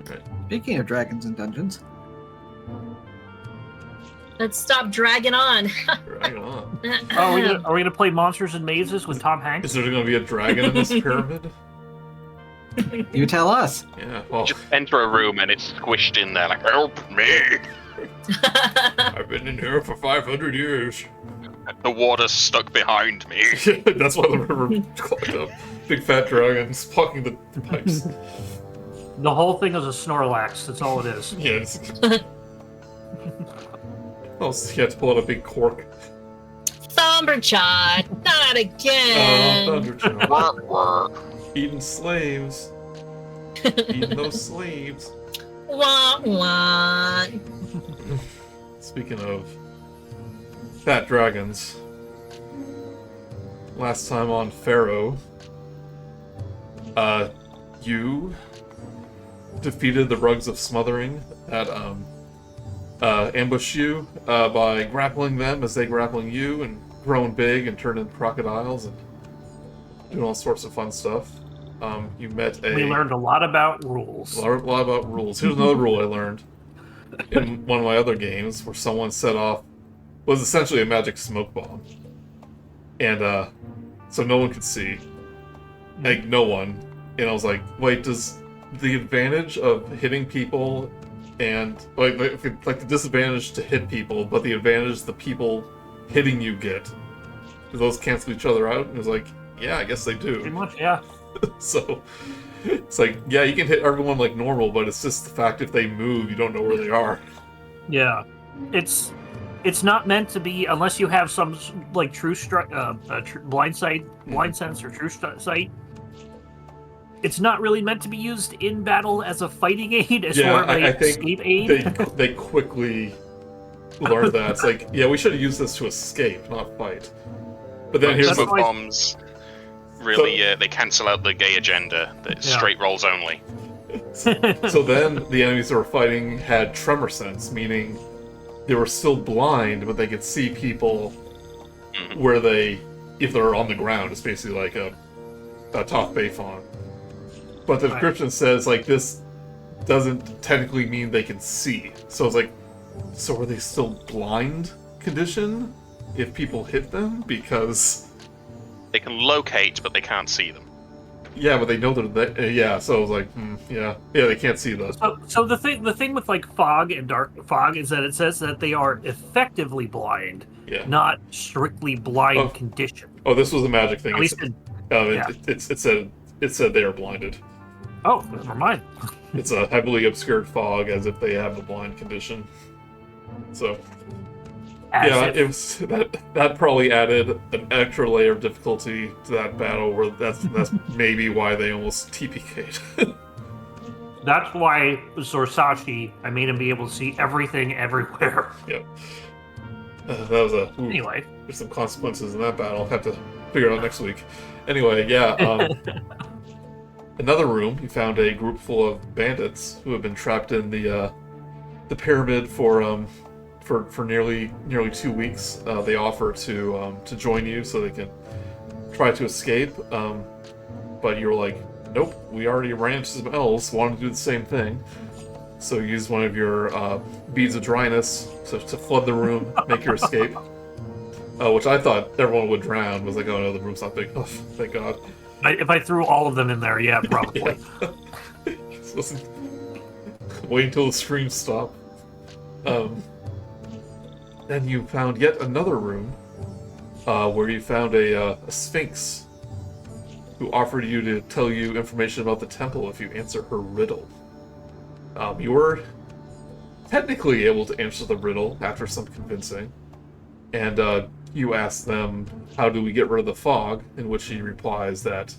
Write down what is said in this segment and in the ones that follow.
Right. Speaking of dragons and dungeons. Let's stop dragging on. Drag on. Are we gonna play Monsters and Mazes with Tom Hanks? Is there going to be a dragon in this pyramid? You tell us. Yeah, well, Just enter a room and it's squished in there, like, help me! I've been in here for 500 years. The water's stuck behind me. That's why the river clogged up. Big fat dragons plucking the pipes. The whole thing is a Snorlax. That's all it is. Yeah, it's... Oh, so you have to pull out a big cork. Thumberchot, not again. Thunderjaw. Eating slaves. Eating those slaves. Wah, wah. Speaking of fat dragons, last time on Pharaoh, you defeated the Rugs of Smothering that ambushed you by grappling them as they grappling you and growing big and turning into crocodiles and doing all sorts of fun stuff. You met We learned a lot about rules. A lot about rules. Here's another rule I learned in one of my other games where someone set off was essentially a magic smoke bomb. And so no one could see. Like no one. And I was like, wait, does the advantage of hitting people and like the disadvantage to hit people, but the advantage the people hitting you get, do those cancel each other out? And it was like, yeah, I guess they do. Pretty much, yeah. So it's like, yeah, you can hit everyone like normal, but it's just the fact if they move, you don't know where they are. Yeah, it's not meant to be unless you have some like blind sense or true sight. It's not really meant to be used in battle as a fighting aid, as more of a escape aid. They quickly learned that. It's like, yeah, we should have used this to escape, not fight. But then here's smoke bombs. Really, they cancel out the gay agenda. The straight rolls only. So then the enemies that were fighting had tremor sense, meaning they were still blind, but they could see people where if they're on the ground. It's basically like a top Bayfon. But the description says, like, this doesn't technically mean they can see. So it's like, so are they still blind condition if people hit them? Because they can locate, but they can't see them. Yeah, but they know they're there. Yeah, so I was like, yeah, they can't see those. So the thing with like fog and dark fog is that it says that they are effectively blind, not strictly blind condition. Oh, this was a magic thing. At least it said they are blinded. Oh, never mind. It's a heavily obscured fog, as if they have the blind condition. So, it was that probably added an extra layer of difficulty to that battle. Where that's maybe why they almost TPK'd. That's why Zorsashi, I made him be able to see everything everywhere. Yep. That was anyway. There's some consequences in that battle. I'll have to figure it out next week. Anyway, yeah. Another room, you found a group full of bandits who have been trapped in the pyramid for nearly 2 weeks. They offer to join you so they can try to escape, but you were like, nope, we already ran into some elves, wanted to do the same thing. So you used one of your beads of dryness to flood the room, make your escape. Which I thought everyone would drown. I was like, oh no, the room's not big enough, thank God. If I threw all of them in there, yeah, probably. Wait until the screams stop. Then you found yet another room where you found a sphinx who offered you to tell you information about the temple if you answer her riddle. You were technically able to answer the riddle after some convincing, and you ask them, how do we get rid of the fog? In which he replies that,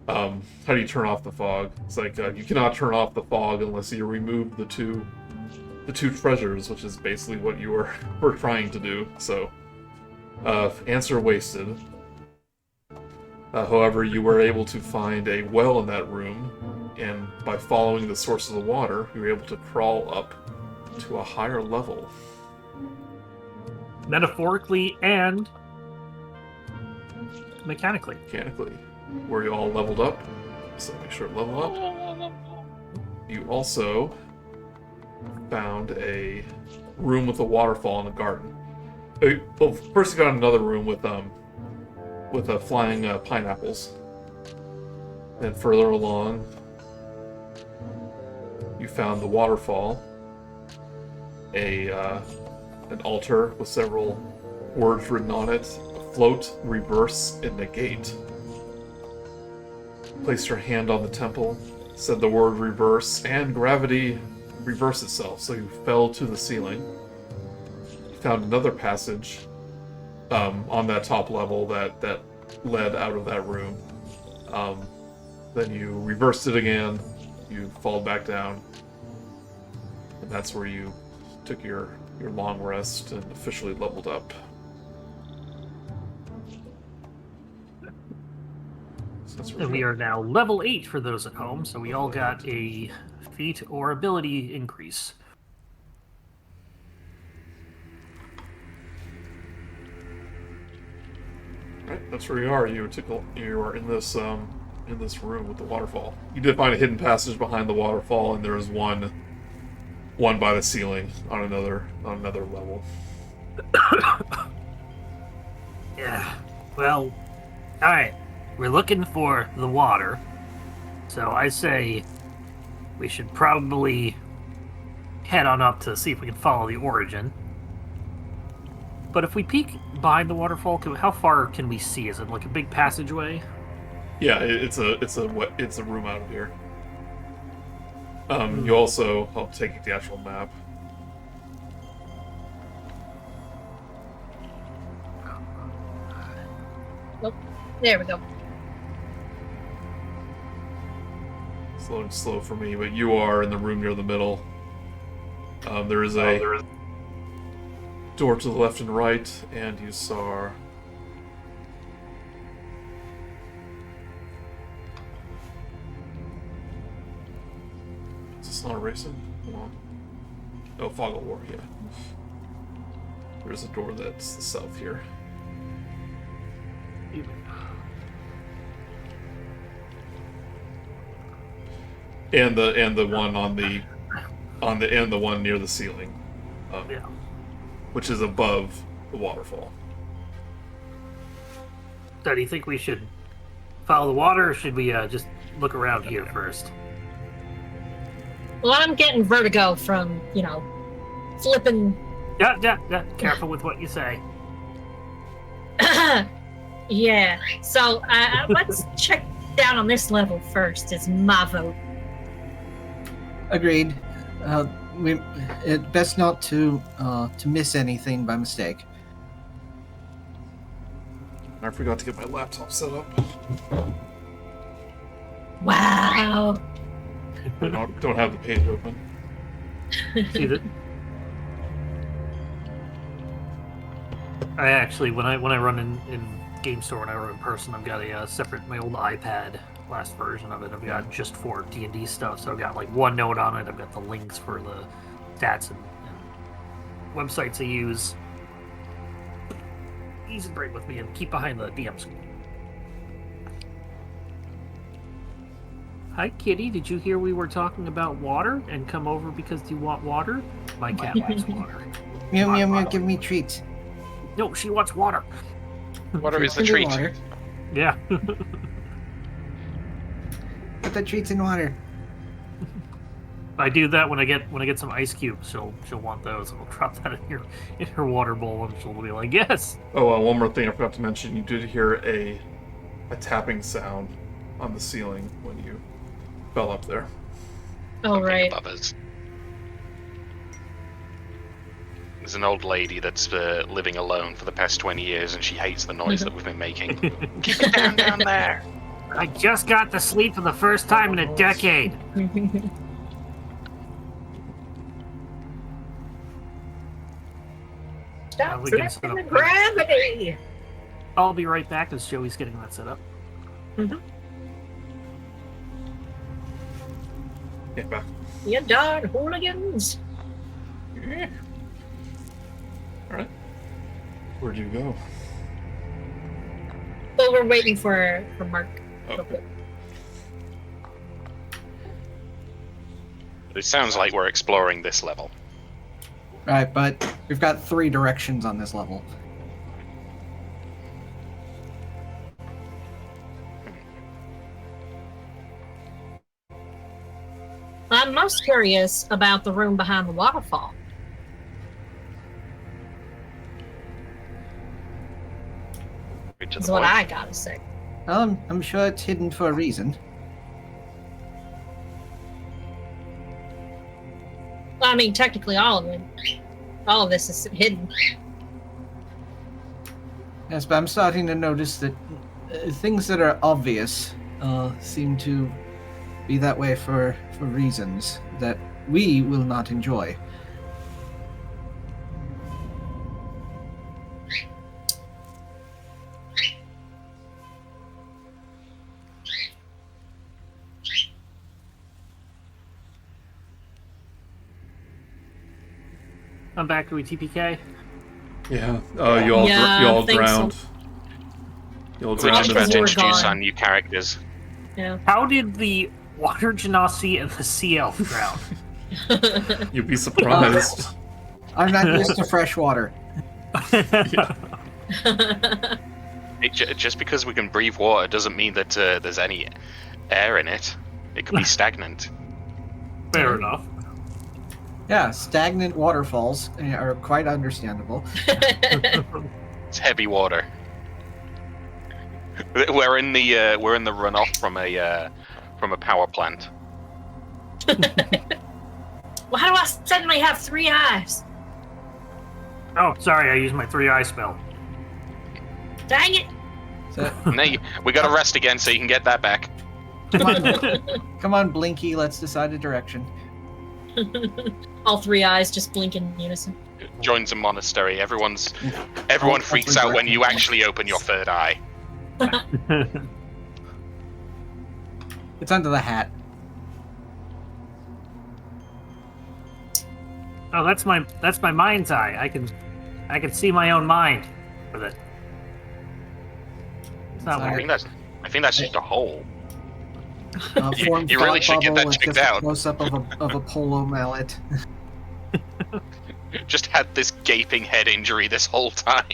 how do you turn off the fog? It's like, you cannot turn off the fog unless you remove the two treasures, which is basically what you were trying to do. So, answer wasted. However, you were able to find a well in that room, and by following the source of the water, you were able to crawl up to a higher level. Metaphorically and mechanically. Were you all leveled up? So make sure to level up. You also found a room with a waterfall in a garden. Well, first you got another room with flying pineapples. Then further along, you found the waterfall, an altar with several words written on it: float, reverse, and negate. Placed your hand on the temple, said the word reverse, and gravity reversed itself, so you fell to the ceiling. You found another passage on that top level that led out of that room. Then you reversed it again, you fall back down, and that's where you took your long rest and officially leveled up. So that's where And we are now level 8 for those at home, so we all got a feat or ability increase. Right, that's where you are. You are in this room with the waterfall. You did find a hidden passage behind the waterfall, and there is one by the ceiling on another level. Yeah. Well, alright. We're looking for the water. So I say we should probably head on up to see if we can follow the origin. But if we peek behind the waterfall, how far can we see? Is it like a big passageway? Yeah, it's a room out of here. You also, I'll take you the actual map. Nope. There we go. It's loading slow for me, but you are in the room near the middle. There is a door to the left and right, and you saw... Is this not erasing? Hold on. Oh, Fog of War, yeah. There's a door that's the south here. And the one and the one near the ceiling. Yeah. Which is above the waterfall. So do you think we should follow the water, or should we just look around here first? Well, I'm getting vertigo from, flipping. Yeah. Careful with what you say. Yeah. So let's check down on this level first. Is my vote. Agreed. It's best not to miss anything by mistake. I forgot to get my laptop set up. Wow. I don't have the page open. See that? I actually, when I run in Game Store, when I run in person, I've got a separate, my old iPad, last version of it, I've got just for D&D stuff, so I've got like OneNote on it, I've got the links for the stats and websites I use. Easy break with me and keep behind the DM screen. Hi, kitty. Did you hear we were talking about water and come over because you want water? My cat likes water. Meow meow meow. Give me treats. No, she wants water. Water is the Put the treat. water. Yeah. Put the treats in water. I do that when I get some ice cubes. She'll want those, and I'll drop that in her water bowl, and she'll be like, "Yes." Oh, one more thing I forgot to mention. You did hear a tapping sound on the ceiling when you fell up there. Oh, Something right. above us. There's an old lady that's living alone for the past 20 years, and she hates the noise that we've been making. Keep it down there. I just got to sleep for the first time in a decade. Stop we can set flipping up the gravity. I'll be right back as Joey's getting that set up. Yeah, back. You darn hooligans. Yeah. All right. Where'd you go? Well, we're waiting for Mark. Okay. It sounds like we're exploring this level. Right, but we've got 3 directions on this level. I'm most curious about the room behind the waterfall. Right to the Is what point. I gotta say. I'm sure it's hidden for a reason. Well, I mean, technically, all of this is hidden. Yes, but I'm starting to notice that things that are obvious seem to be that way for reasons that we will not enjoy. I'm back. Do we TPK? Yeah. Yeah, You all I think drowned. so. You all We're drowned. just about to We're introduce gone. our new characters. Yeah. How did the water genasi and the sea elf drown? You'd be surprised. I'm not used to fresh water. Just because we can breathe water doesn't mean that there's any air in it. It could be stagnant. Fair enough. Yeah, stagnant waterfalls are quite understandable. It's heavy water. We're in the runoff from a power plant. Why do I suddenly have 3 eyes? Oh, sorry, I used my 3-eye spell. Dang it! So, No, we got to rest again so you can get that back. come on, Blinky, let's decide a direction. All 3 eyes just blink in unison. Joins a monastery. Everyone freaks out when you actually open your third eye. It's under the hat. Oh, that's my mind's eye. I can see my own mind with it. It's not Sorry. I think that's just a hole. Formed you really thought should get bubble that with checked just a out. close-up of a polo mallet. Just had this gaping head injury this whole time.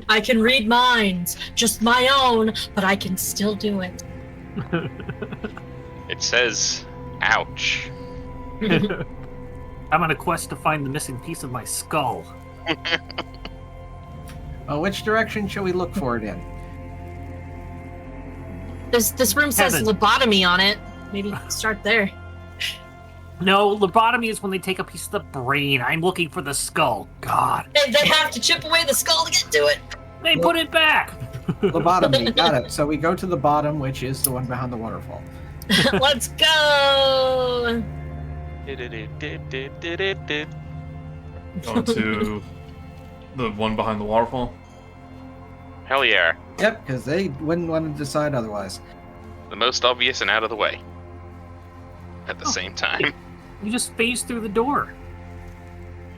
I can read minds, just my own, but I can still do it. It says, "Ouch." I'm on a quest to find the missing piece of my skull. Which direction shall we look for it in? This room says Heaven. lobotomy on it. Maybe start there. No, lobotomy is when they take a piece of the brain. I'm looking for the skull. God. They have to chip away the skull to get to it. They put it back. Lobotomy, got it. So we go to the bottom, which is the one behind the waterfall. Let's go. Going to the one behind the waterfall. Hell yeah. Yep, because they wouldn't want to decide otherwise. The most obvious and out of the way. At the same time. You just phase through the door.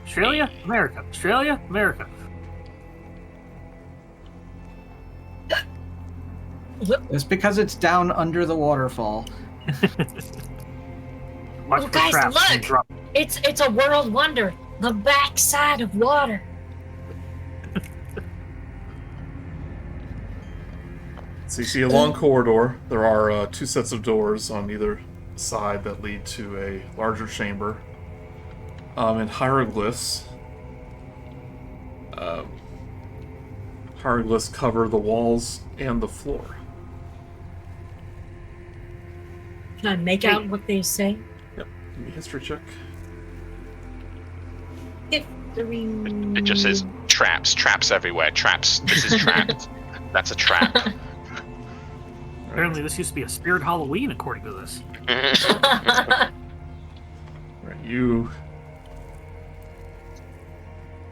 Australia, America. Australia, America. It's because it's down under the waterfall. Watch Oh, for guys, traps and look! drop- It's a world wonder. The backside of water. So you see a long corridor. There are 2 sets of doors on either side that lead to a larger chamber. And hieroglyphs. Hieroglyphs cover the walls and the floor. Can I make out what they say? Yep. Give me a history check. It just says traps everywhere. Traps. This is trapped. That's a trap. Apparently, this used to be a spirit Halloween, according to this. Right, you.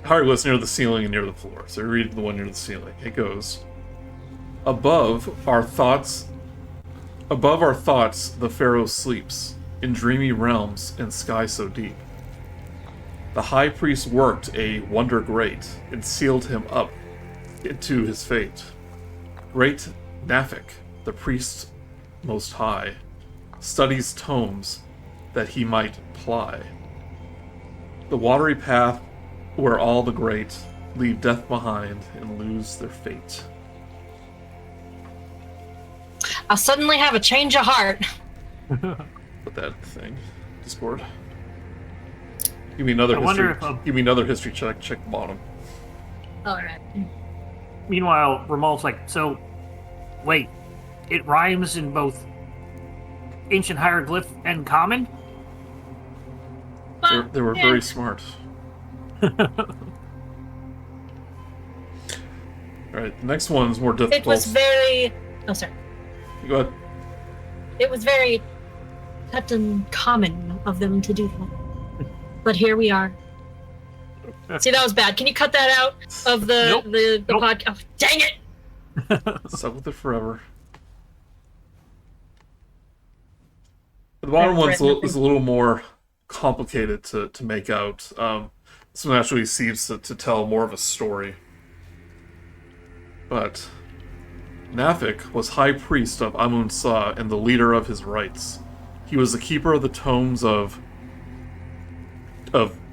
Hieroglyphs near the ceiling and near the floor. So you read the one near the ceiling. It goes, above our thoughts, the Pharaoh sleeps in dreamy realms and sky so deep. The high priest worked a wonder great and sealed him up into his fate. Great Nafik, the priest most high, studies tomes that he might ply. The watery path where all the great leave death behind and lose their fate. I'll suddenly have a change of heart. Put that thing. Discord. Give me another I wonder history. if, Give me another history check. Check the bottom. Alright. Meanwhile, Rimal's like, so, wait, it rhymes in both ancient hieroglyph and common? They were very smart. Alright, the next one's more difficult. It was very... Oh, sorry. Go ahead. It was very common of them to do that. But here we are. See, that was bad. Can you cut that out of the Nope. the Nope. podcast? Oh, dang it! Stuck with it forever. The bottom one is a little more complicated to make out. This one actually seems to tell more of a story. But Nafik was high priest of Amun-Sa and the leader of his rites. He was the keeper of the tomes of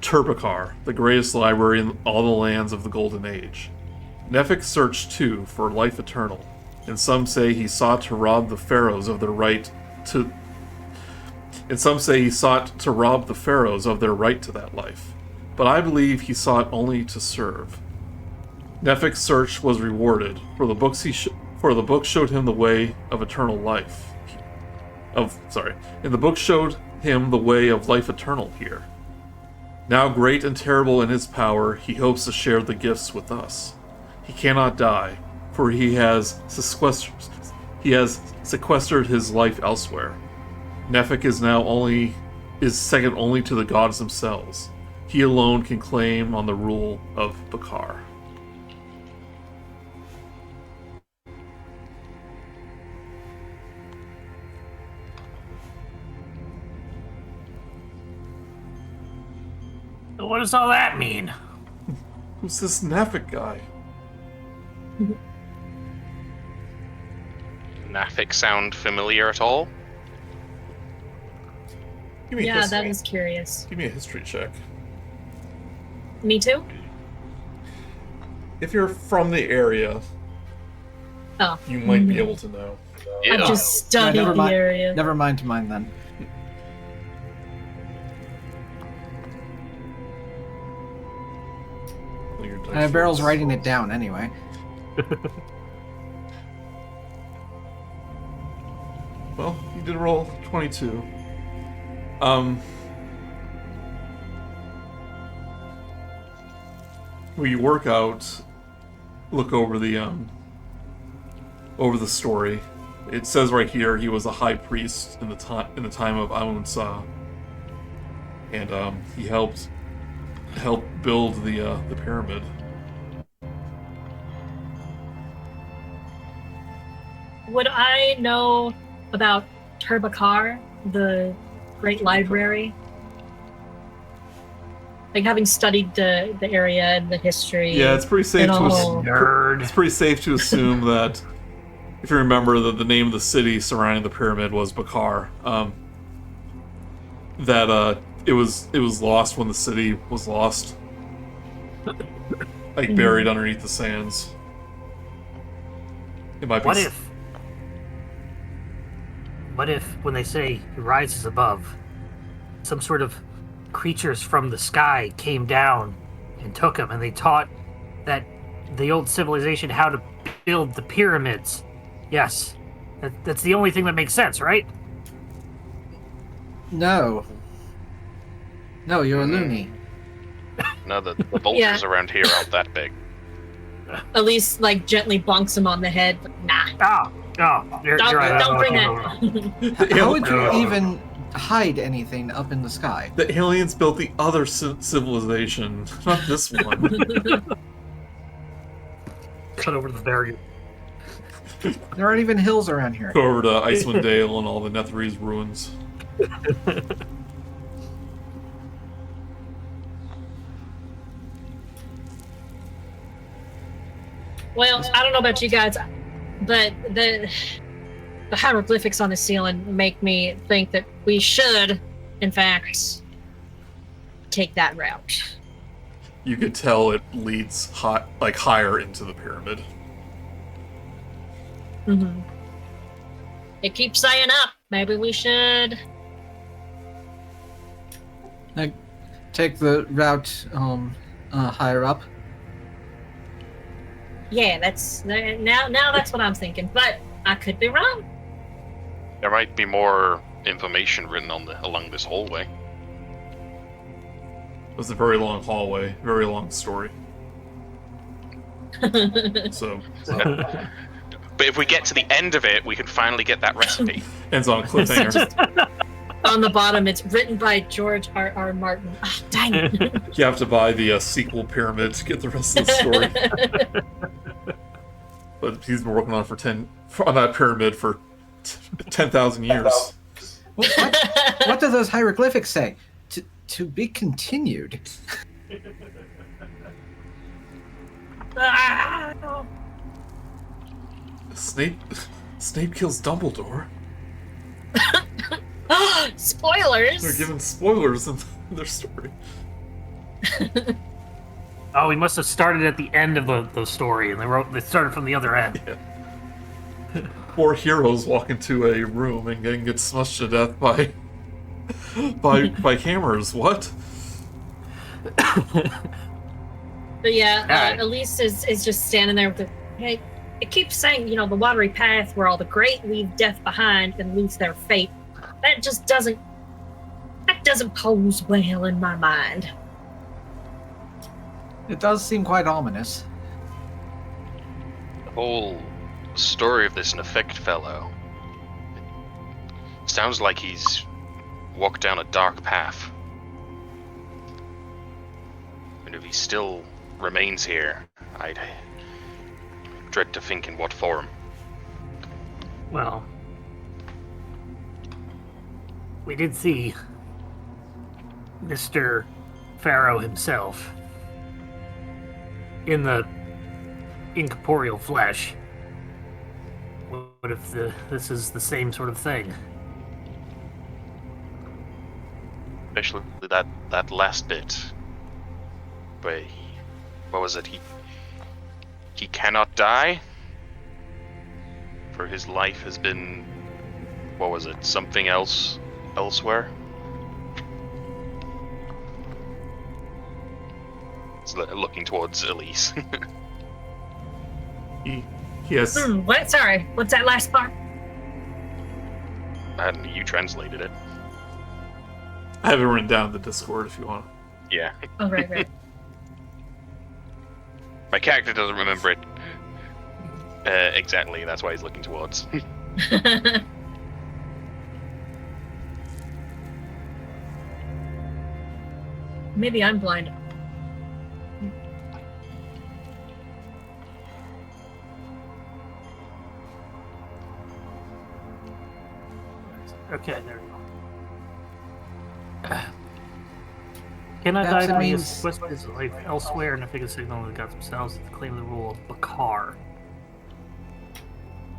Turbakar, the greatest library in all the lands of the Golden Age. Nefik searched too for life eternal, and some say he sought to rob the pharaohs of their right to. And some say he sought to rob the pharaohs of their right to that life, but I believe he sought only to serve. Nefik's search was rewarded, for the books for the book showed him the way of eternal life. And the book showed him the way of life eternal here. Now great and terrible in his power, he hopes to share the gifts with us. He cannot die, for he has sequestered his life elsewhere. Nefik is second only to the gods themselves. He alone can claim on the rule of Bakar. What does all that mean? Who's this Nafik guy? Nafik sound familiar at all? Give me a Yeah, history. that is curious. Give me a history check. Me too? If you're from the area, Oh. you might be able to know. I've Yeah. just studied never the mind. area. Never mind mine then. Your dice Beryl's rolls. writing it down anyway. Well, you did roll 22. Well, you work out, look over the story. It says right here he was a high priest in the time of Amun-Sa, and he helped build the pyramid. Would I know about Turbakar, the great library? Like, having studied the area and the history. Yeah, it's pretty safe and to all. Nerd. It's pretty safe to assume that if you remember the name of the city surrounding the pyramid was Bakar. That it was lost when the city was lost, like buried underneath the sands. It might be. What if when they say he rises above, some sort of creatures from the sky came down and took him, and they taught that the old civilization how to build the pyramids? Yes, that's the only thing that makes sense, right? No. No, you're a loony. No, the vultures Yeah. around here aren't that big. Ellise, like, gently bonks him on the head. Nah. You're Don't, right. don't bring No. that. How would you No. even hide anything up in the sky? The aliens built the other civilization, not this one. Cut over the barrier. There aren't even hills around here. Go over to Icewind Dale and all the Netherese ruins. Well, I don't know about you guys, but the hieroglyphics on the ceiling make me think that we should in fact, take that route. You could tell it leads higher into the pyramid. Mm-hmm. It keeps saying up. Maybe we should... Take the route higher up. Yeah, now that's what I'm thinking, but I could be wrong. There might be more information written along this hallway. It was a very long hallway, very long story. So But if we get to the end of it, we can finally get that recipe. ends on a cliffhanger. On the bottom, it's written by George R.R. Martin. Ah, dang it. You have to buy the sequel pyramid to get the rest of the story. But he's been working on that pyramid for 10,000 years. What do those hieroglyphics say? To be continued. Ah. Snape kills Dumbledore. Spoilers! They're giving spoilers in their story. Oh, we must have started at the end of the story, and they started from the other end. Yeah. Poor heroes walk into a room and get smushed to death by hammers. What? But yeah, Alright. Ellise is just standing there with the... Hey, it keeps saying, the watery path where all the great leave death behind and lose their fate. That just doesn't pose well in my mind. It does seem quite ominous. The whole story of this Nefect fellow sounds like he's walked down a dark path. And if he still remains here, I'd dread to think in what form. Well, we did see Mr. Pharaoh himself in the incorporeal flesh. What if this is the same sort of thing? Especially that last bit. But what was it? He cannot die? For his life has been, what was it, something else elsewhere? It's looking towards Ellise. He has... What? Sorry, what's that last part? And you translated it. I have it written down in the Discord if you want. Yeah. Oh, right. My character doesn't remember it exactly, that's why he's looking towards. Maybe I'm blind. Okay, there we go. Can I Perhaps die it by means- quest his life elsewhere, and if they can signal the gods themselves to claim the rule of Bakar?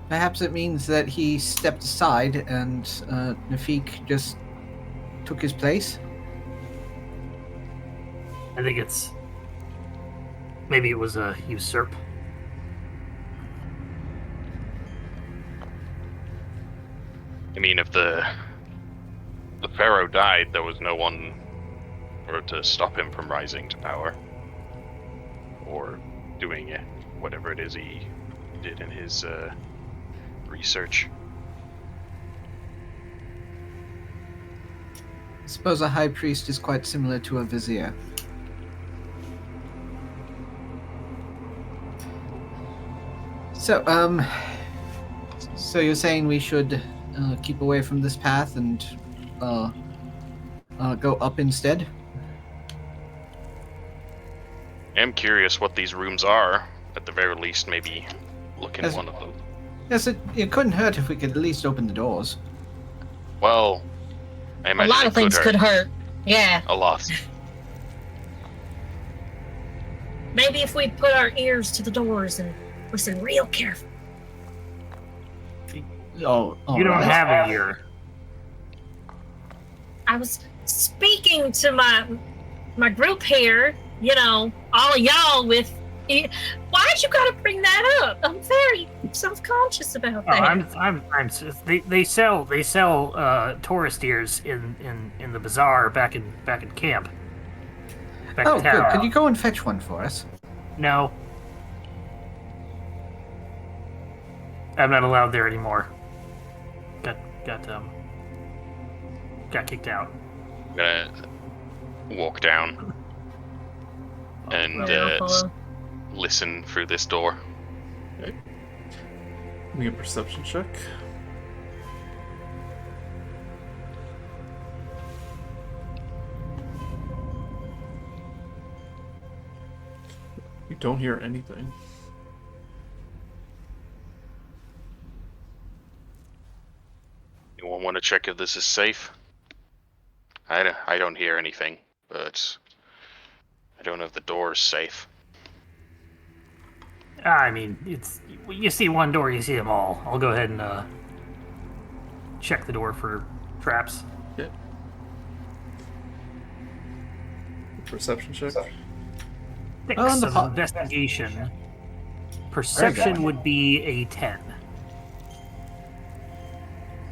Perhaps it means that he stepped aside and Nafik just took his place. I think it's... Maybe it was a usurp. I mean, if the Pharaoh died, there was no one to stop him from rising to power. Or doing whatever it is he did in his research. I suppose a high priest is quite similar to a vizier. So you're saying we should keep away from this path and go up instead? I'm curious what these rooms are. At the very least, maybe look in As- one of them. Yes, it couldn't hurt if we could at least open the doors. Well, I A imagine lot it of things could hurt. Yeah. A lot. Maybe if we put our ears to the doors and listen real careful. Oh, You don't have a ear. I was speaking to my group here, all of y'all with. Why'd you gotta bring that up? I'm very self-conscious about that. They sell tourist ears in the bazaar back in camp. Back Oh, in town. good. Could you go and fetch one for us? No. I'm not allowed there anymore. Got kicked out. I'm gonna walk down and listen through this door. Okay. Give me a perception check. You don't hear anything. Anyone want to check if this is safe? I don't hear anything, but I don't know if the door is safe. I mean, you see one door, you see them all. I'll go ahead and check the door for traps. Yeah. Perception check. 6 On the of investigation. Perception would be a 10.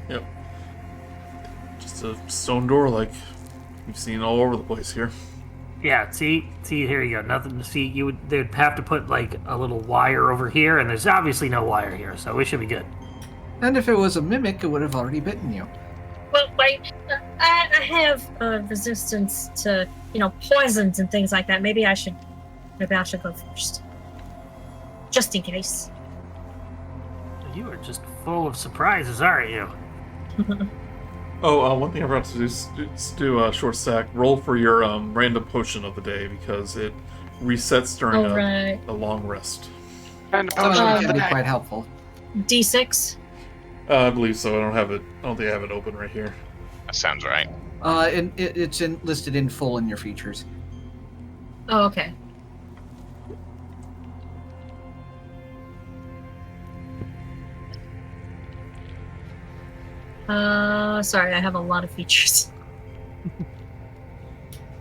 Yep. Just a stone door like you've seen all over the place here. Yeah, see, here you go. Nothing to see. They'd have to put like a little wire over here, and there's obviously no wire here, so we should be good. And if it was a mimic, it would have already bitten you. Well, wait, I have resistance to, poisons and things like that. Maybe I should go first, just in case. You are just full of surprises, aren't you? Oh, one thing I forgot to do is do a short stack. Roll for your random potion of the day because it resets during a long rest. And That can be quite helpful. D6. I believe so. I don't think I have it open right here. that sounds right. It's listed in full in your features. Oh, okay. Sorry, I have a lot of features.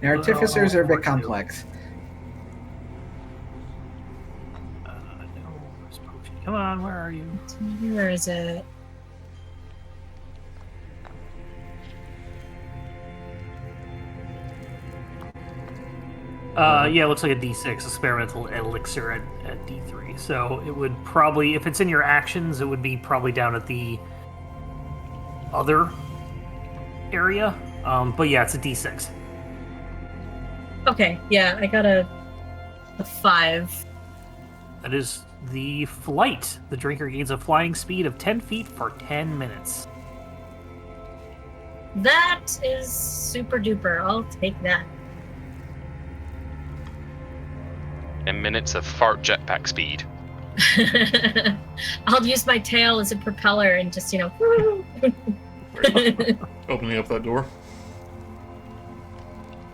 The artificers are a bit complex. Come on, where are you? Where is it? Yeah, it looks like a D6 experimental elixir at D3. So it would probably, if it's in your actions, it would be probably down at the other area. But yeah, it's a D6. Okay, yeah, I got a 5. That is the flight. The drinker gains a flying speed of 10 feet for 10 minutes. That is super duper. I'll take that. 10 minutes of fart jetpack speed. I'll use my tail as a propeller and just, woo. Opening up that door.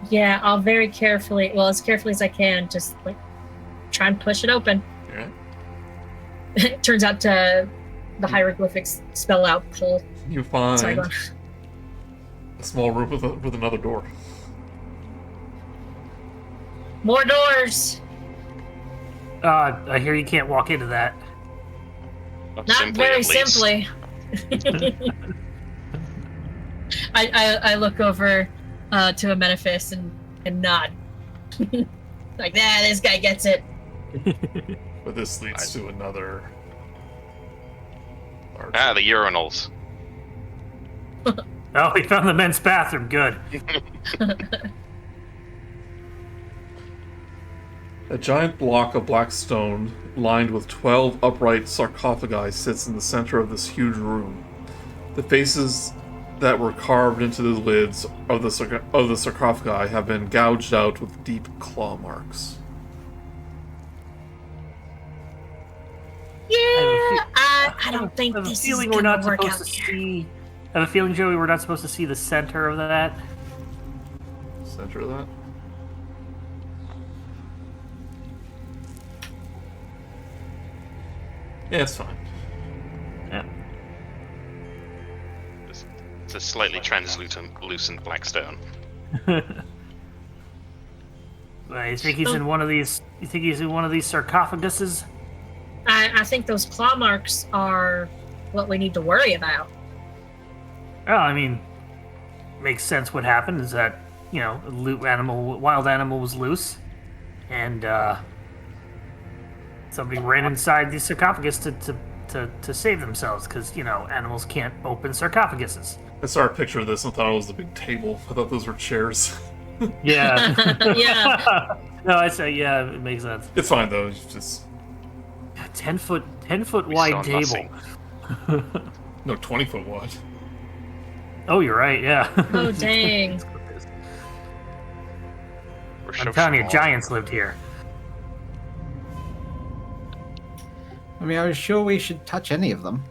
Yeah, I'll very carefully, as carefully as I can, just try and push it open. Alright. It turns out the hieroglyphics spell out pull. You find Sorry, go a on. small room with another door. More doors. I hear you can't walk into that. Not very simply. I look over to Amenophis and nod. Like, this guy gets it. But this leads to another. The urinals. Oh, we found the men's bathroom. Good. A giant block of black stone, lined with 12 upright sarcophagi, sits in the center of this huge room. The faces that were carved into the lids of the sarcophagi have been gouged out with deep claw marks. Yeah, I don't think I have a this is feeling going we're not to work supposed out to here. see. I have a feeling, Joey, we're not supposed to see the center of that. Center of that? Yeah, it's fine. Yeah. It's a slightly translucent black stone. You think he's in one of these? You think he's in one of these sarcophaguses? I think those claw marks are what we need to worry about. Well, I mean, makes sense. What happened is that wild animal was loose, and somebody ran inside the sarcophagus to save themselves because animals can't open sarcophaguses. I saw a picture of this and thought it was a big table. I thought those were chairs. Yeah. Yeah. No, I say yeah. It makes sense. It's fine though. It's just 10 foot We wide saw table. nothing. no 20-foot wide. Oh, you're right. Yeah. Oh, dang. We're so I'm telling you, small. giants lived here. I mean, I'm sure we should touch any of them.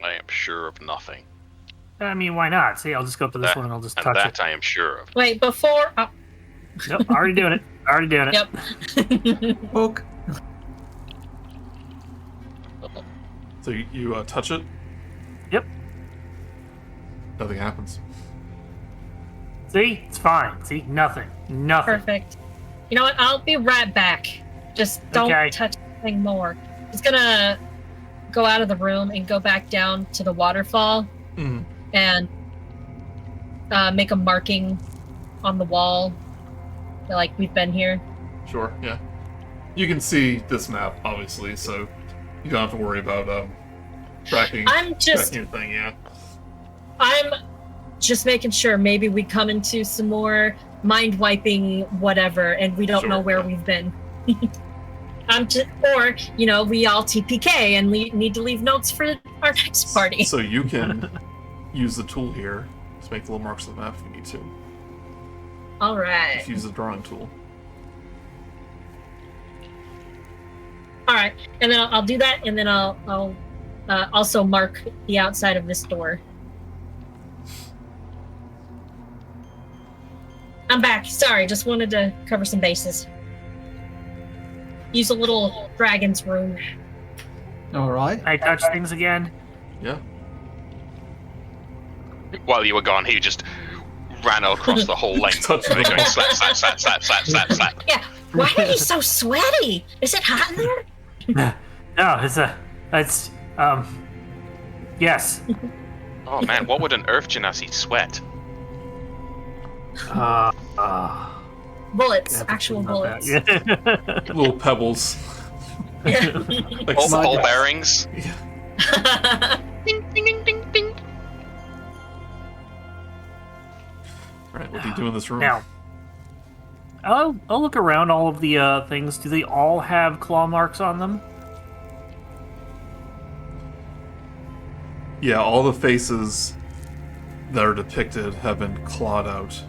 I am sure of nothing. I mean, why not? See, I'll just go up to this That- one and I'll just And touch that it. I am sure of. Wait, before. Oh, Yep, already doing it. Already doing it. yep. Poke. So you touch it. Yep. Nothing happens. See, it's fine. See, nothing. Nothing. Perfect. You know what? I'll be right back. Just don't Okay. touch anything more. Just gonna go out of the room and go back down to the waterfall Mm. and make a marking on the wall. Like we've been here. Sure. Yeah. You can see this map, obviously, so you don't have to worry about tracking. I'm just tracking your thing. Yeah. I'm just making sure maybe we come into some more mind wiping whatever and we don't know Sure, where yeah. we've been. Or, we all TPK and need to leave notes for our next party. So you can use the tool here to make little marks on the map if you need to. All right. Just use the drawing tool. All right. And then I'll do that and then I'll also mark the outside of this door. I'm back. Sorry, just wanted to cover some bases. Use a little dragon's room. All right. I touch things again. Yeah. While you were gone, he just ran across the whole length. Touch me. Going slap, slap, slap, slap, slap, slap, slap. Yeah. Why are you so sweaty? Is it hot in there? No, yes. Oh man, what would an Earth Genasi sweat? Bullets. Yeah, Actual not bullets. bad. Little pebbles. Yeah. Like All Smudge. ball bearings? Ding, ding, ding, ding, ding. Right. What do you do in this room? Now, I'll look around all of the things. Do they all have claw marks on them? Yeah, all the faces that are depicted have been clawed out.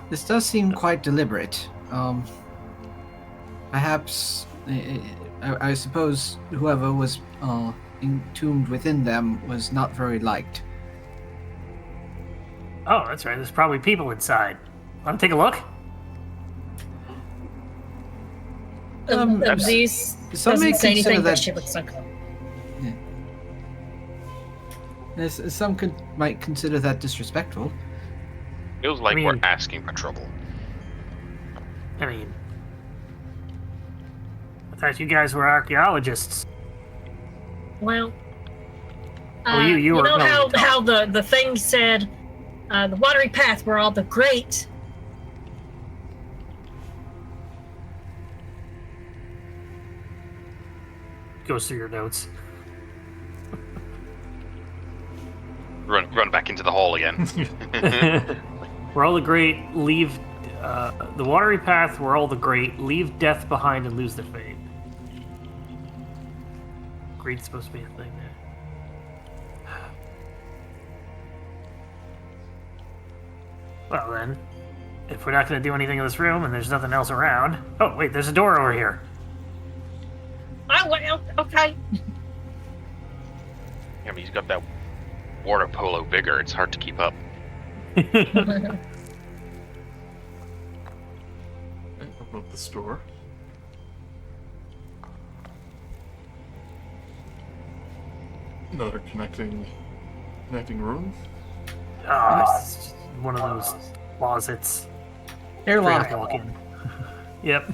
This does seem quite deliberate. Perhaps, I suppose whoever was entombed within them was not very liked. Oh, that's right. There's probably people inside. Want to take a look? These some may doesn't say consider anything, but that- she looks like. Some might consider that disrespectful. Feels like I mean- we're asking for trouble. I mean, I thought you guys were archaeologists. Well, Oh, you were- know no, how you how the thing said, the watery path where all the great. Goes through your notes. Run back into the hall again. Where all the great leave the watery path, where all the great leave death behind and lose their fate. Great's supposed to be a thing there. Well then, if we're not going to do anything in this room and there's nothing else around. Oh wait, there's a door over here. Oh well, okay. I mean, he's got that water polo vigor. It's hard to keep up. Okay, open up the store. Another connecting room. It's one of those closets. Airlock. Straight up walk in. Yep.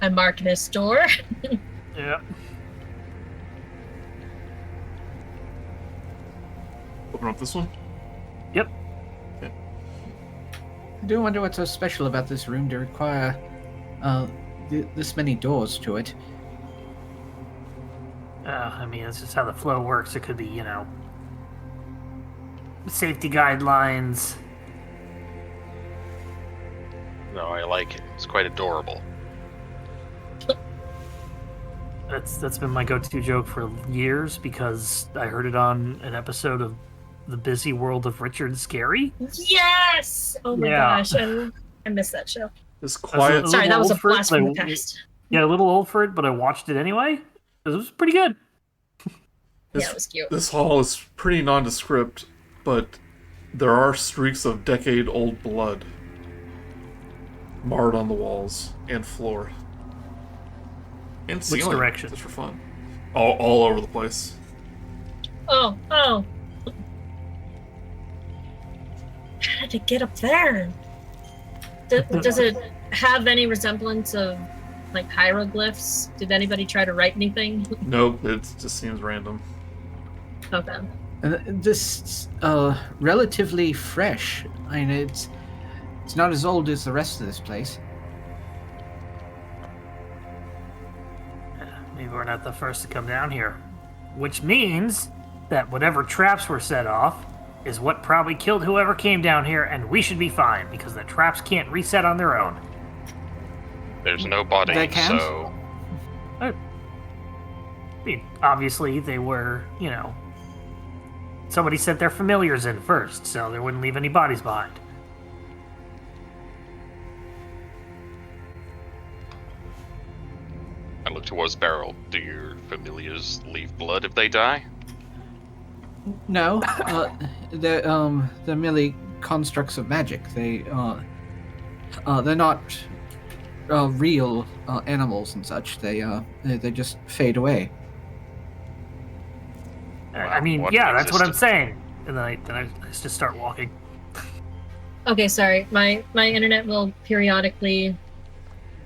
I mark this door. Yep. Open up this one. Yep. I do wonder what's so special about this room to require this many doors to it. I mean, that's just how the flow works. It could be, safety guidelines. No, I like it. It's quite adorable. That's been my go-to joke for years because I heard it on an episode of The Busy World of Richard Scary. Yes! Oh my Yeah. gosh, I missed that show. This quiet. Sorry, that was a old for it, blast from the but past. Yeah, a little old for it, but I watched it anyway. It was pretty good. This, Yeah, it was cute. This hall is pretty nondescript, but there are streaks of decade-old blood marred on the walls and floor. And ceiling. direction? Just for fun. All over the place. Oh. How did it get up there? Does it have any resemblance of, like, hieroglyphs? Did anybody try to write anything? Nope, it just seems random. Okay. And this relatively fresh. I mean, it's not as old as the rest of this place. Maybe we're not the first to come down here. Which means that whatever traps were set off is what probably killed whoever came down here, and we should be fine, because the traps can't reset on their own. There's no body, They can't? so I mean, obviously they were, somebody sent their familiars in first, so they wouldn't leave any bodies behind. I look towards Beryl. Do your familiars leave blood if they die? No, they're merely constructs of magic. They're not real animals and such. They just fade away. I mean, What yeah, that's what I'm existed? saying. And then I just start walking. Okay, sorry. My internet will periodically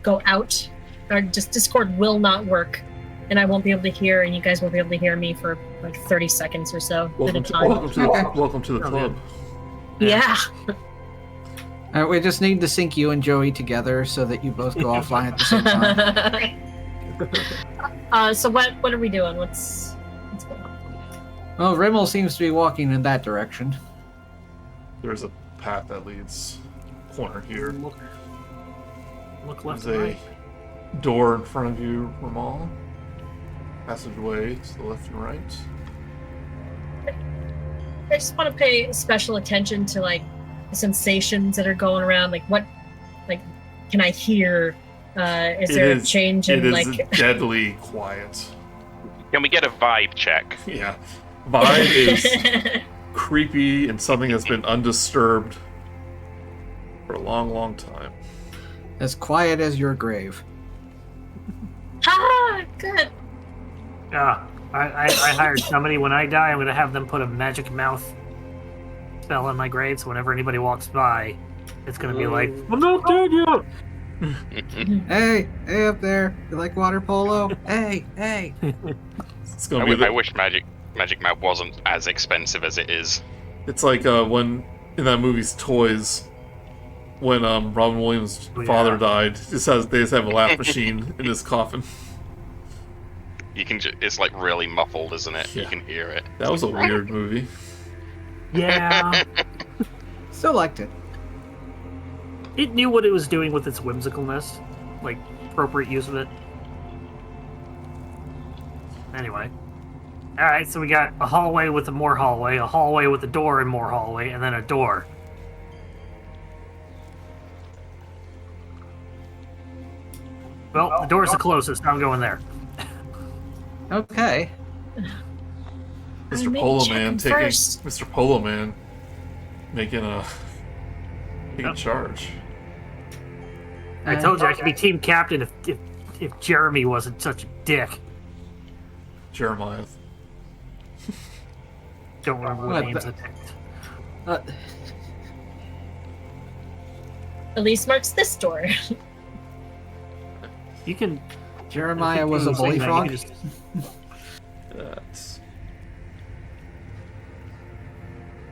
go out. Or just Discord will not work. And I won't be able to hear, and you guys won't be able to hear me for like 30 seconds or so at a Welcome time. to the Oh, club. Yeah. We just need to sync you and Joey together so that you both go offline at the same time. So what are we doing? What's going on? Well, Rimal seems to be walking in that direction. There's a path that leads corner here. Look left There's and a right. door in front of you, Rimal. Passageway to the left and right. I just want to pay special attention to like the sensations that are going around. Like what, like, can I hear? Is there a change in It like? is deadly quiet. Can we get a vibe check? Yeah. Vibe is creepy and something that's been undisturbed for a long, long time. As quiet as your grave. Ah, good. Yeah, I hired somebody. When I die, I'm going to have them put a magic mouth spell on my grave, so whenever anybody walks by, it's going to be like, I'm not dead yet! Hey up there! You like water polo? Hey! It's I, gonna be w- I wish Magic Mouth wasn't as expensive as it is. It's like when in that movie's Toys, when Robin Williams' Oh, yeah. father died, they just have a laugh machine in his coffin. You can. It's like really muffled, isn't it? Yeah. You can hear it. That was a weird movie. Yeah, Still liked it. it knew what it was doing with its whimsicalness, like appropriate use of it. Anyway, all right. So we got a hallway with a more hallway, a hallway with a door and more hallway, and then a door. Well, the door's the closest. I'm going there. Okay. Mr. made Polo chicken Man taking first. Mr. Polo Man taking Yep. charge. I told you I could be team captain if Jeremy wasn't such a dick. Jeremiah. Don't remember what What names the- I picked. Ellise marks this door. You can. Jeremiah I think was you a were saying bully that, you frog. can just- That's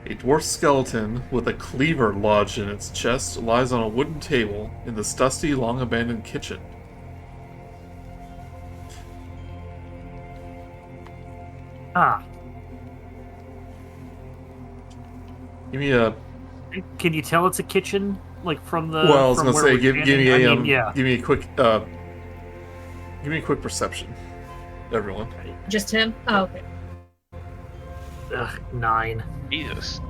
a dwarf skeleton with a cleaver lodged in its chest lies on a wooden table in this dusty, long-abandoned kitchen. Ah, Give me a. can you tell it's a kitchen? Like from the. Well, I was from gonna where say, we're give me standing? a I mean, yeah. give me a quick perception, everyone. Just him? Oh, okay. Ugh, 9. Jesus.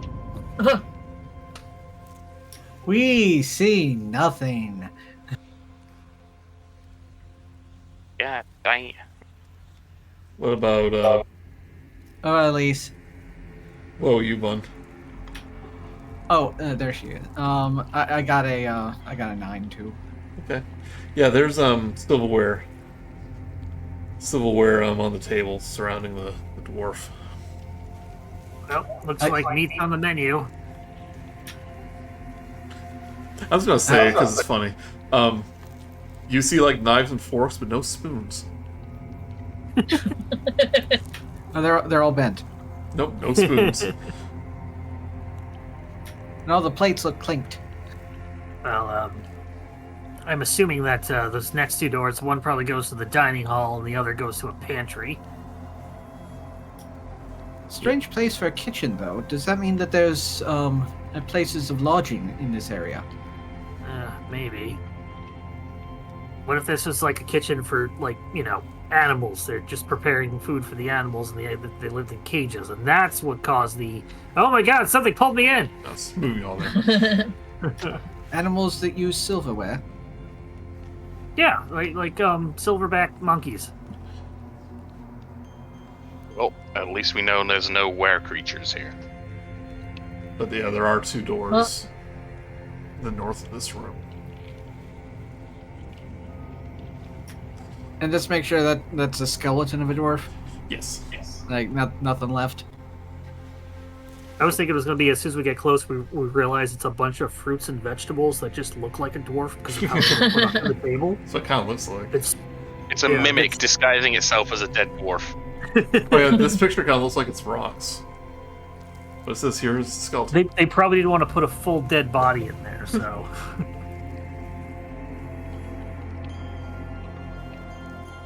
We see nothing. Yeah, dang. What about Oh, Ellise. whoa, you Bun? Oh, there she is. I got a 9 too. Okay. Yeah, there's silverware on the table surrounding the dwarf. Well, looks I- like meat's on the menu. I was gonna say because it's funny. You see like knives and forks, but no spoons. Oh, they're all bent. Nope, no spoons. And all the plates look clinked. Well, I'm assuming that those next 2 doors, one probably goes to the dining hall and the other goes to a pantry. Strange place for a kitchen, though. Does that mean that there's places of lodging in this area? Maybe. What if this was like a kitchen for, like, animals? They're just preparing food for the animals and they lived in cages, and that's what caused the, oh my god, something pulled me in! That's moving all there. Animals that use silverware. Yeah, like silverback monkeys. Well, at least we know there's no were creatures here. But yeah, there are 2 doors in the north of this room. And just make sure that that's a skeleton of a dwarf. Yes. Like, nothing left. I was thinking it was going to be as soon as we get close, we realize it's a bunch of fruits and vegetables that just look like a dwarf because of how they're put on the table. So it kind of looks like. It's It's a Yeah, mimic it's- disguising itself as a dead dwarf. Oh yeah, this picture kind of looks like it's rocks. But it says here is skeleton. they probably didn't want to put a full dead body in there, so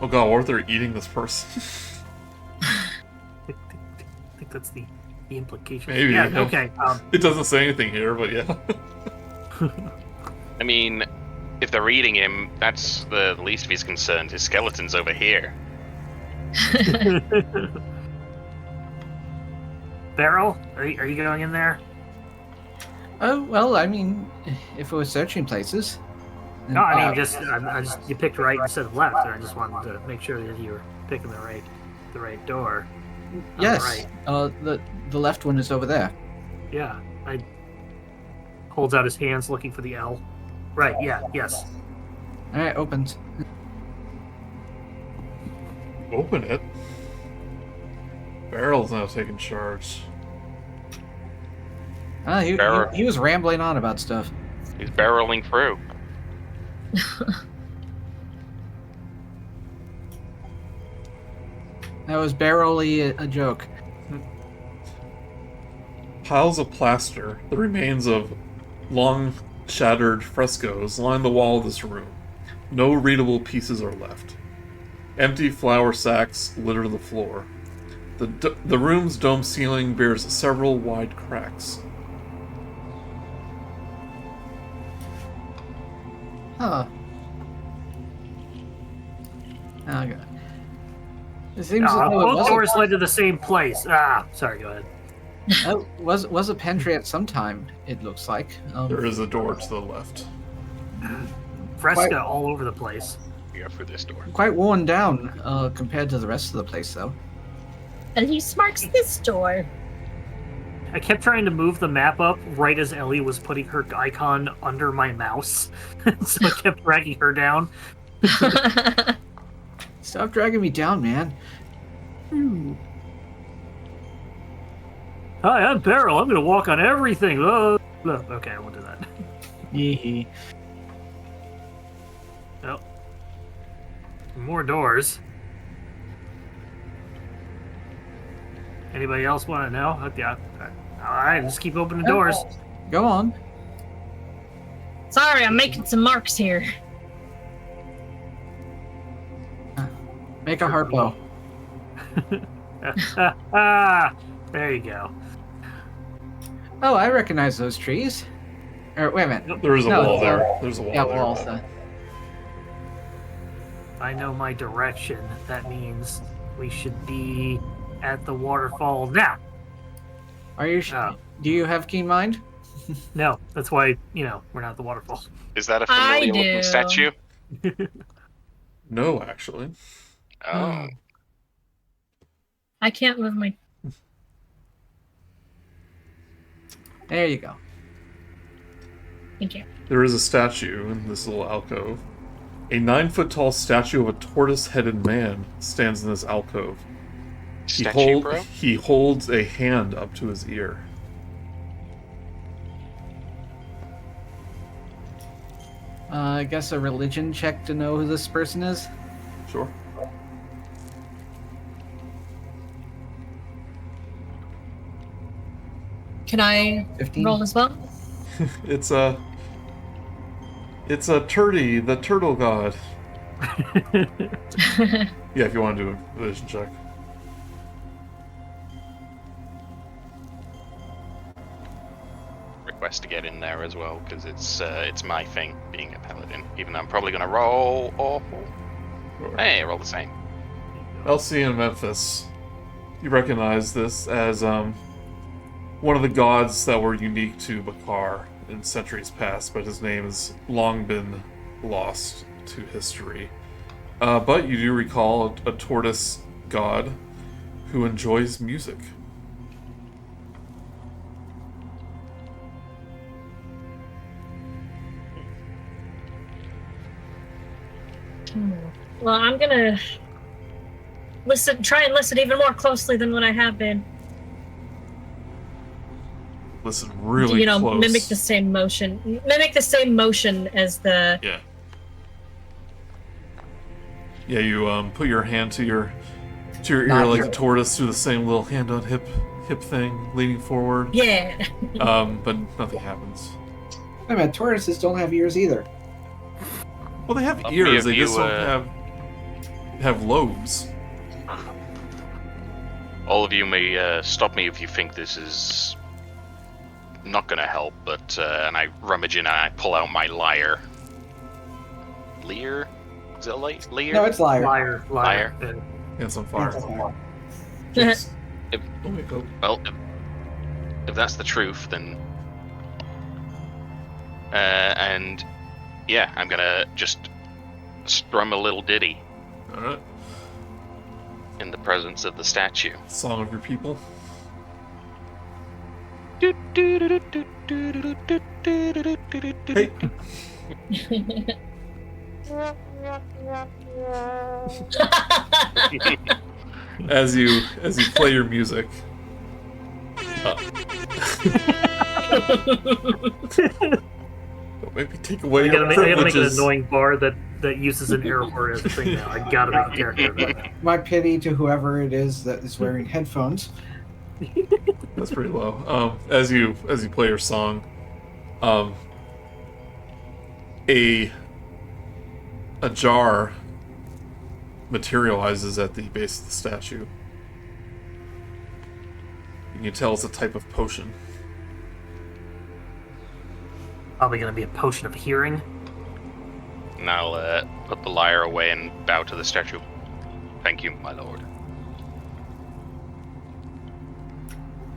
Oh god, what if they're eating this person? I think that's the implication. Maybe, Yeah. yeah. Okay. It doesn't say anything here, but yeah. I mean, if they're eating him, that's the least of his concerns. His skeleton's over here. Beryl, are you going in there? Oh, well, I mean, if it was searching places. No, I mean just you picked right instead of left, and I just wanted to make sure that you were picking the right door. Yes. Right. The left one is over there. Yeah. I holds out his hands looking for the L. Right. Yeah. Yes. All right, opens. Open it. Beryl's now taking charge. He was rambling on about stuff. He's barreling through. That was barely a joke. Piles of plaster, the remains of long shattered frescoes, line the wall of this room. No readable pieces are left. Empty flour sacks litter the floor. The room's dome ceiling bears several wide cracks. Huh. Oh, God. It seems as though Both doors led to the same place. Sorry. Go ahead. was a pantry at some time, it looks like. There is a door to the left. Fresca Quite- all over the place. We go through this door. Quite worn down compared to the rest of the place, though. And he marks this door. I kept trying to move the map up right as Ellie was putting her icon under my mouse, so I kept dragging her down. Stop dragging me down, man. Hi, I'm Beryl. I'm gonna walk on everything. Okay, I won't do that. Yee. Oh. More doors. Anybody else want to know? Okay. All right, just keep opening doors. Go on. Sorry, I'm making some marks here. Make a heart bow. There you go. Oh, I recognize those trees. Or wait a minute. There is a No, wall it's, there. There's a wall Yeah, there. walls. I know my direction. That means we should be at the waterfall now. Are you? Do you have keen mind? No, that's why, we're not at the waterfall. Is that a I familiar looking do. statue? No, actually. Oh. I can't move my. There you go. Thank you. There is a statue in this little alcove. A 9-foot-tall statue of a tortoise-headed man stands in this alcove. Statue, bro? He holds a hand up to his ear. I guess a religion check to know who this person is. Sure. Can I 15. roll as well? It's a Turdy, the turtle god. Yeah, if you want to do a religion check. Request to get in there as well, because it's my thing, being a paladin. Even though I'm probably going to roll awful. Sure. Hey, roll the same. Ellise and Amenophis. You recognize this as one of the gods that were unique to Bakar in centuries past, but his name has long been lost to history. But you do recall a tortoise god who enjoys music. Well, I'm gonna try and listen even more closely than what I have been. Listen really close. Mimic the same motion. Mimic the same motion as the. Yeah. Yeah, you put your hand to your ear Not like your- the tortoise, do the same little hand on hip thing, leaning forward. Yeah. But nothing happens. I mean, tortoises don't have ears either. Well, they have Up ears. me They if just you, don't have lobes. All of you may stop me if you think this is not going to help, but and I rummage in and I pull out my lyre. Lyre? Is it a lyre? No, it's liar. Liar. Liar. Yeah, it's on fire. If- Don't wake up. Well, if that's the truth, then and yeah, I'm gonna just strum a little ditty All right. in the presence of the statue. Song of your people. Hey. As you play your music. Don't make me take away I your gotta make an privileges. annoying bar that uses an air word as a thing now. I gotta make a character of that. My pity to whoever it is that is wearing headphones. That's pretty low. As you play your song, a jar materializes at the base of the statue. You can tell it's a type of potion. Probably gonna be a potion of hearing. And I'll put the lyre away and bow to the statue. Thank you, my lord.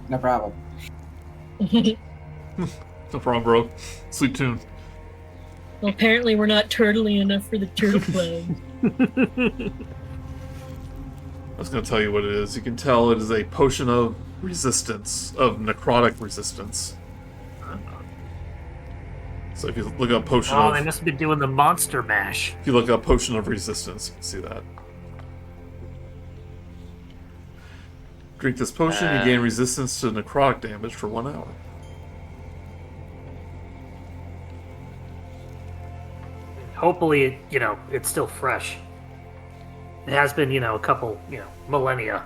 No problem. No problem, bro. Sweet tune. Well, apparently we're not turtly enough for the turtle club. I was going to tell you what it is. You can tell it is a potion of resistance, of necrotic resistance. So if you look up potion Oh, they of, must have been doing the monster mash. if you look up potion of resistance, you can see that. Drink this potion, you gain resistance to necrotic damage for 1 hour. Hopefully, it's still fresh. It has been, a couple, millennia.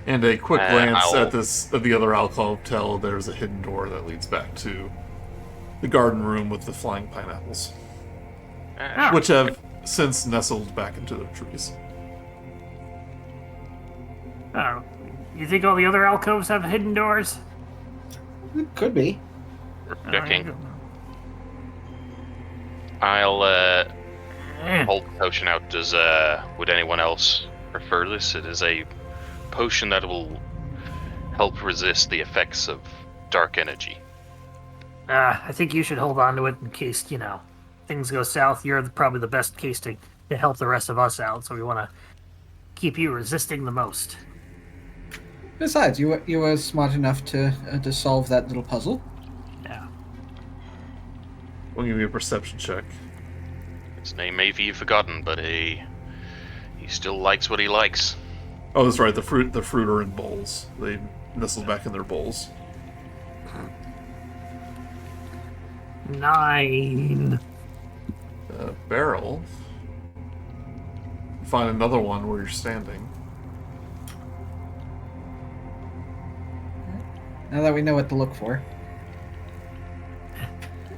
And a quick glance at the other alcove tell there's a hidden door that leads back to the garden room with the flying pineapples, which have since nestled back into their trees. Oh, you think all the other alcoves have hidden doors? It could be. Checking. I'll hold the potion out. Would anyone else prefer this? It is a potion that will help resist the effects of dark energy. I think you should hold on to it in case, things go south. You're probably the best case to help the rest of us out, so we want to keep you resisting the most. Besides, you were smart enough to solve that little puzzle. Yeah. We'll give you a perception check. His name may be forgotten, but he still likes what he likes. Oh, that's right. The fruit are in bowls. They nestle back in their bowls. 9. Beryl. Find another one where you're standing. Now that we know what to look for.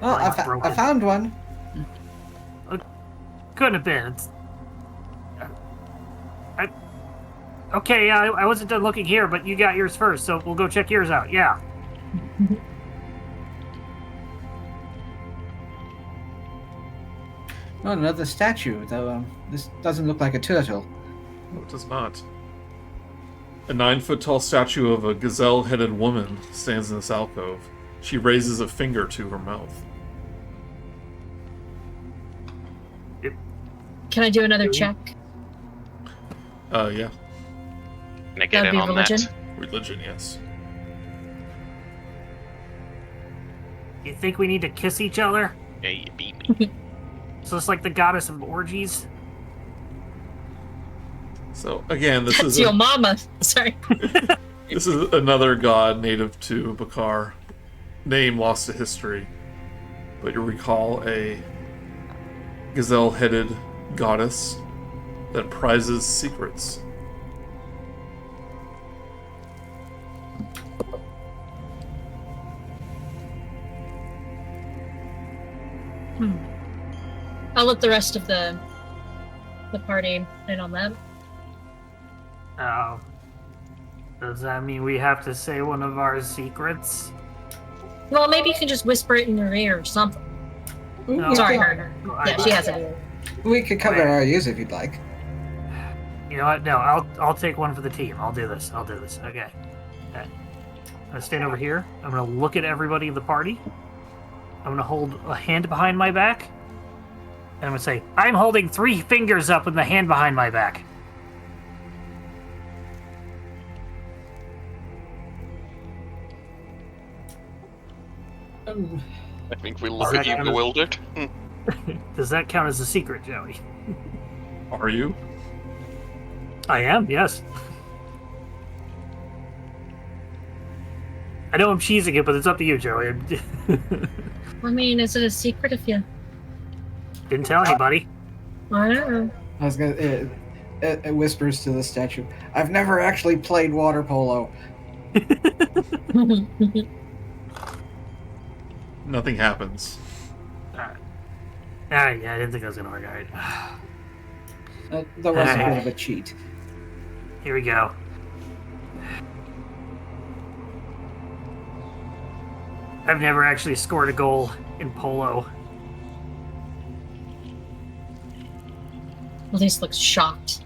Well, I found one. Couldn't have been. Okay, I wasn't done looking here, but you got yours first, so we'll go check yours out. Yeah. Oh, another statue, though this doesn't look like a turtle. No, it does not. A 9-foot-tall statue of a gazelle-headed woman stands in this alcove. She raises a finger to her mouth. Can I do another check? Yeah. Can I get That'd in be on religion? that? Religion, yes. You think we need to kiss each other? Yeah, you beat me. So it's like the goddess of orgies? So, again, this That's is your mama. Sorry. this is another god native to Bakar. Name lost to history. But you recall a gazelle-headed goddess that prizes secrets. I'll let the rest of the party in on that. Oh. Does that mean we have to say one of our secrets? Well, maybe you can just whisper it in her ear or something. Ooh, No. we Sorry, could- her. Yeah, she has an ear. We could cover our ears if you'd like. You know what? No, I'll take one for the team. I'll do this. Okay. I'm gonna stand over here. I'm gonna look at everybody in the party. I'm gonna hold a hand behind my back. And I'm gonna say, I'm holding 3 fingers up with the hand behind my back. I think we look that at you kind of- bewildered. Does that count as a secret, Joey? Are you? I am, yes. I know I'm cheesing it, but it's up to you, Joey. I mean, is it a secret if you... Didn't tell anybody. I don't know. I was gonna. It whispers to the statue. I've never actually played water polo. Nothing happens. Alright, yeah, I didn't think that was gonna work. Alright. That was a bit of a cheat. Here we go. I've never actually scored a goal in polo. Ellise looks shocked.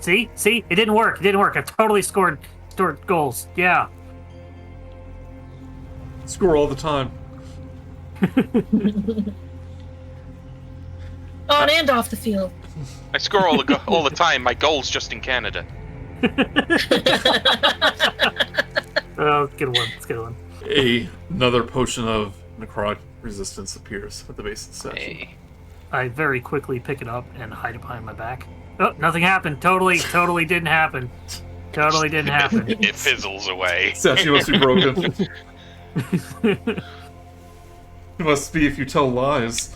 See? It didn't work. I've totally scored goals. Yeah. Score all the time. On and off the field. I score all the time. My goal's just in Canada. Oh, good one. It's a good one. Another potion of necrotic resistance appears at the base of the statue. Hey. I very quickly pick it up and hide it behind my back. Oh, nothing happened. Totally didn't happen. Totally didn't happen. It fizzles away. Statue must be broken. It must be if you tell lies.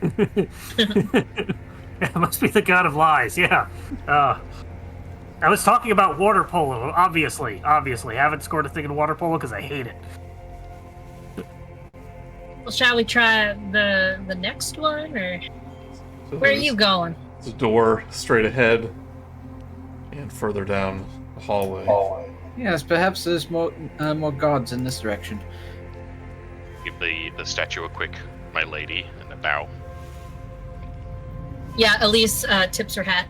It must be the god of lies, yeah. I was talking about water polo, obviously. I haven't scored a thing in water polo because I hate it. Well, shall we try the next one, or So where are you going? There's a door straight ahead, and further down the hallway. Yes, perhaps there's more gods in this direction. Give the statue a quick, my lady, and a bow. Yeah, Ellise tips her hat.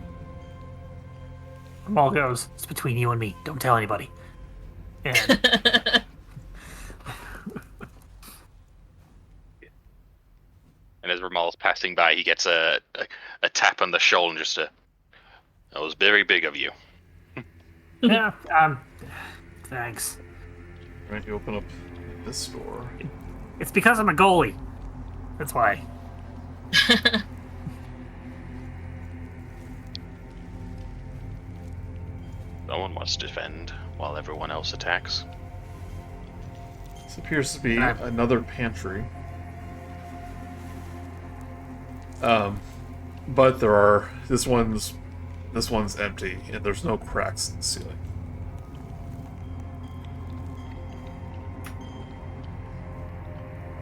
All goes, it's between you and me. Don't tell anybody. And And as Rimal's passing by, he gets a tap on the shoulder and just that was very big of you. yeah, thanks. Right, you open up this door. It's because I'm a goalie. That's why. Someone must defend while everyone else attacks. This appears to be another pantry. But there are this one's empty, and there's no cracks in the ceiling.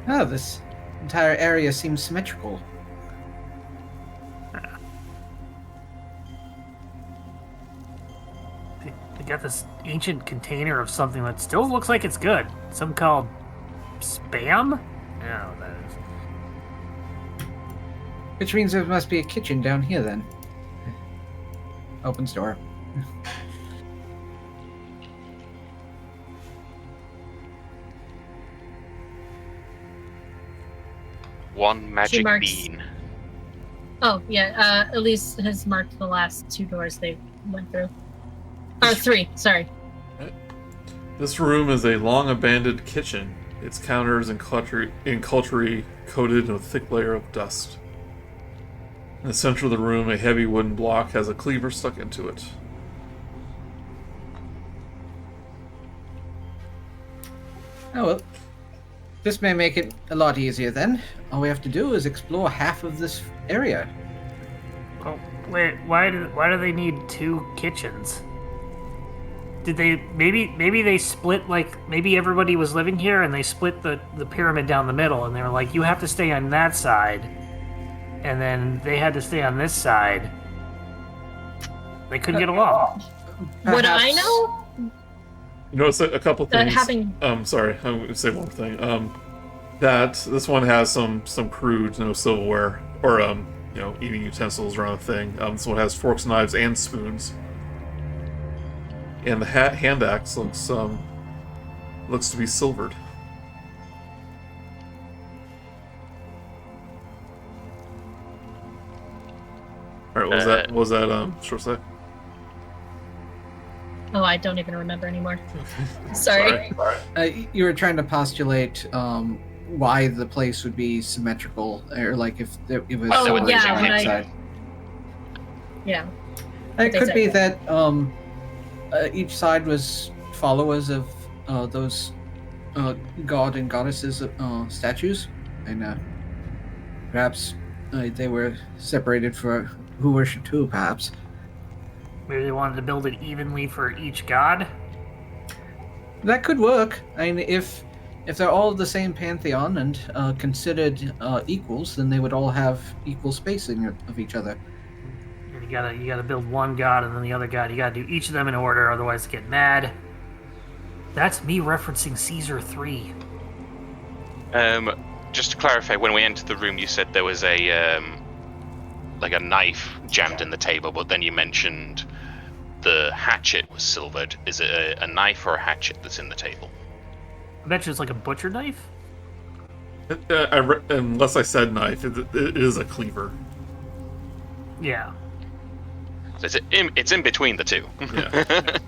Oh, this entire area seems symmetrical. They got this ancient container of something that still looks like it's good. Something called spam? I don't know what that is. Which means there must be a kitchen down here then. Opens door. One magic marks- bean. Oh, yeah, Ellise has marked the last 2 doors they went through. Or 3, sorry. This room is a long abandoned kitchen. Its counters and cutlery coated in a thick layer of dust. In the center of the room, a heavy wooden block has a cleaver stuck into it. Oh well. This may make it a lot easier then. All we have to do is explore half of this area. Oh, wait, why do they need 2 kitchens? Did they maybe they split, like maybe everybody was living here and they split the pyramid down the middle and they were like, you have to stay on that side, and then they had to stay on this side. They couldn't get along. Would I Perhaps- know? You notice a couple things. having- Sorry, I'm going to say one more thing. That this one has some crude, silverware or eating utensils around the thing. This one has forks, knives, and spoons. And the hand axe looks to be silvered. All right, was that ShortStack? Oh, I don't even remember anymore. Sorry. You were trying to postulate why the place would be symmetrical, or like if it was Oh, separated yeah, on when that I- side. Yeah. It could be Exactly. that each side was followers of those god and goddesses statues, and perhaps they were separated for who worshipped who, perhaps. Maybe they wanted to build it evenly for each god. That could work. I mean, if they're all the same pantheon and considered equals, then they would all have equal spacing of each other. And you gotta build one god and then the other god. You gotta do each of them in order, otherwise they get mad. That's me referencing Caesar 3. Just to clarify, when we entered the room, you said there was a knife jammed in the table, but then you mentioned the hatchet was silvered. Is it a knife or a hatchet that's in the table? I bet you it's like a butcher knife. Unless I said knife, it is a cleaver. Yeah. So it's in between the two. Yeah.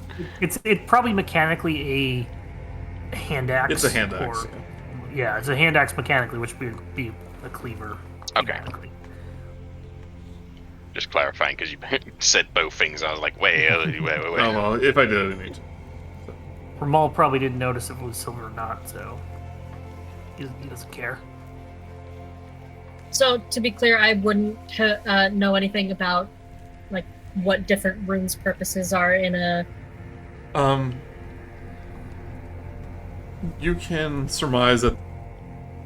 It's probably mechanically a hand axe. It's a hand axe. Yeah, it's a hand axe mechanically, which would be a cleaver. Okay. mechanically. Just clarifying, because you said both things. I was like, wait. Oh, well, if I did, I didn't need to. Rimal probably didn't notice if it was silver or not, so he doesn't care. So, to be clear, I wouldn't know anything about, like, what different rooms' purposes are in a... You can surmise that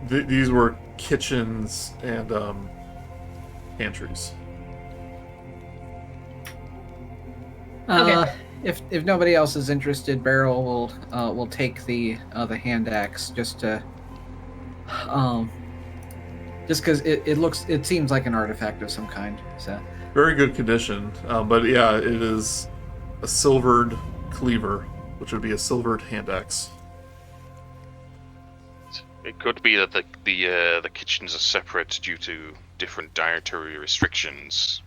these were kitchens and, pantries. Okay. If nobody else is interested, Beryl will take the hand axe just because it seems like an artifact of some kind. So Very good condition, but yeah, it is a silvered cleaver, which would be a silvered hand axe. It could be that the kitchens are separate due to different dietary restrictions,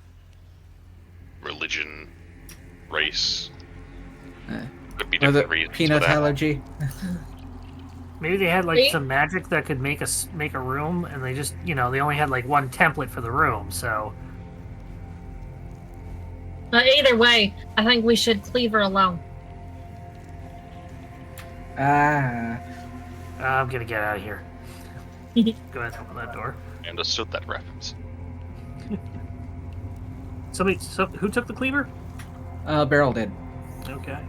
religion, race. Could be different reasons peanut for that. allergy. Maybe they had like Wait. some magic that could make a room, and they just they only had like one template for the room. So Either way, I think we should leave her alone. Ah. I'm gonna get out of here. Go ahead and open that door. I understood that reference. Who took the cleaver? Beryl did. Okay.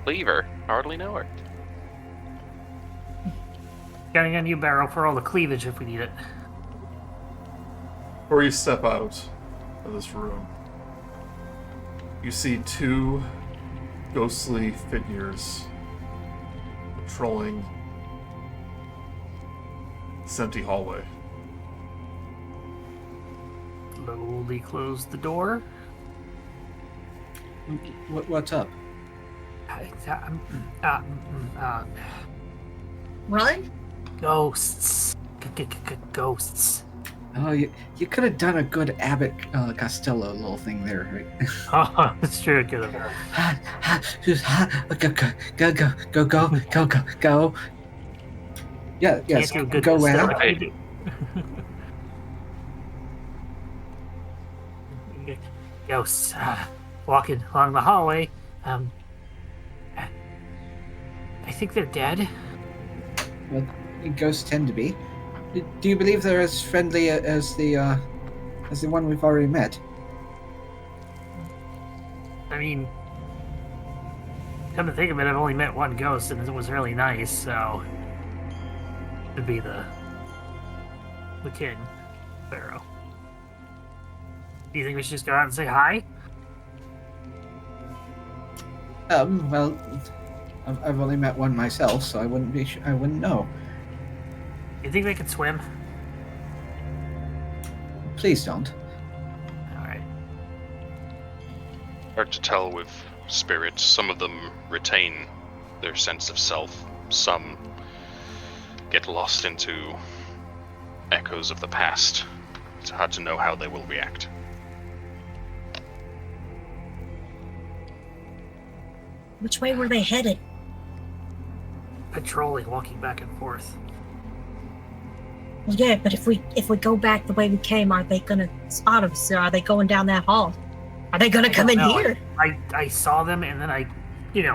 Cleaver, hardly know her. Counting on you, Beryl, for all the cleavage if we need it. Before you step out of this room, you see two ghostly figures patrolling this empty hallway. Slowly close the door. What's up? Run? Ghosts. Ghosts. Oh, you could have done a good Abbott Costello little thing there, right? Oh, that's true. It could have. Go. Yeah, yes. Can't do good Go Costello. ahead. Hey. Ghosts walking along the hallway. I think they're dead. Well, ghosts tend to be. Do you believe they're as friendly as the one we've already met? I mean, come to think of it, I've only met one ghost, and it was really nice. So, it'd be the king, Pharaoh. Do you think we should just go out and say hi? Well, I've only met one myself, so I wouldn't know. You think they could swim? Please don't. All right. Hard to tell with spirits. Some of them retain their sense of self. Some get lost into echoes of the past. It's hard to know how they will react. Which way were they headed? Patrolling, walking back and forth. Well, yeah, but if we go back the way we came, are they gonna spot us? Or are they going down that hall? Are they gonna come in No, here? I saw them, and then I,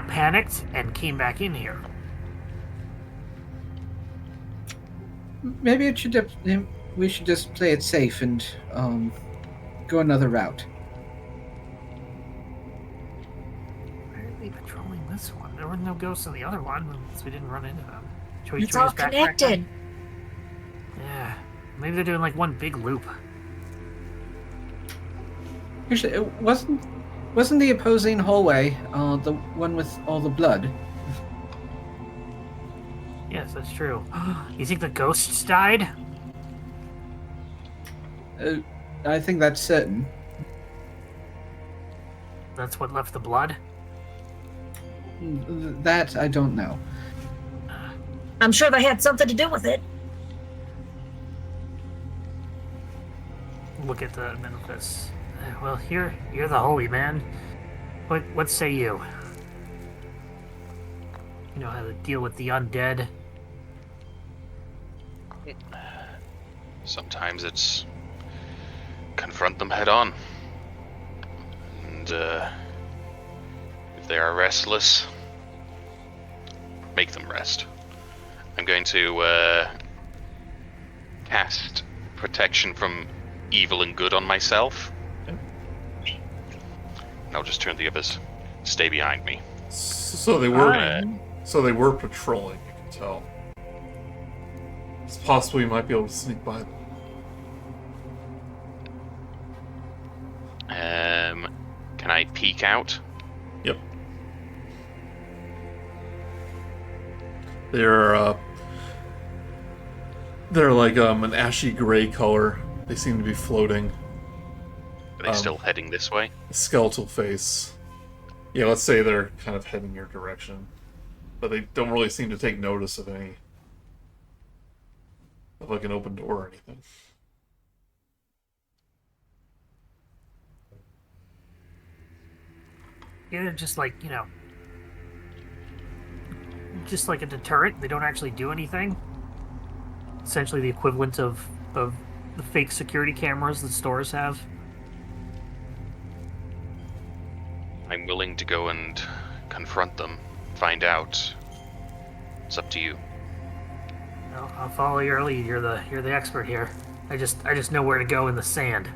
panicked and came back in here. Maybe we should just play it safe and go another route. Why are they patrolling this one? There were no ghosts in the other one, so we didn't run into them. Should we It's should we all just backtrack connected. then? Yeah. Maybe they're doing like one big loop. Actually, it wasn't the opposing hallway the one with all the blood? Yes, that's true. You think the ghosts died? I think that's certain. That's what left the blood? That I don't know. I'm sure they had something to do with it. Look at the Amenophis. Well, you're the holy man. What say you? You know how to deal with the undead? Sometimes it's confront them head on. And if they are restless, make them rest. I'm going to cast protection from evil and good on myself. And I'll just turn the others. Stay behind me. So they were patrolling, you can tell. It's possible you might be able to sneak by them. Can I peek out? Yep. They're like an ashy gray color. They seem to be floating. Are they still heading this way? Skeletal face. Yeah, let's say they're kind of heading your direction. But they don't really seem to take notice of any... of like an open door or anything. Yeah, they're just like, just like a deterrent. They don't actually do anything. Essentially the equivalent of the fake security cameras that stores have. I'm willing to go and confront them, find out. It's up to you. No, I'll follow your lead. You're the expert here. I just know where to go in the sand.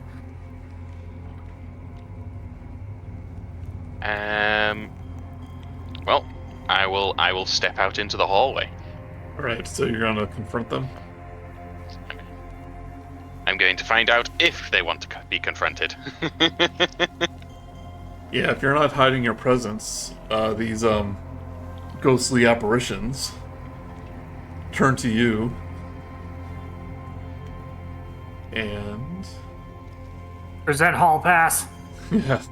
Well, I will step out into the hallway. Alright, so you're gonna confront them? I'm going to find out if they want to be confronted. Yeah, if you're not hiding your presence, these ghostly apparitions turn to you, and Present hall pass. yeah.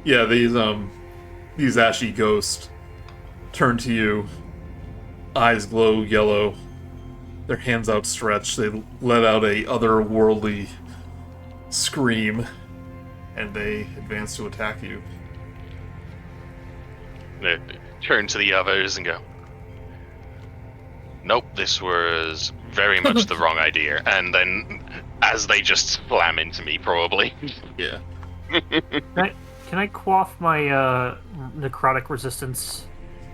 Yeah, these ashy ghosts turn to you, eyes glow yellow, their hands outstretched, they let out a otherworldly scream, and they advance to attack you. They turn to the others and go, nope, this was very much the wrong idea. And then, as they just slam into me, probably. Yeah. Can I quaff my necrotic resistance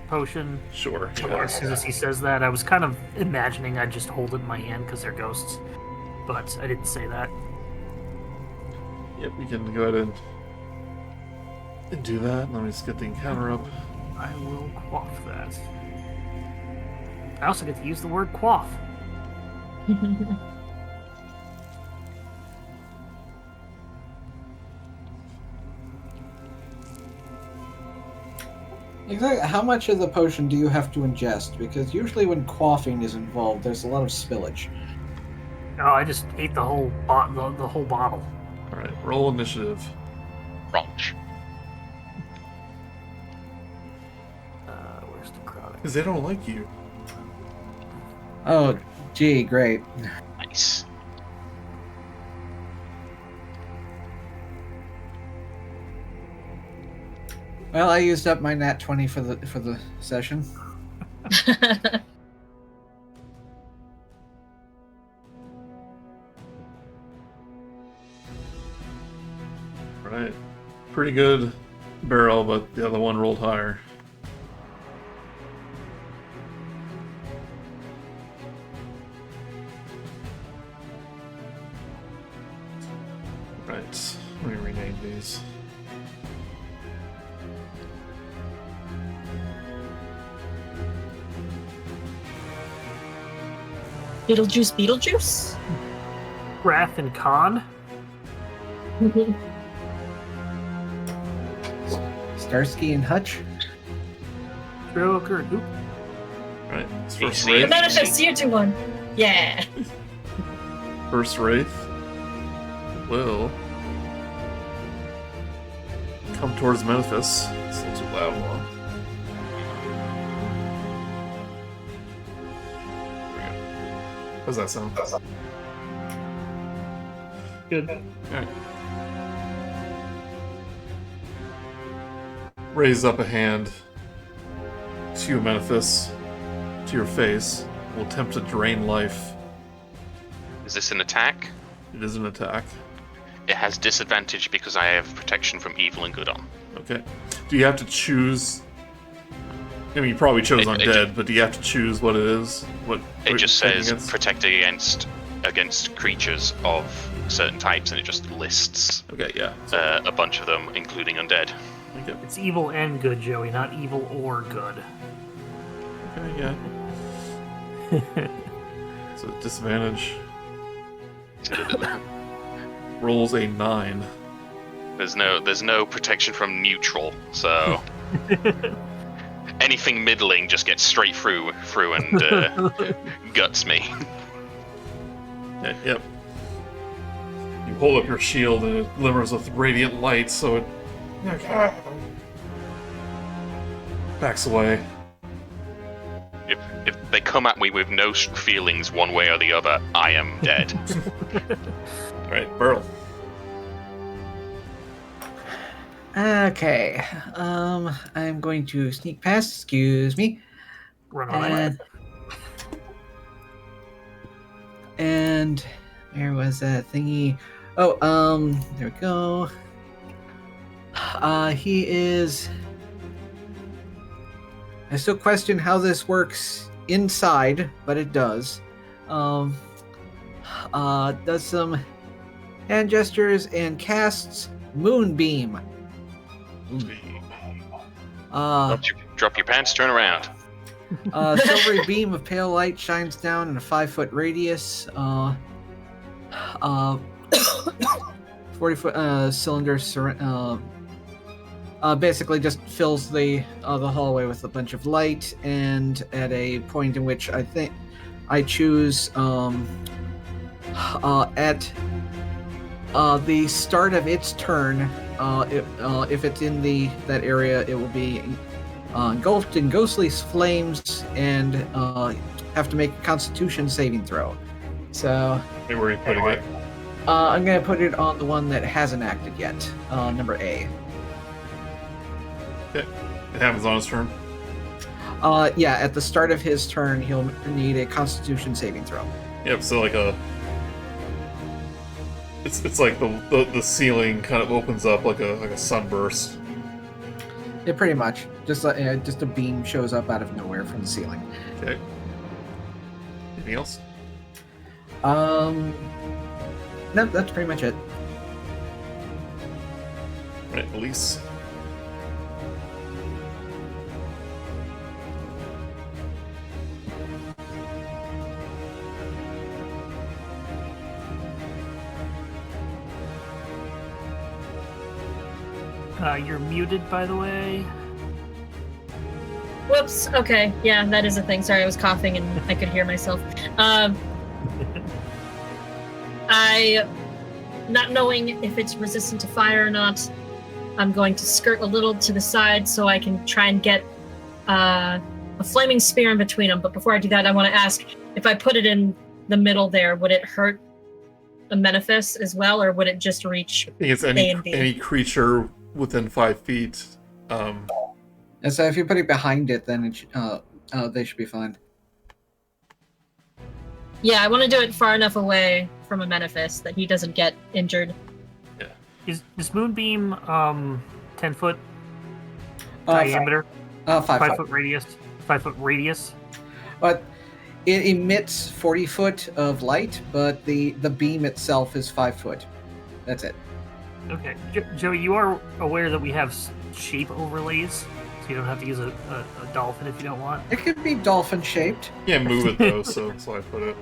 potion? Sure. As soon as he says that, I was kind of imagining I'd just hold it in my hand because they're ghosts, but I didn't say that. Yep, we can go ahead and do that. Let me just get the encounter up. I will quaff that. I also get to use the word quaff. Exactly. How much of the potion do you have to ingest? Because usually when quaffing is involved, there's a lot of spillage. Oh, I just ate the whole the whole bottle. Alright, roll initiative. Raunch. Where's necrotic? Because they don't like you. Oh, gee, great. Nice. Well, I used up my nat 20 for the session. Right. Pretty good Beryl, but the other one rolled higher. Right. Let me rename these. Beetlejuice. Wrath and Con. Starsky and Hutch. Joker and Hoop. Right. It's first AC. Wraith. Amenophis, you do one. Yeah. First Wraith will come towards Amenophis. This looks a loud one. How's that sound? Good. Alright. Raise up a hand to you, Amenophis, to your face. will attempt to drain life. Is this an attack? It is an attack. It has disadvantage because I have protection from evil and good on. Okay. Do you have to choose? I mean, you probably chose undead, but do you have to choose what it is? What It just says against? protect against creatures of certain types, and it just lists Okay, yeah. a bunch of them, including undead. Okay, It's evil and good, Joey, not evil or good. okay, yeah. So disadvantage rolls a 9. There's no protection from neutral, so anything middling just gets straight through and guts me. Okay, yep. You hold up your shield and it glimmers with radiant light, so it backs away. If they come at me with no feelings one way or the other, I am dead. Alright, Beryl. Okay. I'm going to sneak past. Excuse me. Run away. And where was that thingy? Oh, there we go. He is. I still question how this works inside, but it does. Does some hand gestures and casts Moonbeam. Drop your pants, turn around. Silvery beam of pale light shines down in a 5-foot radius. 40-foot cylinder basically just fills the hallway with a bunch of light, and at a point in which I think I choose at the start of its turn, if it's in that area, it will be engulfed in ghostly flames and have to make a Constitution saving throw. So Hey, where are you putting it? I'm gonna put it on the one that hasn't acted yet, number A. Okay. It happens on his turn. Yeah, at the start of his turn, he'll need a Constitution saving throw. Yep, so like it's like the ceiling kind of opens up like a sunburst. Yeah, pretty much. Just a beam shows up out of nowhere from the ceiling. Okay. Anything else? No, that's pretty much it. Right, Ellise. You're muted, by the way. Whoops. Okay. Yeah, that is a thing. Sorry, I was coughing and I could hear myself. I, not knowing if it's resistant to fire or not, I'm going to skirt a little to the side so I can try and get a flaming spear in between them. But before I do that, I want to ask, if I put it in the middle there, would it hurt Amenophis as well, or would it just reach I think it's A and B? any creature within 5 feet. And so if you put it behind it, then they should be fine. Yeah, I want to do it far enough away from Amenophis that he doesn't get injured. Is Moonbeam 10-foot Uh, diameter? 5 foot. 5-foot radius? 5-foot radius? But it emits 40 foot of light, but the beam itself is 5 foot. That's it. Okay. Joey, you are aware that we have shape overlays, so you don't have to use a dolphin if you don't want? It could be dolphin shaped. Can't move it though, so I put it.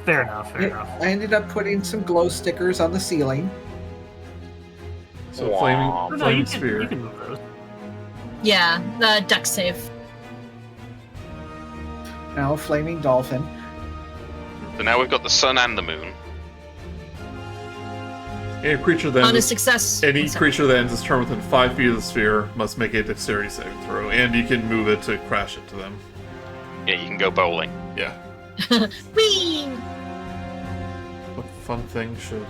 Fair enough, fair enough. I ended up putting some glow stickers on the ceiling. So Wow. flaming, Oh, no, flaming you spear. can move those. Yeah, the duck save. Now, flaming dolphin. So now we've got the sun and the moon. Any creature that On a ends, success. any sorry. creature that ends its turn within 5 feet of the sphere must make a dexterity saving throw, and you can move it to crash into them. Yeah, you can go bowling. Yeah. Whee! What fun thing should...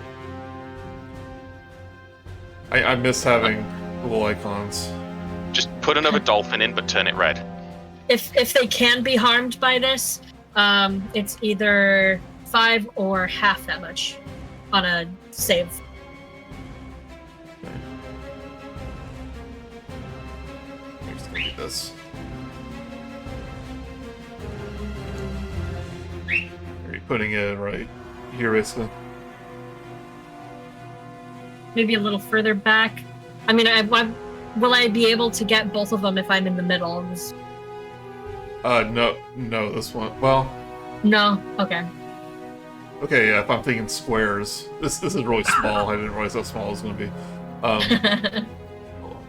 I miss having little icons. Just put another dolphin in, but turn it red. If they can be harmed by this, It's either 5 or half that much on a save. Okay. I'm just gonna get this. Are you putting it right here, basically? Maybe a little further back. I mean, will I be able to get both of them if I'm in the middle? No, this one. Well, No? Okay. okay, yeah, if I'm thinking squares. This is really small. I didn't realize how small it was going to be. Hold on.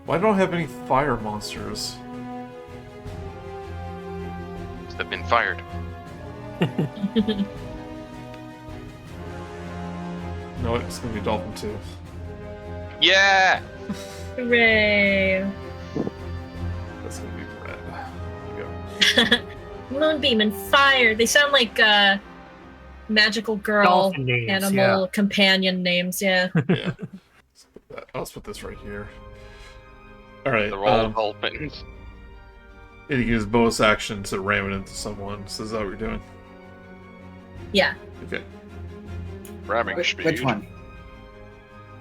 Why don't I have any fire monsters? They've been fired. No, it's going to be Dolphin too. Yeah! Hooray! That's going to be red. There you go. Moonbeam and fire. They sound like magical girl Dolphin names, animal companion names. Yeah. Yeah. Let's put this right here. Alright. They're all dolphins. You can use bonus action to ram it into someone. So is that what you're doing? Yeah. Okay. Ramming speed. Which one?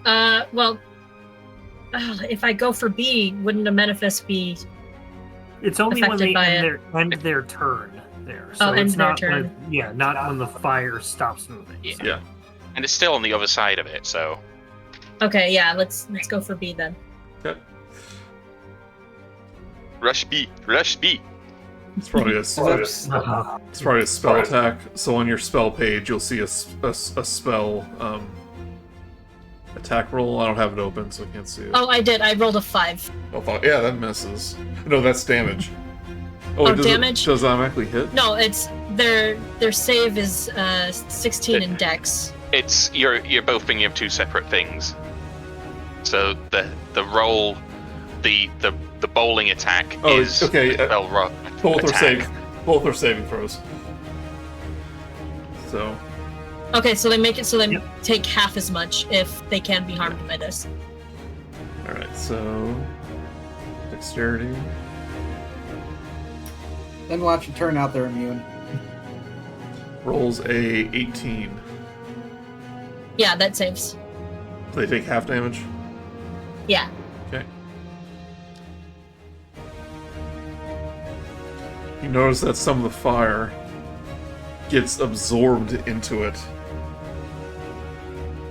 Well, if I go for B, wouldn't Amenophis be? It's only when affected they by end their turn there. So end it's their not turn. not when the fire stops moving. Yeah. Yeah. And it's still on the other side of it, so. Okay, yeah. Let's go for B then. Okay. Rush B! Rush B! It's probably a Whoops. It's probably a spell attack. So on your spell page, you'll see a spell attack roll. I don't have it open, so I can't see it. Oh, I did. I rolled a 5. Oh, yeah, that misses. No, that's damage. Oh, does damage? Does it automatically hit? No, it's their save is 16 in Dex. It's you're both thinking of two separate things. So the roll, the bowling attack Oh, is okay, the spell roll. Both are attack. both are saving throws. So Okay, so they make it so they Yep. take half as much if they can be harmed by this. all right, so dexterity. Then watch it turn out they're immune. Rolls a 18. Yeah, that saves. So they take half damage. Yeah. Okay. You notice that some of the fire gets absorbed into it.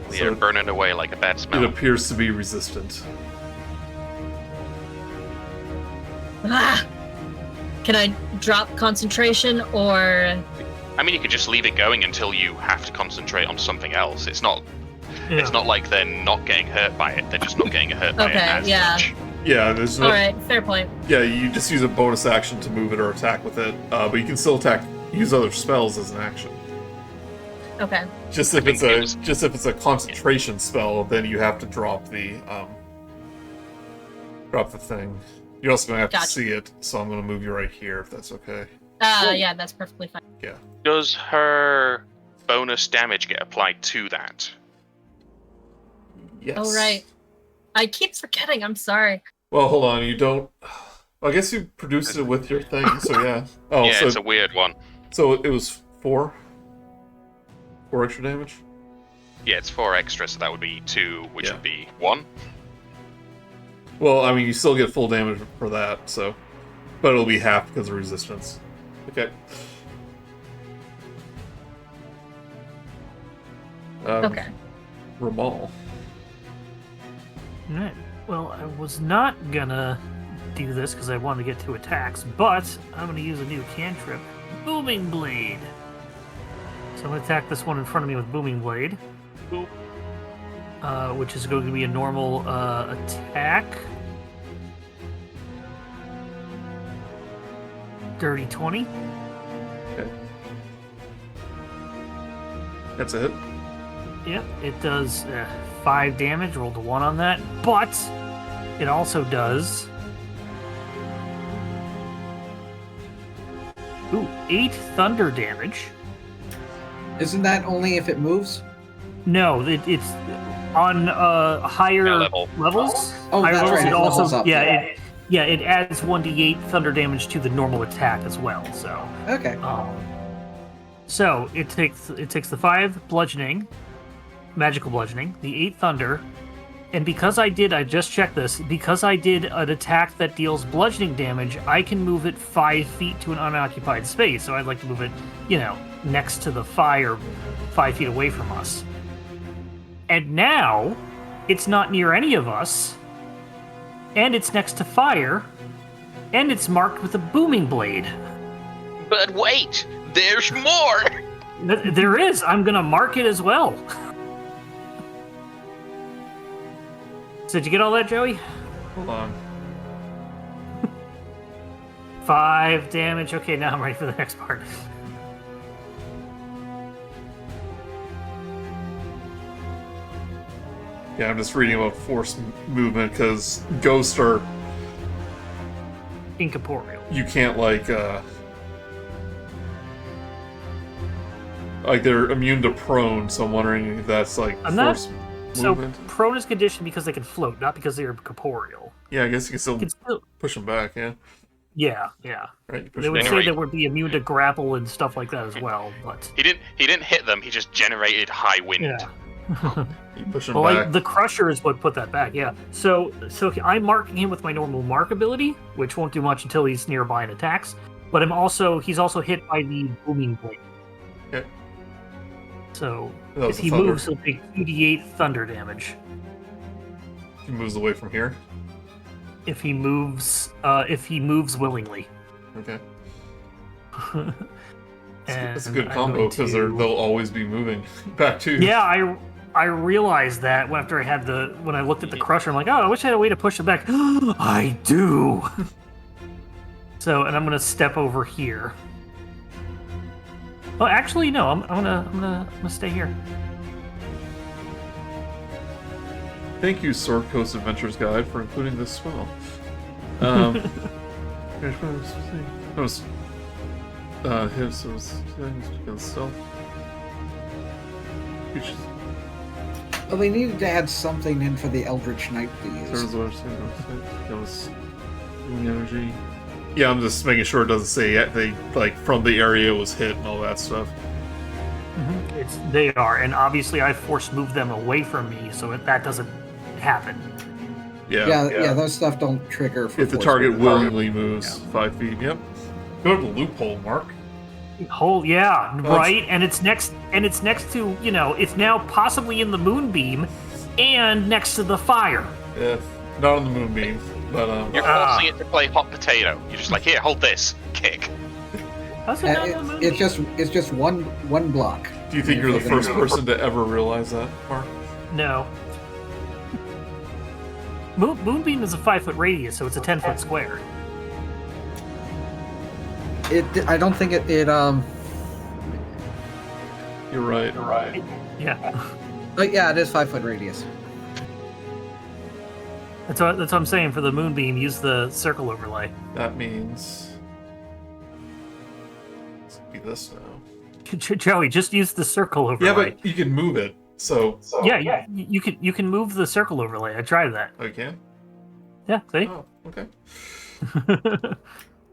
They're burning away like a bad It smell. appears to be resistant. Ah! Can I drop concentration or? I mean, you could just leave it going until you have to concentrate on something else. It's not like they're not getting hurt by it. They're just not getting hurt by Okay, it as yeah. much. Yeah, there's no. All right, fair point. Yeah, you just use a bonus action to move it or attack with it, but you can still use other spells as an action. Okay. Just if think it it's a concentration spell, then you have to drop the thing. You're also gonna have Gotcha. to see it, so I'm gonna move you right here if that's okay. Yeah, that's perfectly fine. Does her bonus damage get applied to that? Yes. Oh right. I keep forgetting. I'm sorry. Well, hold on. You don't. I guess you produced it with your thing, so yeah. Oh, Yeah, so it's a weird one. so it was 4 extra damage. Yeah, it's 4 extra, so that would be 2, which Yeah. would be 1. Well, I mean, you still get full damage for that, so, but it'll be half because of resistance. Okay. Okay. Rimal. Alright. Well, I was not gonna do this because I wanted to get 2 attacks, but I'm gonna use a new cantrip, Booming Blade. So I'm gonna attack this one in front of me with Booming Blade, which is going to be a normal attack. Dirty 20. Okay. That's a hit. Yep, it does 5 damage. Rolled a 1 on that, but it also does 8 thunder damage. Isn't that only if it moves? No, it's on higher Yeah, level. levels. Oh, higher that's levels, right, it it also levels up, yeah. Yeah, it adds 1d8 thunder damage to the normal attack as well. So, Okay. so it takes the 5 bludgeoning, magical bludgeoning, the 8 thunder, and because I just checked this, because I did an attack that deals bludgeoning damage, I can move it 5 feet to an unoccupied space. So I'd like to move it, next to the fire, 5 feet away from us. And now, it's not near any of us, and it's next to fire, and it's marked with a booming blade. But wait, there's more! There is. I'm gonna mark it as well. So did you get all that, Joey? Hold on. 5 damage. Okay, now I'm ready for the next part. Yeah, I'm just reading about force movement because ghosts are. Incorporeal. You can't, like they're immune to prone, so I'm wondering if that's, like, force movement. So, prone is conditioned because they can float, not because they're corporeal. Yeah, I guess you can still push them back, yeah? Yeah. Right, you push They them would back. say they would be immune to grapple and stuff like that as well, but... He didn't hit them, he just generated high wind. Yeah. You push them Well, back. the Crusher is what put that back, yeah. So I'm marking him with my normal mark ability, which won't do much until he's nearby and attacks. But he's also hit by the booming blade. Okay. So That was if he the thunder. moves, he'll take 2d8 thunder damage. He moves away from here. If he moves willingly. Okay. And That's a good I'm combo going because to- they'll always be moving back to you. Yeah, I realized that after when I looked at the Crusher, I'm like, oh, I wish I had a way to push it back. I do. So, and I'm gonna step over here. Oh, actually, no. I'm gonna stay here. Thank you, Sword Coast Adventures Guide, for including this spell. His was stealth. Well, they needed to add something in for the Eldritch Knight, please. That was energy. Yeah, I'm just making sure it doesn't say they from the area was hit and all that stuff. They are, and obviously I force moved them away from me, so that doesn't happen. Yeah, those stuff don't trigger for If the force target movement. willingly moves 5 feet, yep. Go to the loophole, Mark. Right, and it's next to it's now possibly in the moonbeam, and next to the fire. Yeah, not on the moonbeam, but You're forcing it to play hot potato. You're just like, here, hold this. Kick. How's it not in the moonbeam? It's just one block. do you think you're the first person to ever realize that, Mark? No. Moonbeam is a 5-foot radius, so it's a 10-foot square. I don't think it You're right. Yeah. But yeah, it is 5-foot radius. That's what I'm saying. For the moonbeam, use the circle overlay. That means it's gonna be this now. Joey, just use the circle overlay. Yeah, but you can move it. So Yeah, you can move the circle overlay. I tried that. I can. Yeah, see. Oh, okay.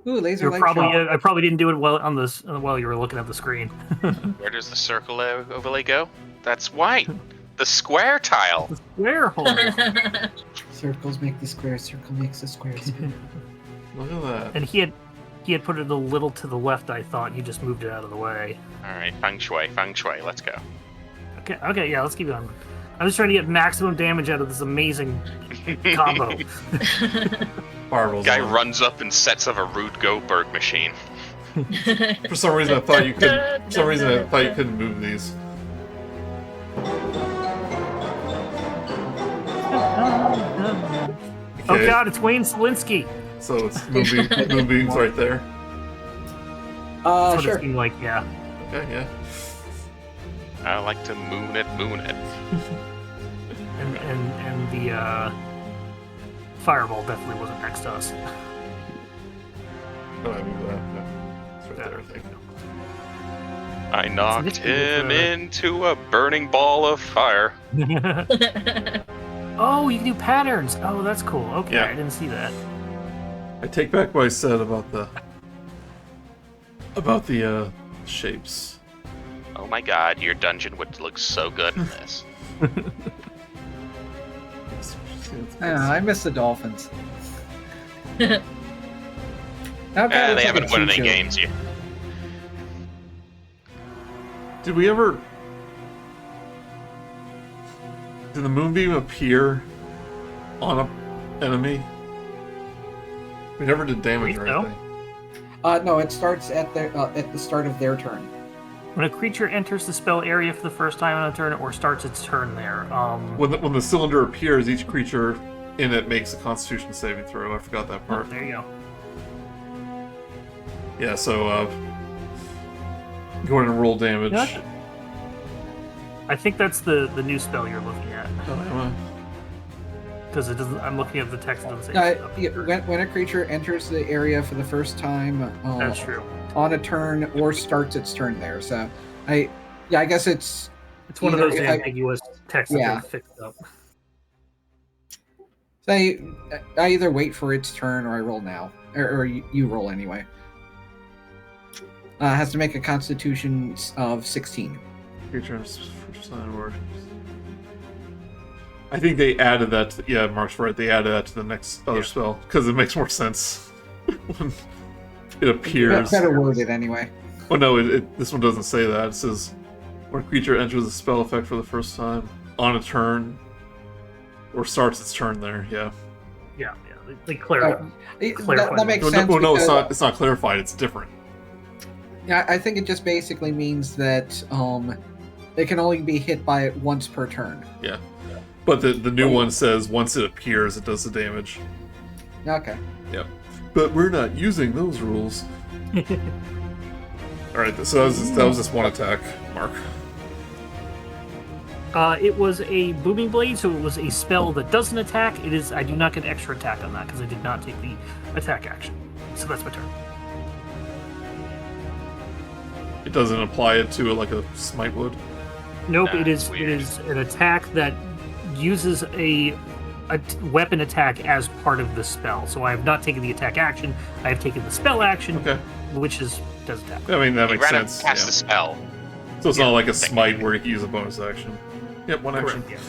Ooh, laser light Probably shot. I probably didn't do it well on this while you were looking at the screen. Where does the circle overlay go? That's white. The square tile. Square hole. Circles make the square. Circle makes the square. Look at that. And he had put it a little to the left. I thought you just moved it out of the way. All right, feng shui. Let's go. Okay, yeah, let's keep going. I'm just trying to get maximum damage out of this amazing combo. Fireballs. Guy on. runs up and sets up a Rude Goldberg machine. For some reason, I thought you couldn't. For some reason, I thought you couldn't move these. Oh Okay, god, it's Wayne Selinsky. so it's moonbeams right there. That's what it Sure. seemed like, yeah. Okay, yeah. I like to moon it. And the fireball definitely wasn't next to us. Oh, I moved that. Yeah. It's right there, I think. I knocked this is, him into a burning ball of fire. Oh, you can do patterns. Oh, that's cool. Okay, Yeah. I didn't see that. I take back what I said about the shapes. Oh my god, your dungeon would look so good in this. I miss the Dolphins. They haven't won any games yet. Did we ever... Did the moonbeam appear on an enemy? We never did damage or anything. No, it starts at the start of their turn. When a creature enters the spell area for the first time on a turn or starts its turn there. When the cylinder appears, each creature in it makes a Constitution saving throw. I forgot that part. Oh, there you go. Yeah, so go ahead and roll damage. Yeah. I think that's the new spell you're looking at. Oh, am I? Because it doesn't. I'm looking at the text. It doesn't say stuff. When a creature enters the area for the first time, That's true. on a turn or starts its turn there. So, I guess it's one of those either- ambiguous texts Yeah. that they fixed up. So I either wait for its turn or I roll now, or you roll anyway. Has to make a Constitution of 16. Creatures first time or... I think they added that to yeah, Mark's right. They added that to the next other spell because it makes more sense when it appears. Better worded anyway. Oh no, this one doesn't say that. It says when a creature enters a spell effect for the first time on a turn or starts its turn there. Yeah. Yeah. They clarify. That makes sense. No, it's because- not. It's not clarified. It's different. Yeah, I think it just basically means that they can only be hit by it once per turn. Yeah. But the new one says once it appears, it does the damage. Okay. Yep. But we're not using those rules. All right. So that was just one attack, Mark. It was a booming blade, so it was a spell that doesn't attack. I do not get extra attack on that because I did not take the attack action. So that's my turn. It doesn't apply it to it like a smite would. Nope, Nah, it is an attack that uses a weapon attack as part of the spell. So I have not taken the attack action. I have taken the spell action, Okay. which does attack. I mean that He makes ran sense. past Yeah. the spell. So it's not like a smite where you can use a bonus action. Yep, one action. Correct,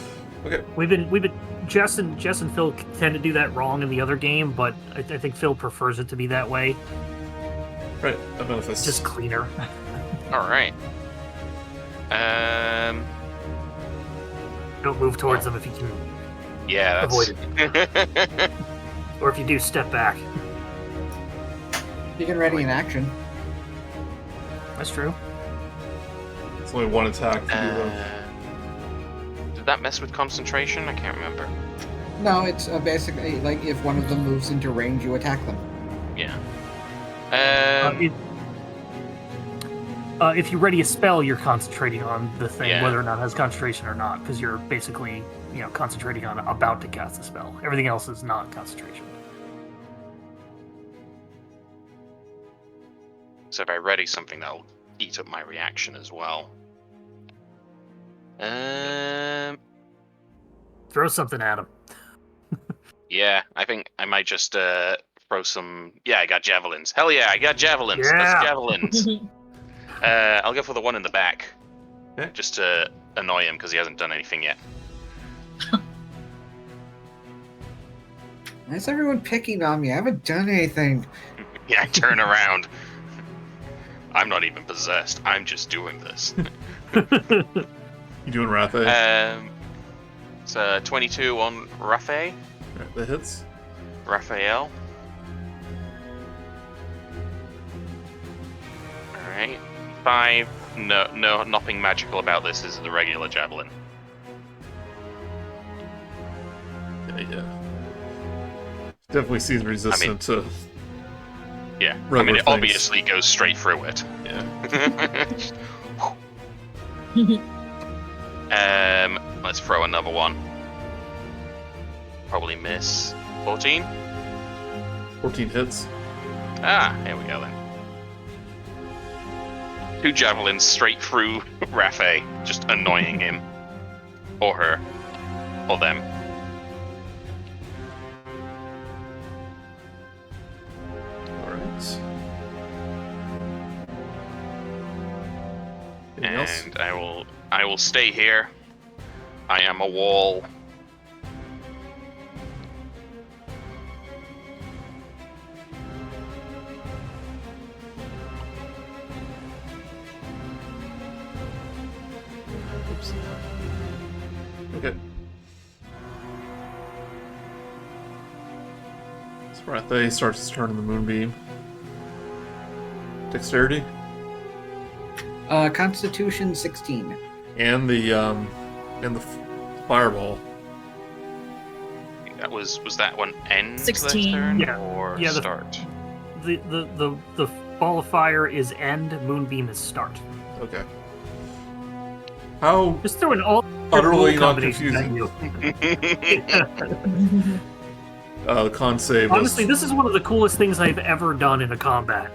yeah. Okay. We've been Jess and Phil tend to do that wrong in the other game, but I think Phil prefers it to be that way. Right. Amenophis. Just cleaner. All right. Don't move towards them if you can, Yeah, that's... Avoid or if you do, step back. You can ready an action. That's true. It's only one attack to do that. Did that mess with concentration? I can't remember. No, it's basically like if one of them moves into range, you attack them. Yeah. If you ready a spell, you're concentrating on the thing, Yeah. whether or not it has concentration or not, because you're basically, concentrating on about to cast a spell. Everything else is not concentration. So if I ready something, that'll eat up my reaction as well. Throw something at him. Yeah, I think I might just throw some... Yeah, I got javelins. Hell yeah, I got javelins. Yeah. That's javelins. I'll go for the one in the back. Okay. Just to annoy him because he hasn't done anything yet. Why is everyone picking on me? I haven't done anything. Yeah, turn around. I'm not even possessed. I'm just doing this. You doing Rathe? It's 22 on Raphael. Right, that hits. Raphael. Alright. 5. No, nothing magical about this. This is the regular javelin. Yeah. Definitely seems resistant to. Yeah. I Regular mean, it things. obviously goes straight through it. Yeah. Let's throw another one. Probably miss. 14? 14 hits. Ah, here we go then. 2 javelins straight through Raphael, just annoying him. Or her. Or them. Anything else? And I will stay here. I am a wall. Oops. Okay. Sprathe starts to turn in the moonbeam. Dexterity Constitution 16. and the fireball. That was that one end 16. turn Yeah. or Yeah, start? The ball of fire is end, moonbeam is start. Okay. How Just throwing all utterly rule not combinations at confusing. you. The con save was... Honestly, this is one of the coolest things I've ever done in a combat.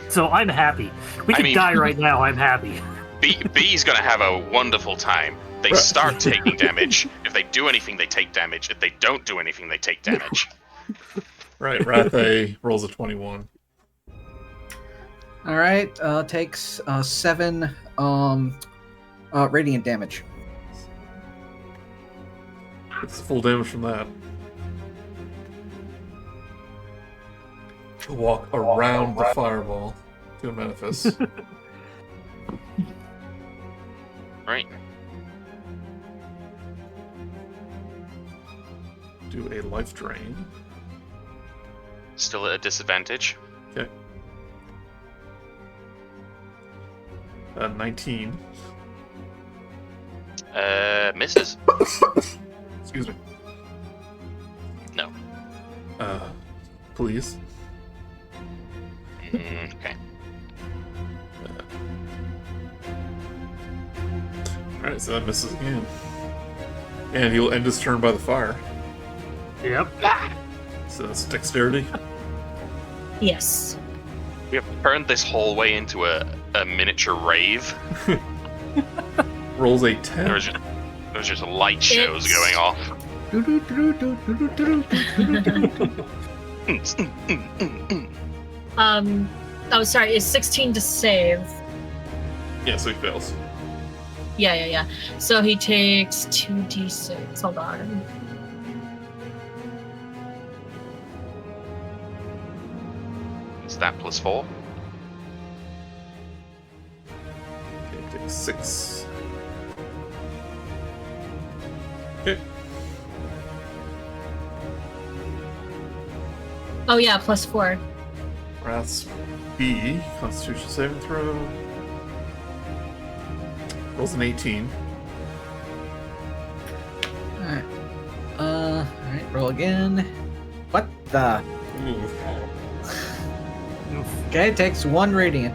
So I'm happy. We I could mean- die right now. I'm happy. B's gonna have a wonderful time. They Right. start taking damage. If they do anything, they take damage. If they don't do anything, they take damage. Right, Rathe rolls a 21. All right, takes 7 radiant damage. It's full damage from that. Walk around the fireball to Amenophis. Right. Do a life drain. Still at a disadvantage. Okay. 19. Misses. Excuse me. No. Please. Okay. Alright, so that misses again. And he'll end his turn by the fire. Yep. So that's dexterity. Yes. We have turned this hallway into a miniature rave. Rolls a 10. There's just light shows It's- going off. Oh, sorry. It's 16 to save. Yeah, so he fails. Yeah. So he takes 2d6. Hold on. Is that +4? Okay, takes 6. Okay. Oh yeah, +4. Wrath's B, Constitution saving throw. Rolls an 18. Alright. Alright, roll again. What the? Ooh. Okay, takes 1 radiant.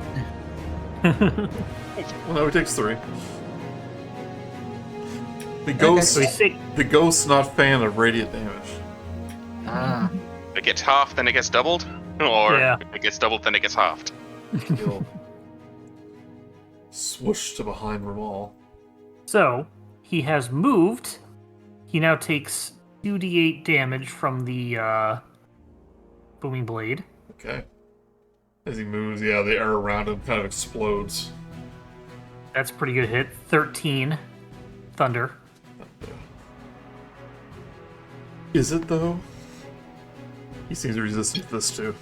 Well, no, it takes 3. The Okay. ghost, So he's sick. the ghost's not fan of radiant damage. Ah. If it gets halved, then it gets doubled? Or Yeah. if it gets doubled, then it gets halved? He'll swoosh to behind Rimal. So he has moved. He now takes 2d8 damage from the booming blade. Okay. As he moves, yeah, the air around him kind of explodes. That's a pretty good hit. 13 thunder. Is it, though? He seems resistant to this, too.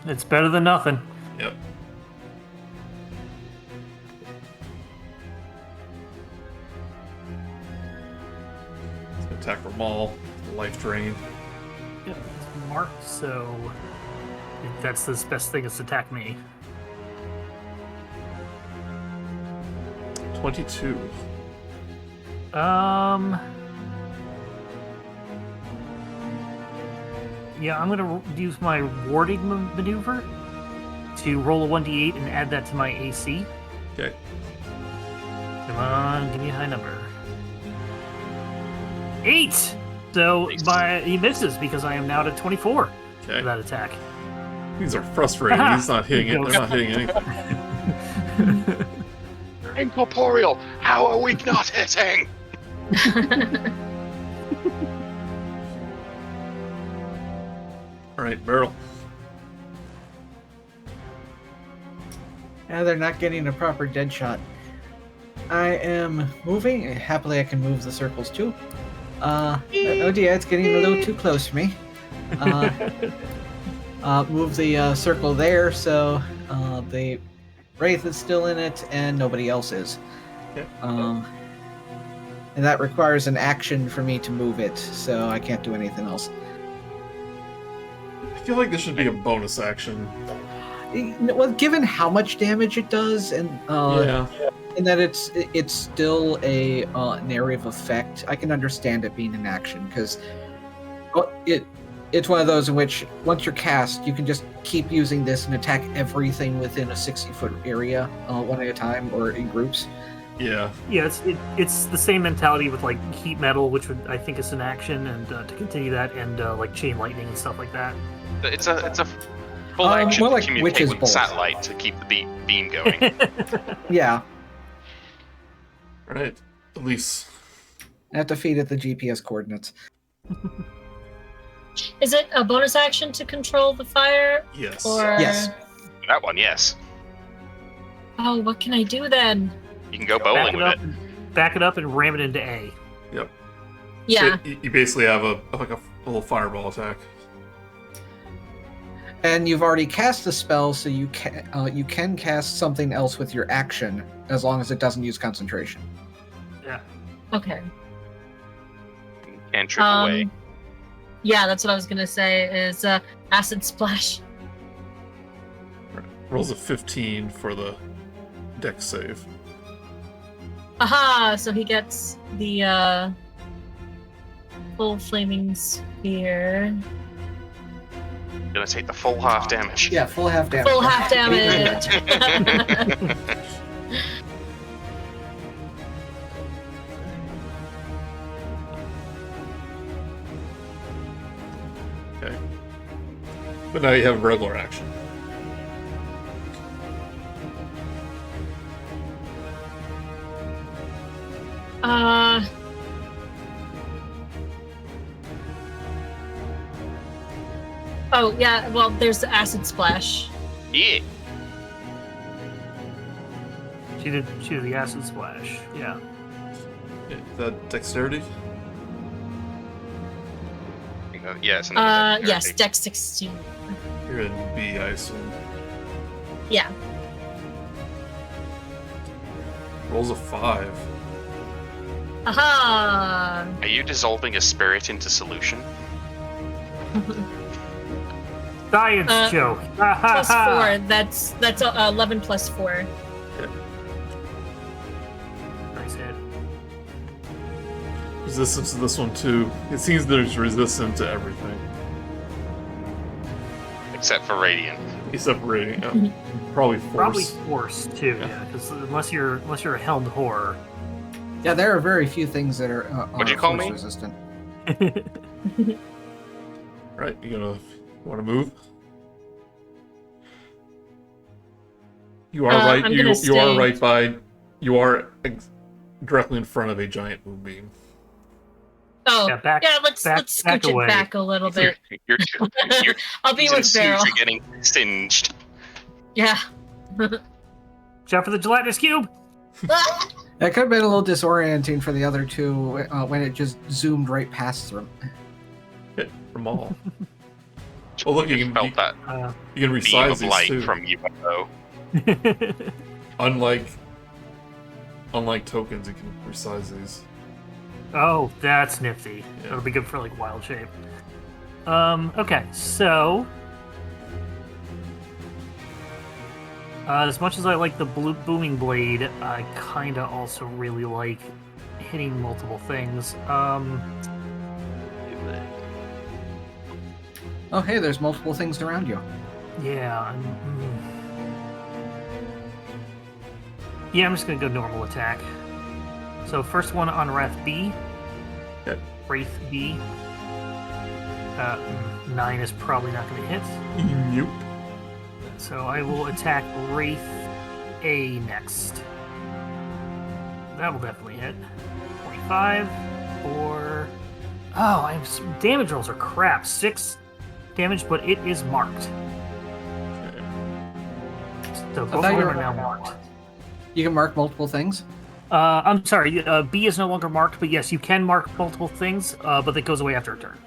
It's better than nothing. Yep. Attack Rimal, life drain. Yep, it's marked, so that's the best thing is to attack me. 22. Yeah, I'm gonna use my warding maneuver to roll a 1d8 and add that to my AC. Okay. Come on, give me a high number. 8! So Nice. he misses because I am now at 24 Okay. for that attack. These are frustrating. He's not hitting it. They're not hitting anything. Incorporeal! How are we not hitting? Alright, Beryl. Yeah, they're not getting a proper dead shot. I am moving. Happily, I can move the circles too. Oh dear, it's getting a little too close for me. Move the circle there, so the Wraith is still in it, and nobody else is. Okay. And that requires an action for me to move it, so I can't do anything else. I feel like this should be a bonus action. Well, given how much damage it does, and and that it's still a narrative effect, I can understand it being an action, because it's one of those in which once you're cast, you can just keep using this and attack everything within a 60-foot area, one at a time or in groups. Yeah. Yeah, it's the same mentality with like heat metal, which I think is an action, and to continue that, and like chain lightning and stuff like that. It's a full action more to like communicate Witch's with the Bolt. satellite to keep the beam going. Yeah, Alright. Ellise. I have to feed it the GPS coordinates. Is it a bonus action to control the fire? Yes. Or... Yes. That one, yes. Oh, what can I do then? You can go bowling with it. Back it up and ram it into A. Yep. Yeah. So you basically have a little fireball attack. And you've already cast a spell, so you can cast something else with your action, as long as it doesn't use concentration. Yeah. Okay. And trip away. Yeah, that's what I was gonna say. Is acid splash. Rolls a 15 for the dex save. Aha! So he gets the full flaming sphere. Gonna take the full half damage. Yeah, full half damage. Full half damage. Okay. But now you have regular action. Oh yeah. Well, there's the acid splash. Yeah. She did the acid splash. Yeah. Is that dexterity? Yes. Yes, Dex 16. You're in B, I assume. Yeah. Rolls a 5. Aha! Are you dissolving a spirit into solution? Science joke. Plus 4. That's 11 plus 4. Nice hit. Resistance to this one too. It seems there's resistance to everything. Except for radiant. Except for radiant. Probably force. Probably force too. Yeah, because unless you're a helmed horror. Yeah, there are very few things that are What'd you call force me? resistant. Right, you want to move? You are right. I'm You gonna are stay. right by. You are directly in front of a giant moonbeam. Oh, Yeah, let's scooch away. it back a little bit. You're I'll be T's and with C's Beryl. are getting singed. Yeah. Shout for the gelatinous cube. That could have been a little disorienting for the other two when it just zoomed right past them. Hit Rimal. Oh look, you Felt that can beam resize of these light too. from UFO. Unlike tokens, you can resize these. Oh, that's nifty. Yeah. That'll be good for like wild shape. Okay, so as much as I like the booming blade, I kinda also really like hitting multiple things. Oh, hey, there's multiple things around you. Yeah. Yeah, I'm just gonna go normal attack. So first one on Wrath B. Okay. Wraith B. 9 is probably not gonna hit. Nope. So I will attack Wraith A next. That will definitely hit. 45 or... Oh, damage rolls are crap. 6 damage, but it is marked. Okay. So I both thought of you them were- are now marked. You can mark multiple things. I'm sorry, B is no longer marked, but yes, you can mark multiple things, but that goes away after a turn.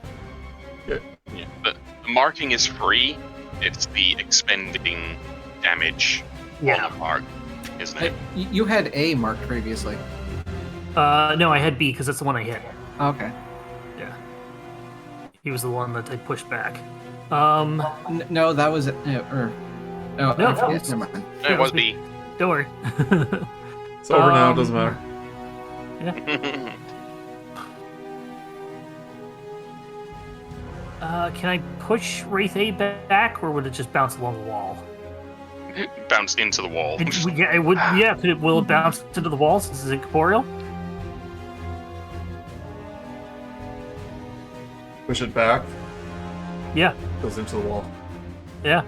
Yeah, the marking is free. It's the expending damage on the mark, isn't Hey, it? you had A marked previously. No, I had B because that's the one I hit. Okay. Yeah. He was the one that I pushed back. No, that was or. Oh, No, I forget. it's- Never mind. No, it was B. Don't worry. It's over now. It doesn't matter. Can I push Wraith A back, or would it just bounce along the wall? Bounce into the wall. Yeah, it would. Yeah, will it bounce into the wall since it's incorporeal? Push it back. Yeah, Goes into the wall. yeah.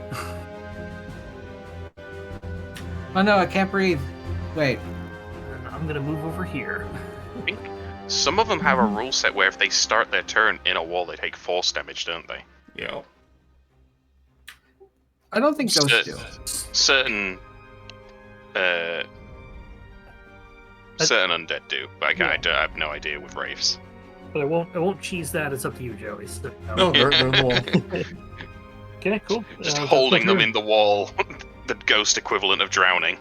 Oh no, I can't breathe. Wait. I'm gonna move over here. I think some of them have a rule set where if they start their turn in a wall, they take force damage, don't they? Yeah. I don't think those do. Certain certain undead do, but I have no idea with wraiths. But I won't cheese that. It's up to you, Joey. So, No, they're in the wall. Okay, cool. Just That's holding my them turn. in the wall, the ghost equivalent of drowning.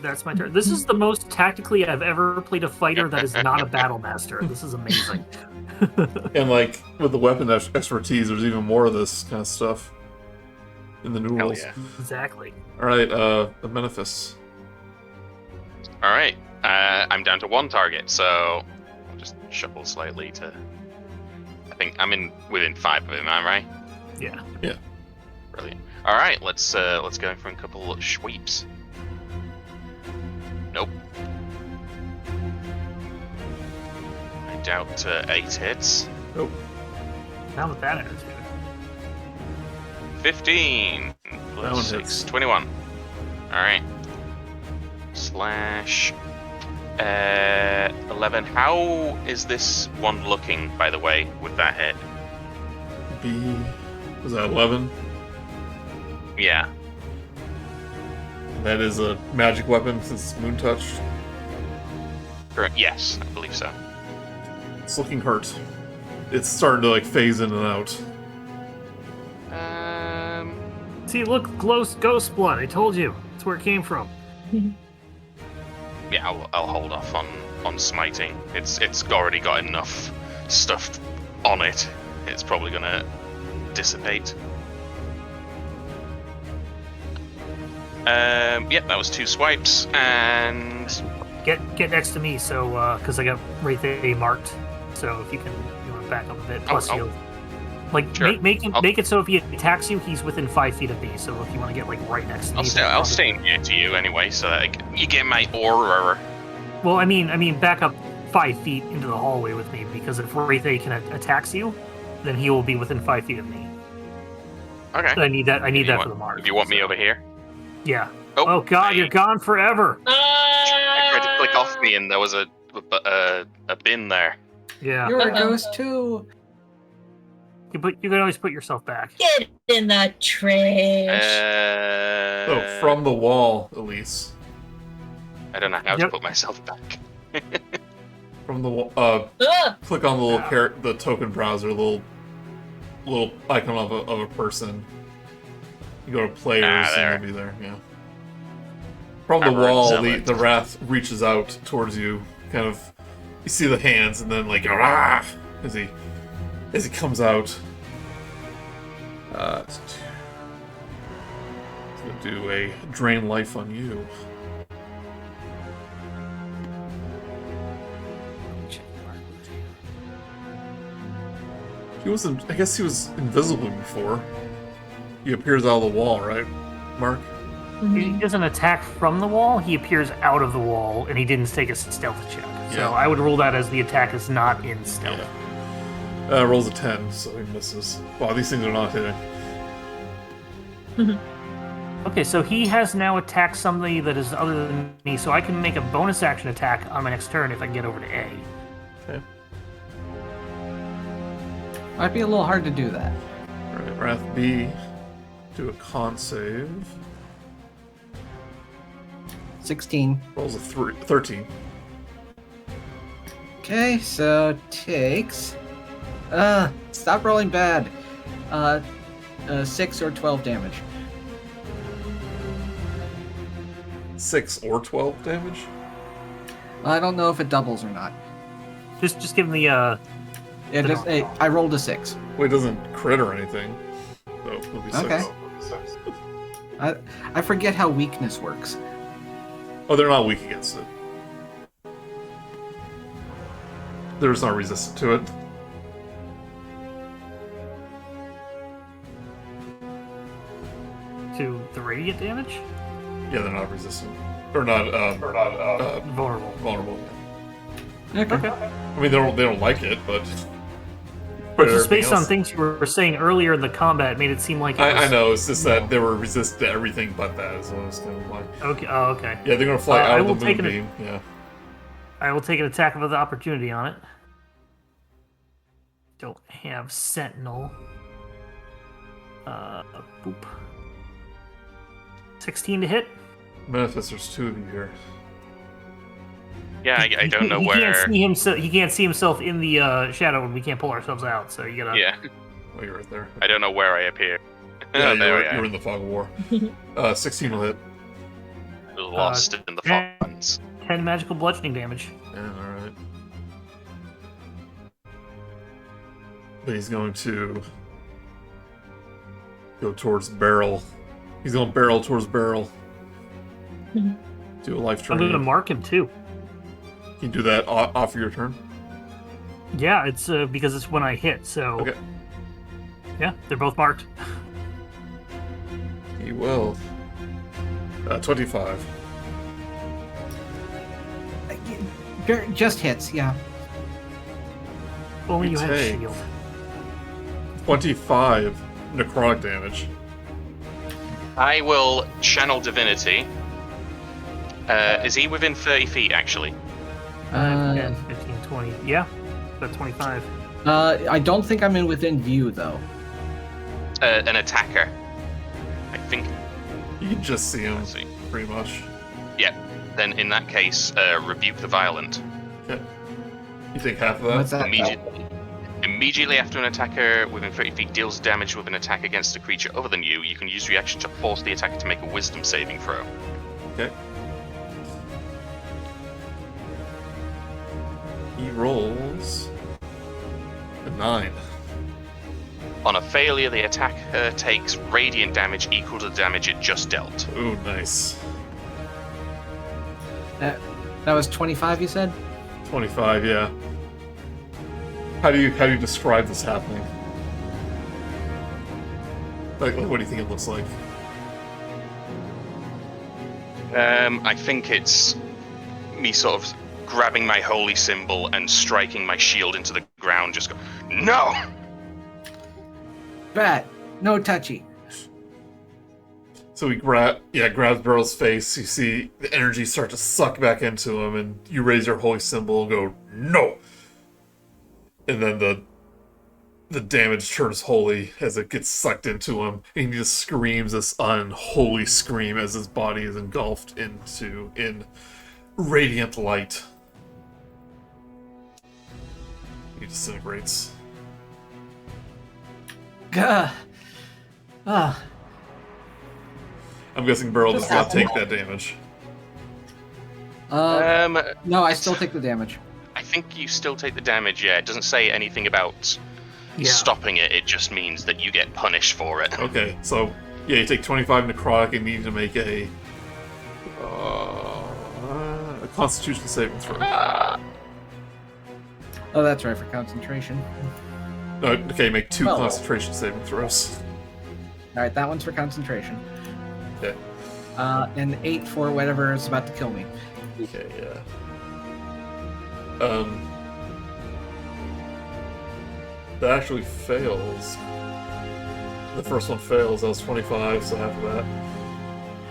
That's my turn. This is the most tactically I've ever played a fighter that is not a battle master. This is amazing. And like with the weapon expertise, there's even more of this kind of stuff in the new Hell rules. yeah. Exactly. All right, Amenophis. All right, I'm down to one target, so I'll just shuffle slightly to. I think I'm within 5 of him. Am I right? Yeah. Yeah. Brilliant. All right, let's go for a couple of sweeps. Nope. I doubt 8 hits. Nope. Now with that attitude. 15 That plus one 6, hits. 21. All right. Slash 11. How is this one looking, by the way, with that hit? B. Was that 11? Yeah. That is a magic weapon since it's moon touched. Correct. Yes, I believe so. It's looking hurt. It's starting to like phase in and out. See, look, ghost blood. I told you. That's where it came from. Yeah, I'll hold off on smiting. It's already got enough stuff on it. It's probably gonna dissipate. Yep, that was 2 swipes, and Get next to me, so because I got Wraith A marked. So if you want to back up a bit, plus oh. he'll like Sure. make I'll- it so if he attacks you, he's within 5 feet of me. So if you want to get like right next to me, I'll stay near to you anyway, so that you get my aura. Well, I mean, back up 5 feet into the hallway with me, because if Wraith A can attacks you, then he will be within 5 feet of me. Okay. I need that. I need If you that want- for the mark. If you want me over here. Yeah. Oh, Oh God, I- you're gone forever. I tried to click off me, and there was a bin there. Yeah. You're a Uh-oh. ghost too. You can always put yourself back. Get in the trash. Oh, from the wall, Ellise. I don't know how to Yep. put myself back. From the wall. Ugh. Click on the little the token browser, little icon of a person. You go to players, there. and it'll be there. Yeah. From the Armor and wall, zealot. the wrath reaches out towards you. Kind of, you see the hands, and then like ah, as he comes out. It's gonna do a drain life on you. He wasn't. I guess he was invisible before. He appears out of the wall, right, Mark? He doesn't attack from the wall. He appears out of the wall, and he didn't take a stealth check. Yeah. So I would rule that as the attack is not in stealth. Rolls a 10, so he misses. Wow, these things are not hitting. Okay, so he has now attacked somebody that is other than me, so I can make a bonus action attack on my next turn if I can get over to A. Okay. Might be a little hard to do that. Alright, Wrath B. Do a con save. 16. Rolls a 13. Okay, so takes. Stop rolling bad. 6 or 12 damage. 6 or 12 damage? I don't know if it doubles or not. Just give him the I rolled a 6. Well, it doesn't crit or anything. So it'll be 6. Okay. I forget how weakness works. Oh, they're not weak against it. There's no resistance to it. to the radiant damage. Yeah, they're not resistant. Or not Vulnerable. vulnerable. Okay. I mean, they don't like it, but Just based on things you were saying earlier in the combat, made it seem like it was... I know. It's just that they were resistant to everything but that. Is what I was kind of like. Okay. Oh, okay. Yeah, they're gonna fly out I of will the take moonbeam. Yeah. I will take an attack of the opportunity on it. Don't have Sentinel. Boop. 16 to hit. Amenophis, there's 2 of you here. Yeah, I don't know he where. He can't see himself in the shadow, and we can't pull ourselves out. So you gotta. Yeah, Oh, you're right there. I don't know where I appear. Yeah, there you're in the fog of war. 16 will hit. Lost in the funds. 10 magical bludgeoning damage. Yeah, alright. Then he's going to go towards Beryl. He's going to barrel towards Beryl. Do a life I'm drain. gonna mark him too. Can you do that off your turn? Yeah, it's because it's when I hit. So Okay. yeah, they're both marked. He will. 25. Just hits, yeah. If only you had a take- shield. 25 necrotic damage. I will channel divinity. Is he within 30 feet, actually? 10, 15, 20. Yeah, about 25. I don't think I'm within view though. An attacker. I think. You can just see him, Let's see. pretty much. Yeah. Then in that case, rebuke the violent. Okay. You take half of that? What's that? Immediately after an attacker within 30 feet deals damage with an attack against a creature other than you, you can use reaction to force the attacker to make a wisdom saving throw. Okay. He rolls a 9. On a failure, the attacker takes radiant damage equal to the damage it just dealt. Ooh, nice. That was 25, you said? 25, yeah. How do you describe this happening? Like what do you think it looks like? I think it's me sort of grabbing my holy symbol and striking my shield into the ground, just go, no! Bat, no touchy. So he grabs Beryl's face. You see the energy start to suck back into him, and you raise your holy symbol and go, no! And then the damage turns holy as it gets sucked into him, and he just screams this unholy scream as his body is engulfed in radiant light. He disintegrates. Gah. Ah. I'm guessing Beryl does not take that damage. No, I still take the damage. I think you still take the damage, yeah. It doesn't say anything about stopping it, it just means that you get punished for it. Okay, so yeah, you take 25 necrotic and need to make a Constitution saving throw. Oh, that's right, for concentration. No, okay, make 2 Well. concentration saving throws. Alright, that one's for concentration. Okay. And 8 for whatever is about to kill me. Okay, yeah. That actually fails. The first one fails. That was 25, so half of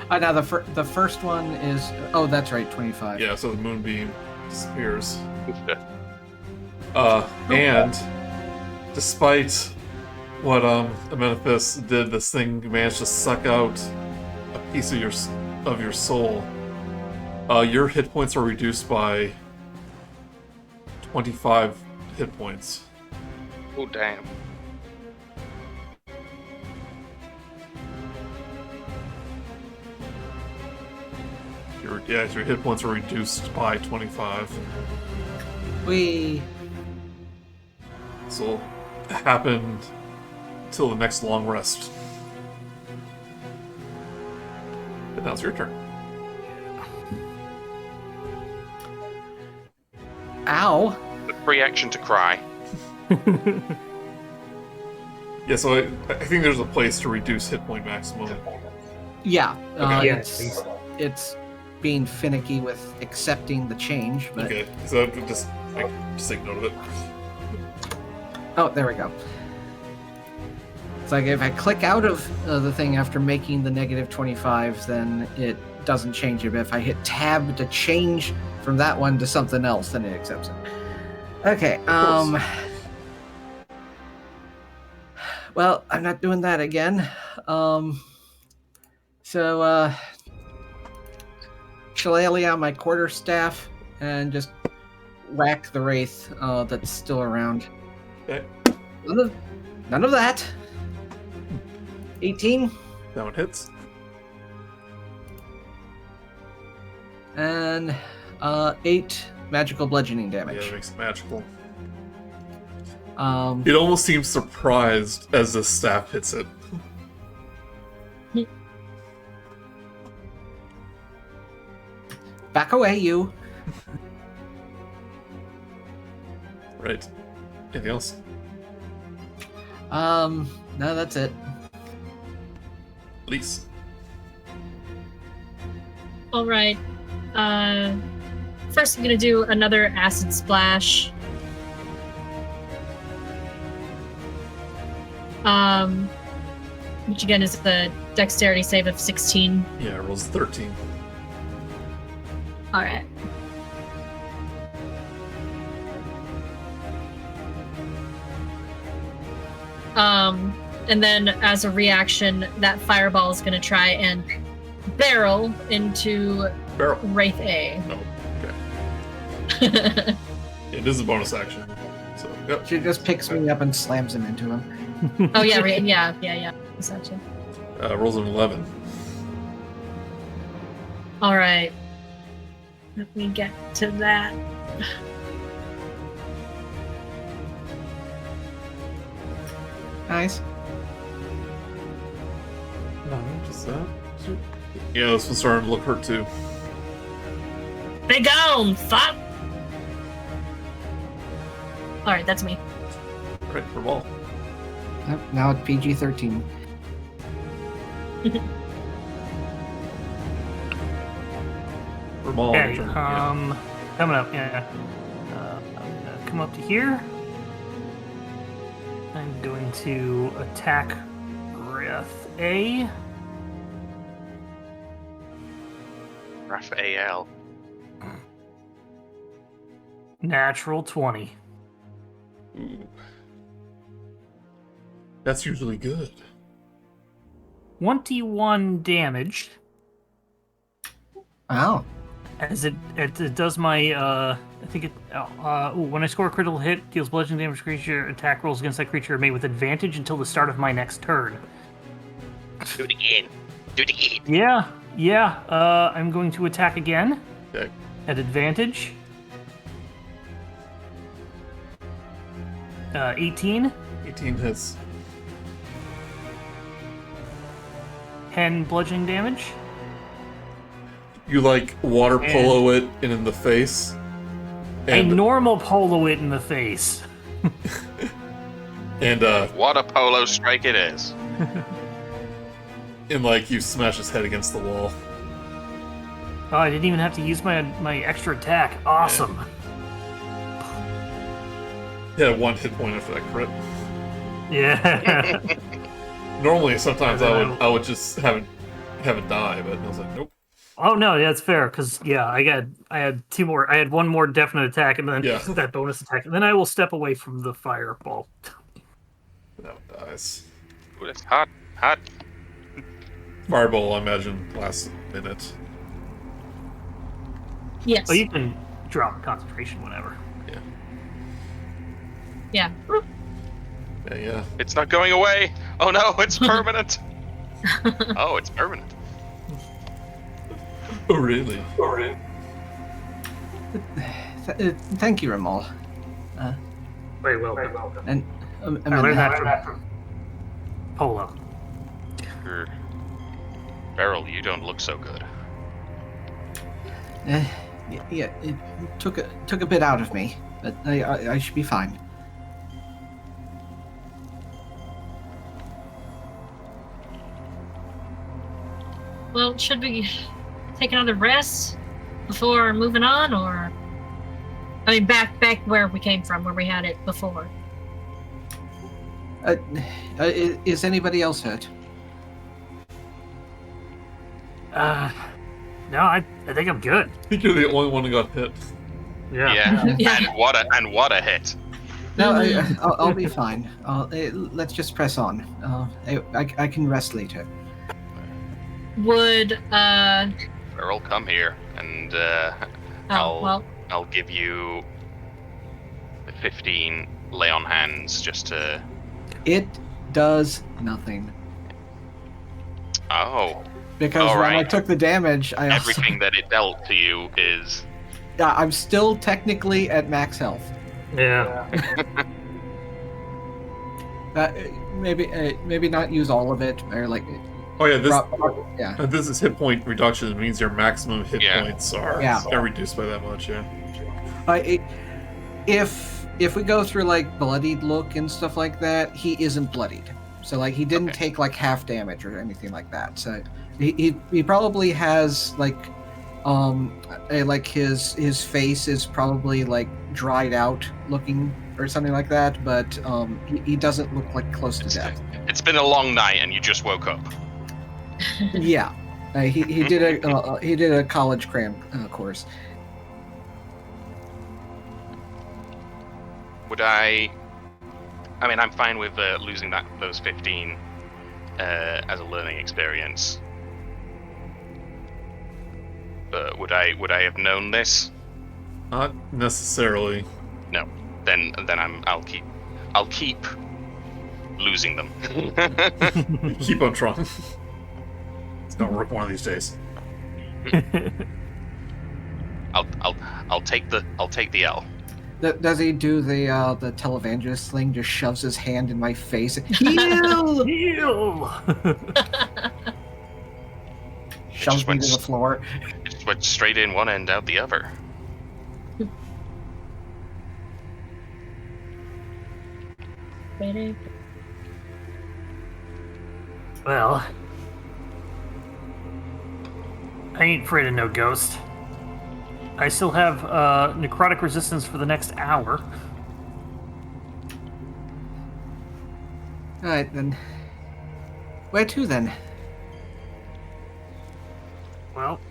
that. Now the first one is... Oh, that's right, 25. Yeah, so the moonbeam disappears. And despite what Amenophis did, this thing managed to suck out a piece of your soul. Your hit points are reduced by 25 hit points. Oh, damn. Your hit points are reduced by 25. We. This will happen till the next long rest. And now it's your turn. Ow. The free action to cry. Yeah, so I think there's a place to reduce hit point maximum. Yeah. Okay. Yeah, I think so. It's being finicky with accepting the change, but Okay, so just take note of it. oh, there we go. It's like if I click out of the thing after making the negative 25, then it doesn't change it. But if I hit tab to change from that one to something else, then it accepts it. Okay. Well, I'm not doing that again. So shillelagh on my quarterstaff and just whack the wraith that's still around. Okay. None of that. 18 That one hits. and 8 magical bludgeoning Yeah, damage. that makes it magical. Um, It almost seems surprised as the staff hits it. back away, you. Right. Anything else? No, that's it. Ellise. All right. First, I'm gonna do another acid splash. Which again is the dexterity save of 16. Yeah, it rolls 13. All right. And then as a reaction, that fireball is gonna try and barrel into Beryl. Wraith A. No. Okay. It is a bonus action. So, yep. She just picks me up and slams him into him. Oh yeah, right. Yeah. Essentially. Rolls an 11. All right. Let me get to that. Nice. No, just that. Yeah, this one's starting to look hurt too. Be gone, fuck! Alright, that's me. Right, for ball. Yep, now it's PG-13. For ball. Okay, turn. coming up, yeah. I'm gonna come up to here. I'm going to attack Wraith A. Raphael. Natural 20. Ooh. That's usually good. 21 damage. Wow. As it does my, I think it, when I score a critical hit, deals bludgeoning damage to creature, attack rolls against that creature are made with advantage until the start of my next turn. Do it again. Do it again. Yeah, I'm going to attack again. Okay. At advantage. 18. 18 hits. 10 bludgeoning damage. You like water polo it in the face. A normal polo it in the face. And Water polo strike it is. and like you smash his head against the wall. Oh, I didn't even have to use my extra attack. Awesome. He had 1 hit point after that crit. Yeah. Normally, sometimes I would just have it die, but I was like, nope. Oh no, yeah, it's fair because I had 2 more. I had 1 more definite attack and then that bonus attack, and then I will step away from the fireball. That one dies. Ooh, that's hot. Hot. Fireball, I imagine, lasts a minute. Yes. Oh, you can drop concentration whenever. Yeah. Yeah. It's not going away. Oh no, it's permanent. Oh, it's permanent. Oh, really? Thank you, Rimal. Very well. And I learned that from Polo. Beryl, you don't look so good. yeah, it took a bit out of me, but I should be fine. Well, should we take another rest before moving on, or I mean, back where we came from, where we had it before? Is anybody else hurt? No, I think I'm good. I think you're the only one who got hit. Yeah. Yeah. And what a hit. No, I'll be fine. Let's just press on. I can rest later. Would Beryl, come here, and I'll give you 15 lay on hands just to. It does nothing. Oh. Because All when I right. took the damage, I also... Everything that it dealt to you is. Yeah, I'm still technically at max health. Yeah. Maybe not use all of it, or like... Oh yeah, this yeah. this is hit point reduction. It means your maximum hit Yeah. points are reduced by that much. Yeah. If we go through like bloodied look and stuff like that, he isn't bloodied. So like he didn't take like half damage or anything like that. So he probably has like his face is probably like dried out looking or something like that, but he doesn't look like close to death. It's been a long night, and you just woke up. Yeah, he did a college cram course. Would I mean, I'm fine with losing those 15 as a learning experience. But would I have known this? Not necessarily. No. Then I'll keep losing them. Keep on trying. It's gonna work one of these days. I'll take the L. Does he do the televangelist thing? Just shoves his hand in my face. Heal! Heal! Shoves me to the floor. It just went straight in one end, out the other. Well, I ain't afraid of no ghost. I still have necrotic resistance for the next hour. Alright, then. Where to, then? Well,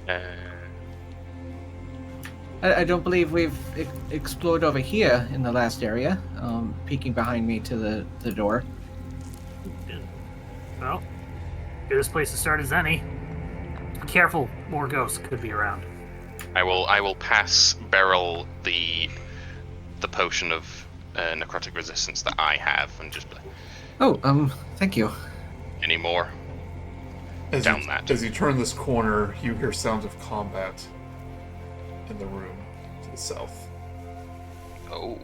I don't believe we've explored over here in the last area. Peeking behind me to the door. well, good place to start as any. Be careful, more ghosts could be around. I will pass Beryl the potion of necrotic resistance that I have, and just thank you. any more. As you turn this corner, you hear sounds of combat in the room to the south. Oh.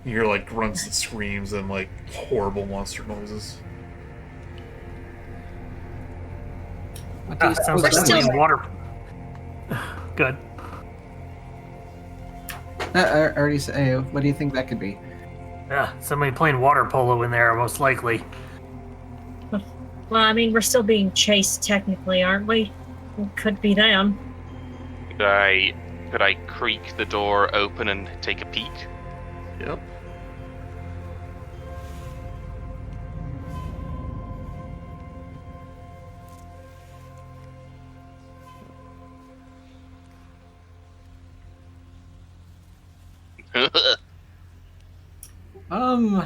You hear like grunts and screams and like horrible monster noises. Sounds like somebody's water. Good. I already said, what do you think that could be? Yeah, somebody playing water polo in there, most likely. Well, I mean, we're still being chased technically, aren't we? It could be them. Could I creak the door open and take a peek? Yep.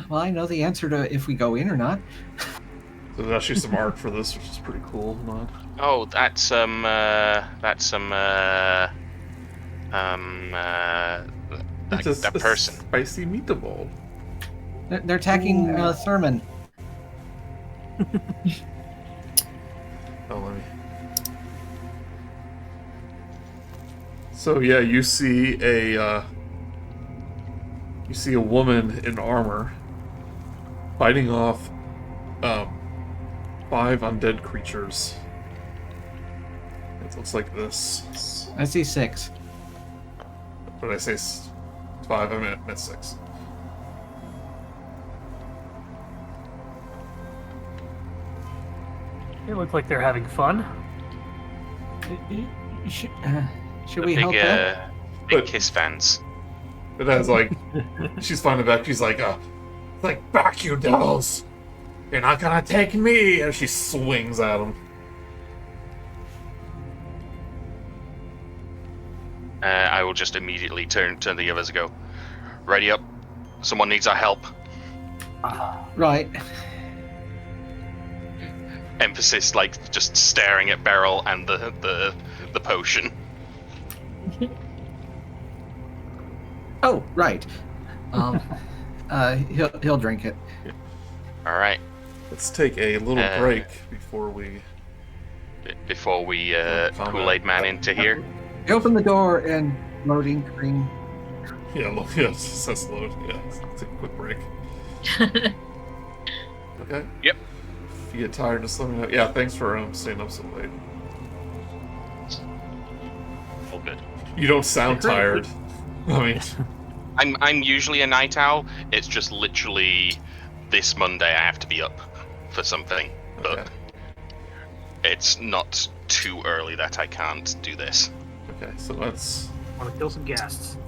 Well, I know the answer to if we go in or not. So there's actually some art for this, which is pretty cool. Not. Oh, that's some Just that a person. spicy meatball. They're attacking Thurman. Oh, let me. So yeah, you see a woman in armor fighting off 5 undead creatures. It looks like this. I see 6. What did I say? 5? I meant 6. They look like they're having fun. Should we help them? Big But- Kiss fans. It has like, she's finding back. She's like, back you devils! You're not gonna take me! And she swings at him. I will just immediately turn to the others and go, ready up. Someone needs our help. Right. Emphasis, like, just staring at Beryl and the potion. Oh, right. He'll drink it. All right. Let's take a little break before we... Combat. Kool-Aid Man into here. I open the door and loading screen. Yeah, look, yeah, it says load. Yeah, let's take a quick break. Okay. Yep. If you get tired, just let me know. Yeah, thanks for staying up so late. All good. You don't sound tired. I mean, I'm usually a night owl. It's just literally this Monday I have to be up for something, but okay. it's not too early that I can't do this. Okay, so let's... Want to kill some ghasts.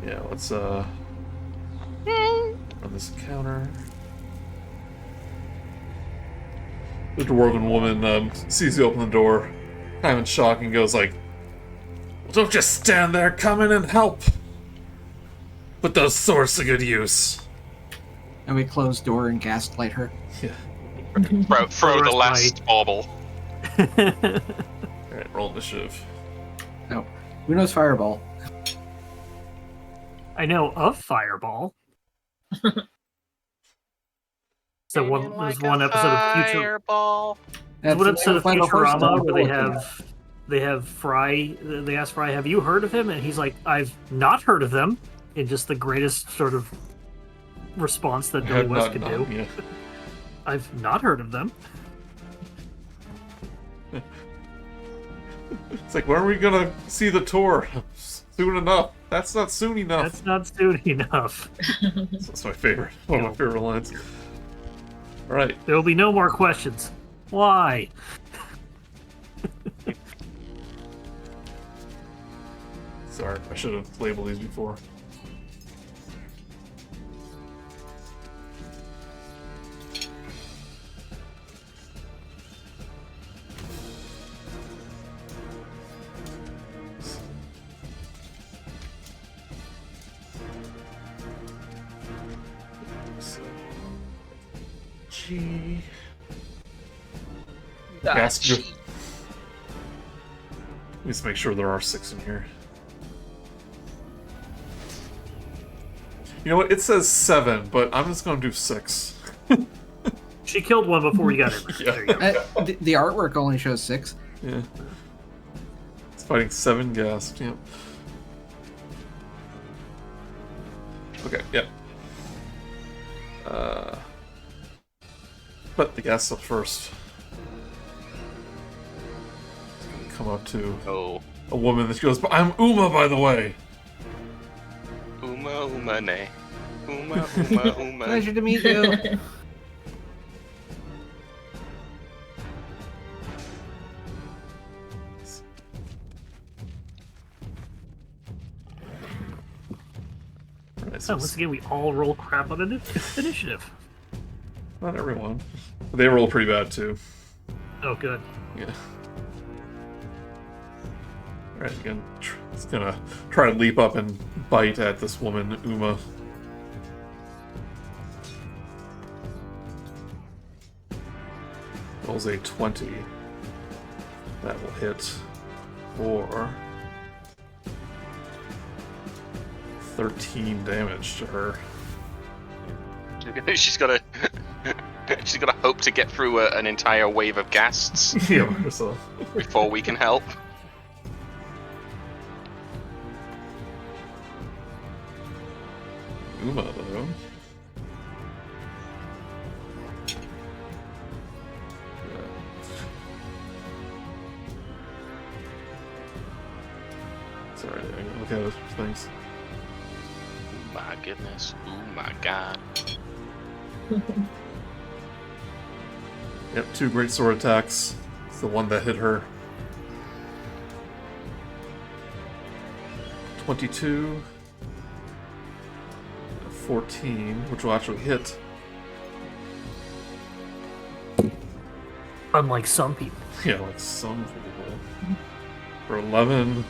Yeah, let's run this counter. The dwarven woman sees you open the door, kind of in shock, and goes like, well, don't just stand there, come in and help! Put those swords to good use. And we close door and gaslight her. Yeah. Throw the last bauble. Alright, roll initiative. No. Who knows Fireball? I know of Fireball. So there's one episode of Fireball. There's one episode of Final Horse Futurama where Dog. they have Fry. They ask Fry, "Have you heard of him?" And he's like, "I've not heard of them." In just the greatest sort of response that Billy West could do. Yeah. I've not heard of them. It's like, when are we gonna see the tour? Soon enough. That's not soon enough. That's not soon enough. That's my favorite. One of my favorite lines. Alright. There will be no more questions. Why? Sorry, I should have labeled these before. G. Ask you. Let's make sure there are 6 in here. You know what? It says 7, but I'm just gonna do 6. She killed one before we got it. Yeah. There you go. The artwork only shows 6. Yeah. It's fighting 7 ghast. Yep. Okay. Yep. But the ghast up first. Come up to a woman that goes, I'm Uma, by the way. Uma ne. Uma. Pleasure to meet you. Right, So once again, we all roll crap on initiative. not everyone. They roll pretty bad too. Oh, good. Yeah. Alright, again, it's gonna try to leap up and bite at this woman, Uma. Rolls a 20. That will hit for 13 damage to her. She's got to hope to get through an entire wave of ghasts Yeah, herself. before we can help. Uma, though. Sorry, I gotta look at those things. Oh my goodness. Oh my god. Yep, 2 great sword attacks. It's the one that hit her. 22. 14, which will actually hit. Unlike some people. Yeah, like some people. For 11.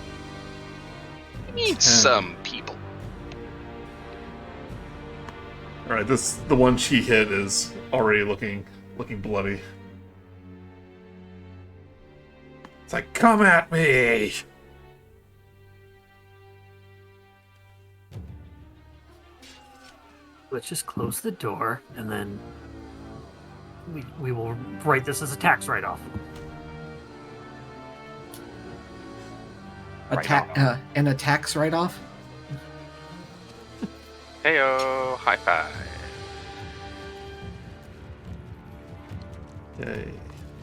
I need 10. some people. Alright, the one she hit is already looking bloody. It's like, come at me! Let's just close the door, and then we will write this as a tax write-off. An attacks write-off? Heyo, high five. Okay.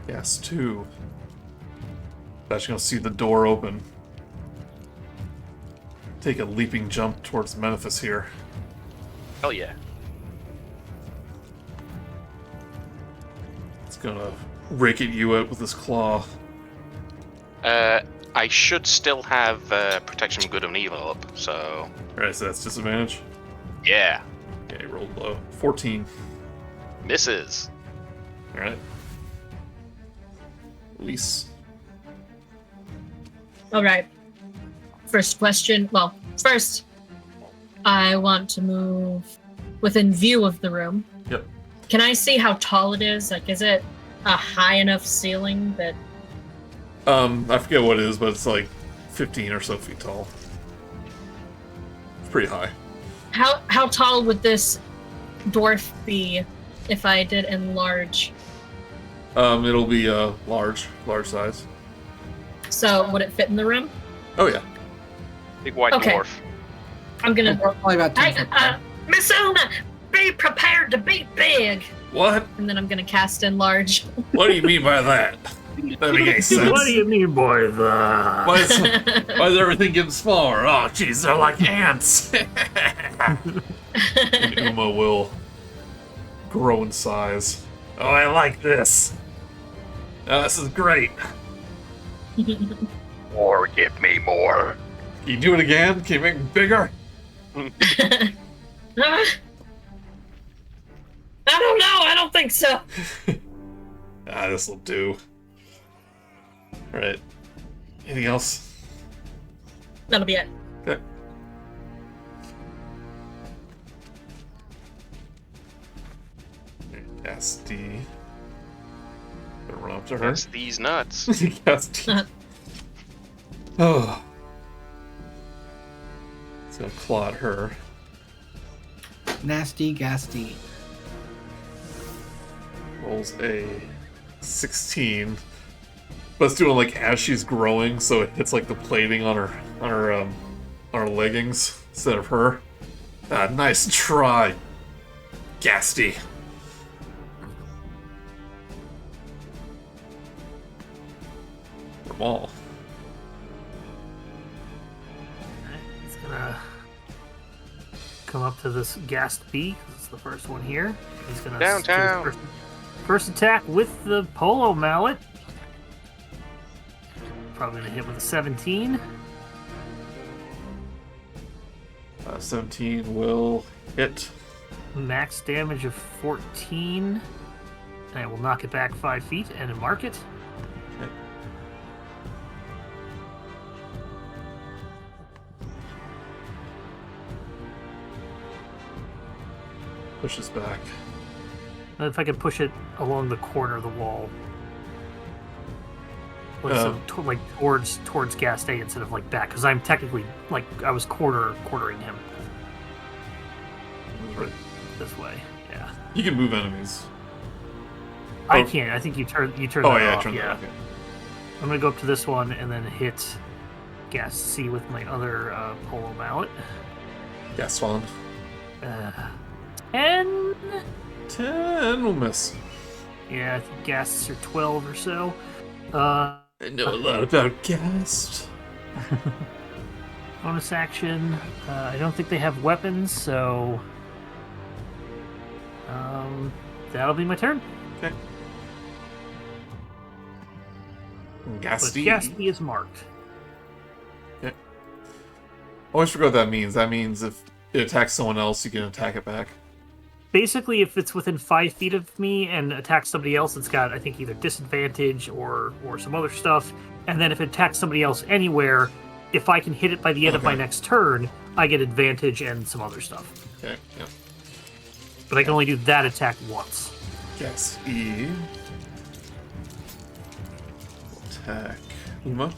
Yes, 2. Actually gonna see the door open. Take a leaping jump towards Amenophis here. Hell yeah. It's gonna rake at you out with his claw. I should still have protection from good and evil up, so Alright, so that's disadvantage. yeah. Okay, rolled low. 14. Misses. Alright. Ellise. All right. First question. Well, first, I want to move within view of the room. Yep. Can I see how tall it is? Like, is it a high enough ceiling that... I forget what it is, but it's like 15 or so feet tall. It's pretty high. How tall would this dwarf be if I did enlarge? It'll be large size. So would it fit in the room? Oh yeah. Big white Okay. dwarf. I'm gonna... Probably about 10 foot tall. Miss Una, be prepared to be big! What? And then I'm gonna cast enlarge. What do you mean by that? That makes any sense. What do you mean by that? Why is everything getting smaller? Oh, jeez, they're like ants. And Uma will grow in size. Oh, I like this. Oh, this is great. More, give me more. Can you do it again? Can you make it bigger? I don't know. I don't think so. This'll do. Alright. Anything else? That'll be it. Okay. Cast D. Gonna run up to her. That's these nuts. Cast D. Oh. It's gonna claw at her. Nasty, gasty. Rolls a 16. But it's doing like as she's growing, so it hits like the plating on her leggings instead of her. Nice try, Gasty. Rimal. He's gonna come up to this Ghast B. This is the first one here. He's gonna Downtown. do his first attack with the polo mallet. Probably gonna hit with a 17. 17 will hit. Max damage of 14. And I will knock it back 5 feet and mark it. Okay. Pushes back. And if I could push it along the corner of the wall. Like, towards Ghast A instead of like back, because I'm technically like I was quartering him. Right. this way. Yeah. You can move enemies. I Oh. can't. I think you turn Oh that yeah, off. turn that. Okay. I'm gonna go up to this one and then hit Gas C with my other polo mallet. Gaston. 10. 10 will miss. Yeah, I think gases are 12 or so. I know a lot about Gast. Bonus action. I don't think they have weapons, so that'll be my turn. Okay. But Gasty. Gasty is marked. Always forget what that means. That means if it attacks someone else, you can attack it back. Basically, if it's within 5 feet of me and attacks somebody else, it's got, I think, either disadvantage or some other stuff. And then if it attacks somebody else anywhere, if I can hit it by the end of my next turn, I get advantage and some other stuff. Okay, yeah. But I can only do that attack once. Yes, E. Attack Uma.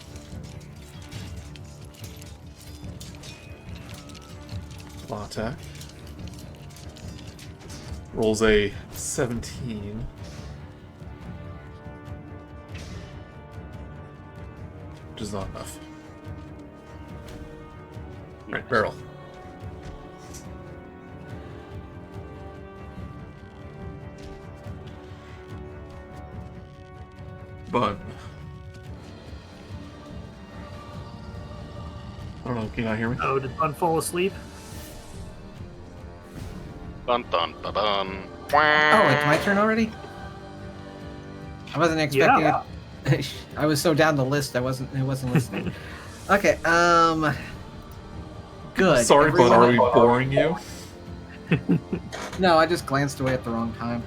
Claw attack. Rolls a 17. Which is not enough. Right, Beryl. But I don't know, can you not hear me? Oh, did Bun fall asleep? Dun dun dun dun. Oh, it's my turn already? I wasn't expecting it. I was so down the list, I wasn't listening. Okay, good. Sorry, but are we boring you? No, I just glanced away at the wrong time.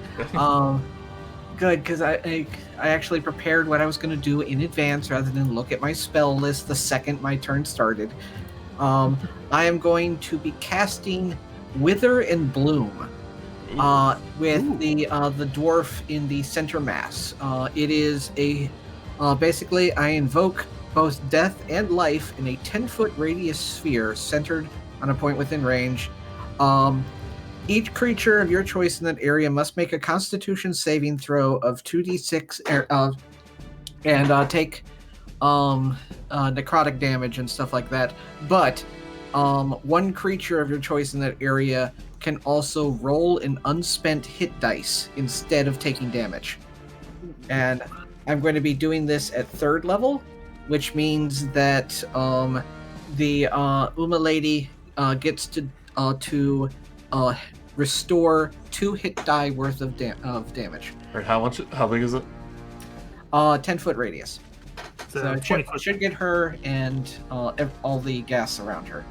Good, because I actually prepared what I was going to do in advance rather than look at my spell list the second my turn started. I am going to be casting Wither and Bloom with the dwarf in the center mass. It is a basically I invoke both death and life in a 10-foot radius sphere centered on a point within range. Each creature of your choice in that area must make a Constitution saving throw of 2d6 and take necrotic damage and stuff like that. But one creature of your choice in that area can also roll an unspent hit dice instead of taking damage. And I'm going to be doing this at 3rd level, which means that the Uma lady gets to restore 2 hit die worth of damage. Right, how big is it? 10-foot radius. So it 20 foot. should get her and all the gas around her.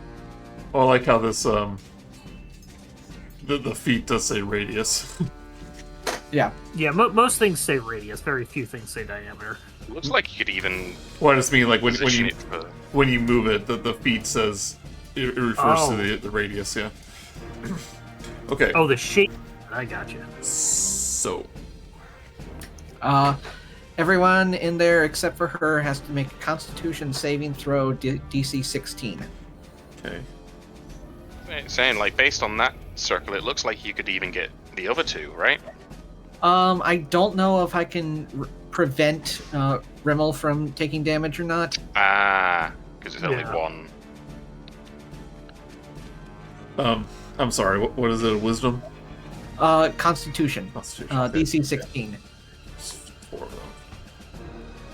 Well, I like how this the feet does say radius. Yeah. Yeah, most things say radius. Very few things say diameter. Looks like you could even Well, I just mean like when position you it for... when you move it, the feet says it refers to the radius. Yeah. Okay. Oh, the shape. I gotcha. So. Everyone in there except for her has to make a Constitution saving throw DC 16. Okay. Saying, like, based on that circle, it looks like you could even get the other 2, right? I don't know if I can prevent Rimal from taking damage or not. Ah, because it's only Yeah. 1. I'm sorry. What is it? Wisdom. Constitution. Constitution. Okay. DC 16. 4 of them.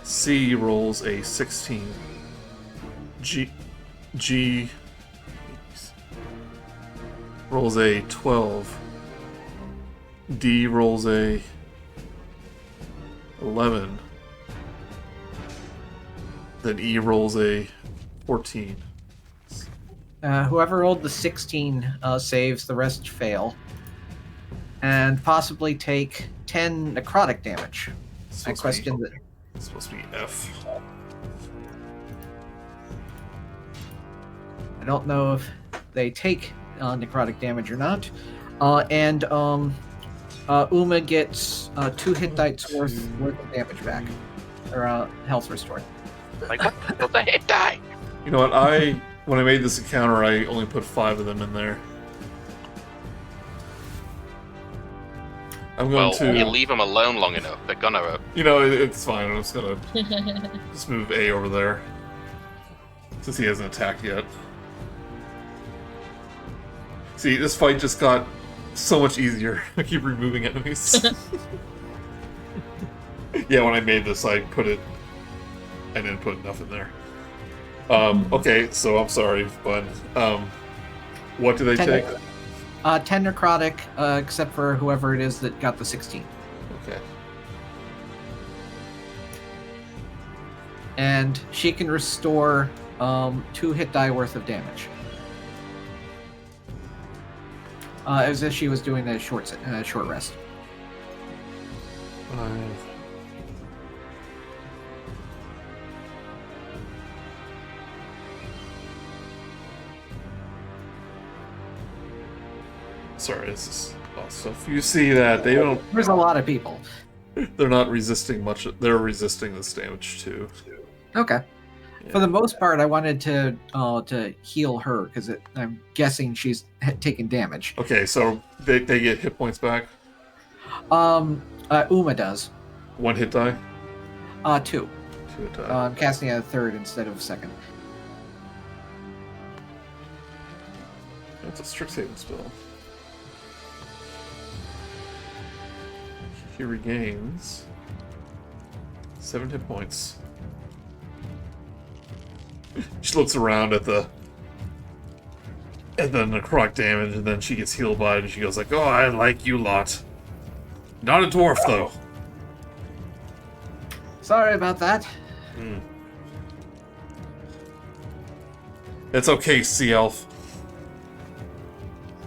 C rolls a 16. G rolls a 12. D rolls a 11. Then E rolls a 14. Whoever rolled the 16 saves, the rest fail. And possibly take 10 necrotic damage. I question that. It's supposed to be F. I don't know if they take necrotic damage or not. And Uma gets 2 hit dice worth of damage back. Or health restored. Like, what the hit die? You know what? When I made this encounter, I only put 5 of them in there. I'm going to. You leave them alone long enough, they're gonna. You know, it's fine. I'm just gonna just move A over there since he hasn't attacked yet. See, this fight just got so much easier. I keep removing enemies. Yeah, when I made this, I didn't put enough in there. Okay, so I'm sorry, but what do they take? 10 necrotic, except for whoever it is that got the 16. Okay. And she can restore 2 hit die worth of damage. As if she was doing a short rest. 5. Sorry, this is stuff. You see that they don't. There's a lot of people. They're not resisting much. They're resisting this damage too. Okay. Yeah. For the most part, I wanted to heal her because I'm guessing she's taking damage. Okay, so they get hit points back. Uma does. 1 hit die. 2. 2 hit die. I'm casting a third instead of second. That's a strict saving spell. He regains 7 hit points. She looks around at the necrotic damage, and then she gets healed by it, and she goes like, "Oh, I like you lot. Not a dwarf though." Sorry about that. It's okay, sea elf.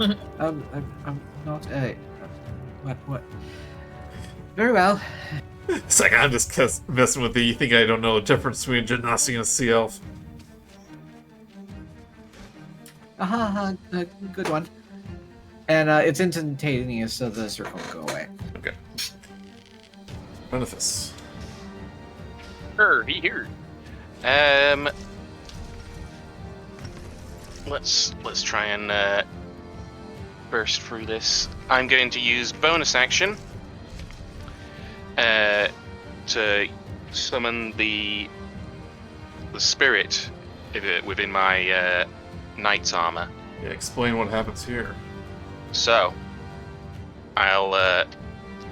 I'm not a. What? Very well. It's like, I'm just messing with you. You think I don't know the difference between a Genasi and a sea elf? Good one. And it's instantaneous, so the circle will go away. Okay. Amenophis. Here. Let's try and burst through this. I'm going to use bonus action to summon the spirit within my knight's armor. Yeah, explain what happens here. So, I'll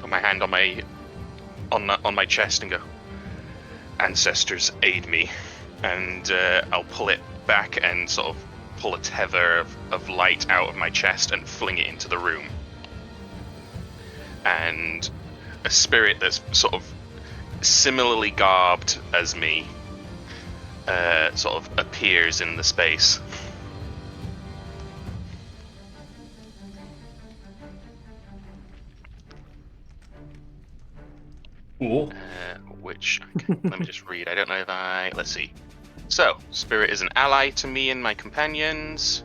put my hand on my chest and go, "Ancestors, aid me," and I'll pull it back and sort of pull a tether of light out of my chest and fling it into the room. And a spirit that's sort of similarly garbed as me sort of appears in the space. Cool. Which, let me just read. I don't know if let's see. So, spirit is an ally to me and my companions.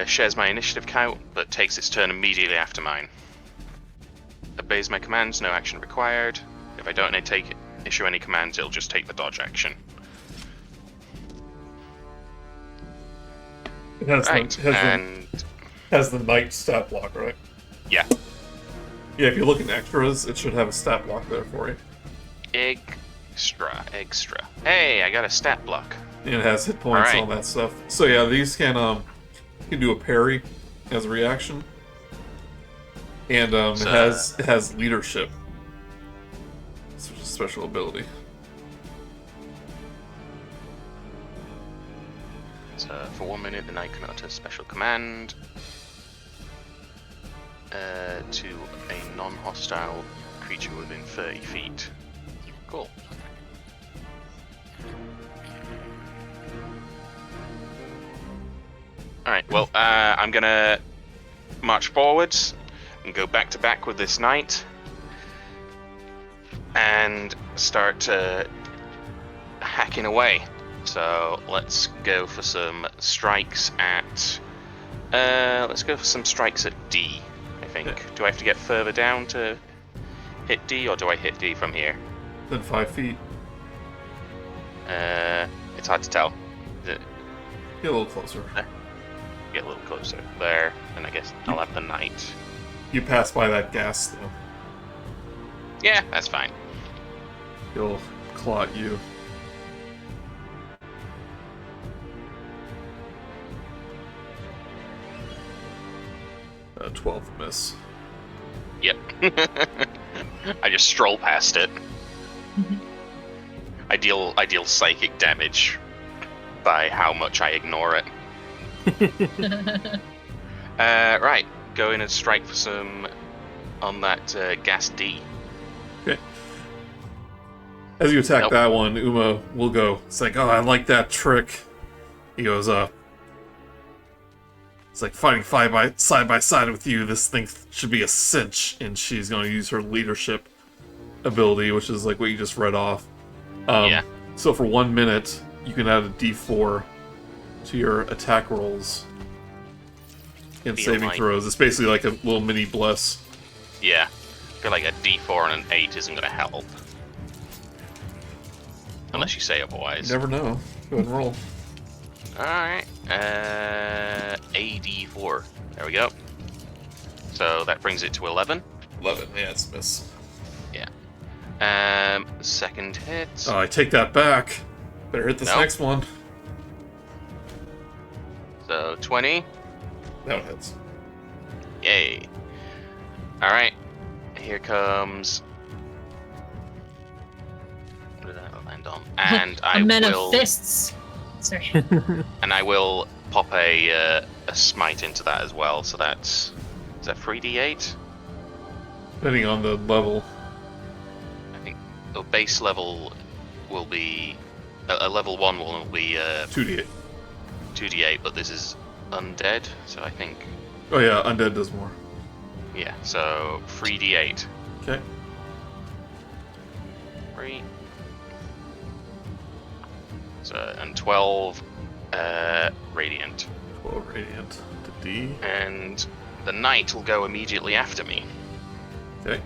Shares my initiative count, but takes its turn immediately after mine. Obeys my commands, no action required. If I don't issue any commands, it'll just take the dodge action. It has Right, has the knight stat block, right? Yeah. Yeah, if you look in extras, it should have a stat block there for you. Extra. Hey, I got a stat block. And it has hit points and all that stuff. So yeah, these can do a parry as a reaction. And it has leadership. It's a special ability. So for 1 minute, the knight can utter a special command to a non-hostile creature within 30 feet. Cool. Alright, well, I'm gonna march forwards and go back to back with this knight and start hacking away. So let's go for some strikes at D, I think. Yeah. Do I have to get further down to hit D, or do I hit D from here? Then 5 feet. It's hard to tell. Get a little closer. Get a little closer. There, and I guess I'll have the knight. You pass by that gas, though. Yeah, that's fine. He'll claw at you. 12 miss. Yep. I just stroll past it. I deal psychic damage by how much I ignore it. Right, go in and strike for some on that gas D. Okay. As you attack Nope. that one, Uma will go. It's like, oh, I like that trick. He goes, it's like fighting side by side with you. This thing should be a cinch, and she's going to use her leadership ability, which is like what you just read off. Yeah. So for 1 minute, you can add a D4 to your attack rolls and Feel saving like- throws. It's basically like a little mini bless. Yeah. I feel like a D4 and an 8 isn't going to help. Unless you say You otherwise. never know. Go ahead and roll. Alright. A D4. There we go. So that brings it to 11. 11. Yeah, it's a miss. Second hit. Oh, I take that back. Better hit this Nope. next one. So 20. That one hits. Yay. Alright. Here comes. What did that land on? And I will. Amenophis. Sorry. And I will pop a smite into that as well. So that's. Is that 3d8? Depending on the level. I think the base level will be. A level 1 will be 2d8. 2d8, but this is undead, so I think. Oh yeah, undead does more. Yeah, so 3d8. Okay. 3. So, and 12 radiant. 12 radiant to D. And the knight will go immediately after me. Okay.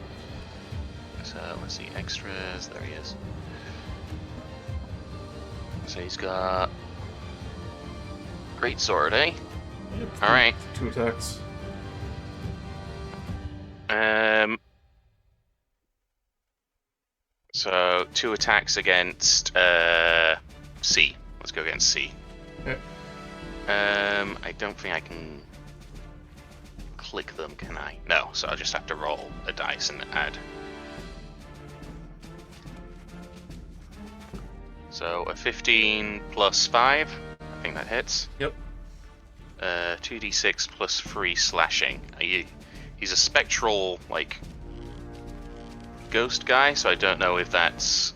So let's see, extras, there he is. So he's got great sword, eh? Yep, Alright. 2 attacks. So 2 attacks against C. Let's go against C. Okay. I don't think I can click them, can I? No, so I'll just have to roll a dice and add. So a 15 plus 5, I think that hits. Yep. 2d6 plus 3 slashing. He's a spectral, like, ghost guy, so I don't know if that's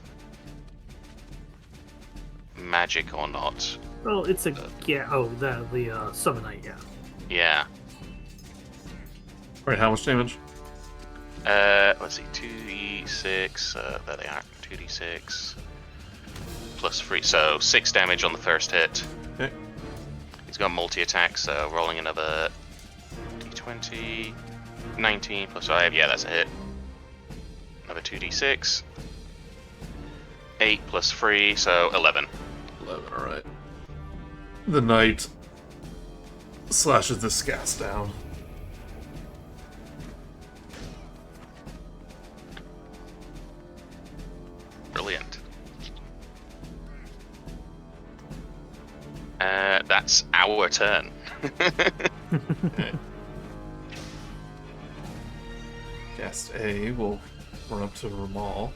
magic or not. Well, it's a the Summonite, yeah. Yeah. Alright, how much damage? Let's see, 2d6, there they are, 2d6 plus 3, so 6 damage on the first hit. Okay. He's got multi-attack, so rolling another d20, 19 plus 5, yeah, that's a hit. Another 2d6, 8 plus 3, so 11. 11, alright. The knight slashes the scats down. Brilliant. That's our turn. Okay. Guest A will run up to Rimal.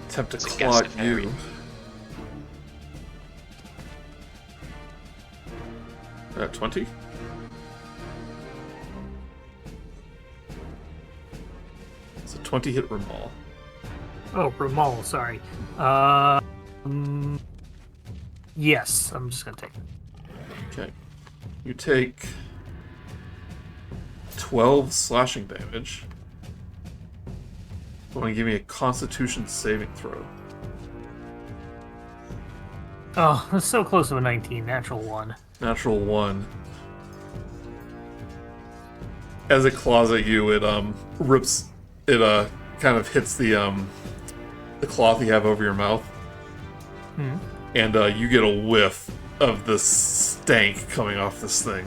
Attempt to It's a claw guest at fairy. you. 20? It's a 20 hit Rimal. Oh, Rimal, sorry. Yes, I'm just gonna take it. Okay. You take 12 slashing damage. You want to give me a Constitution saving throw. Oh, that's so close to a 19, natural 1. Natural 1. As it claws at you, it rips. It kind of hits the cloth you have over your mouth, Hmm. and you get a whiff of the stank coming off this thing.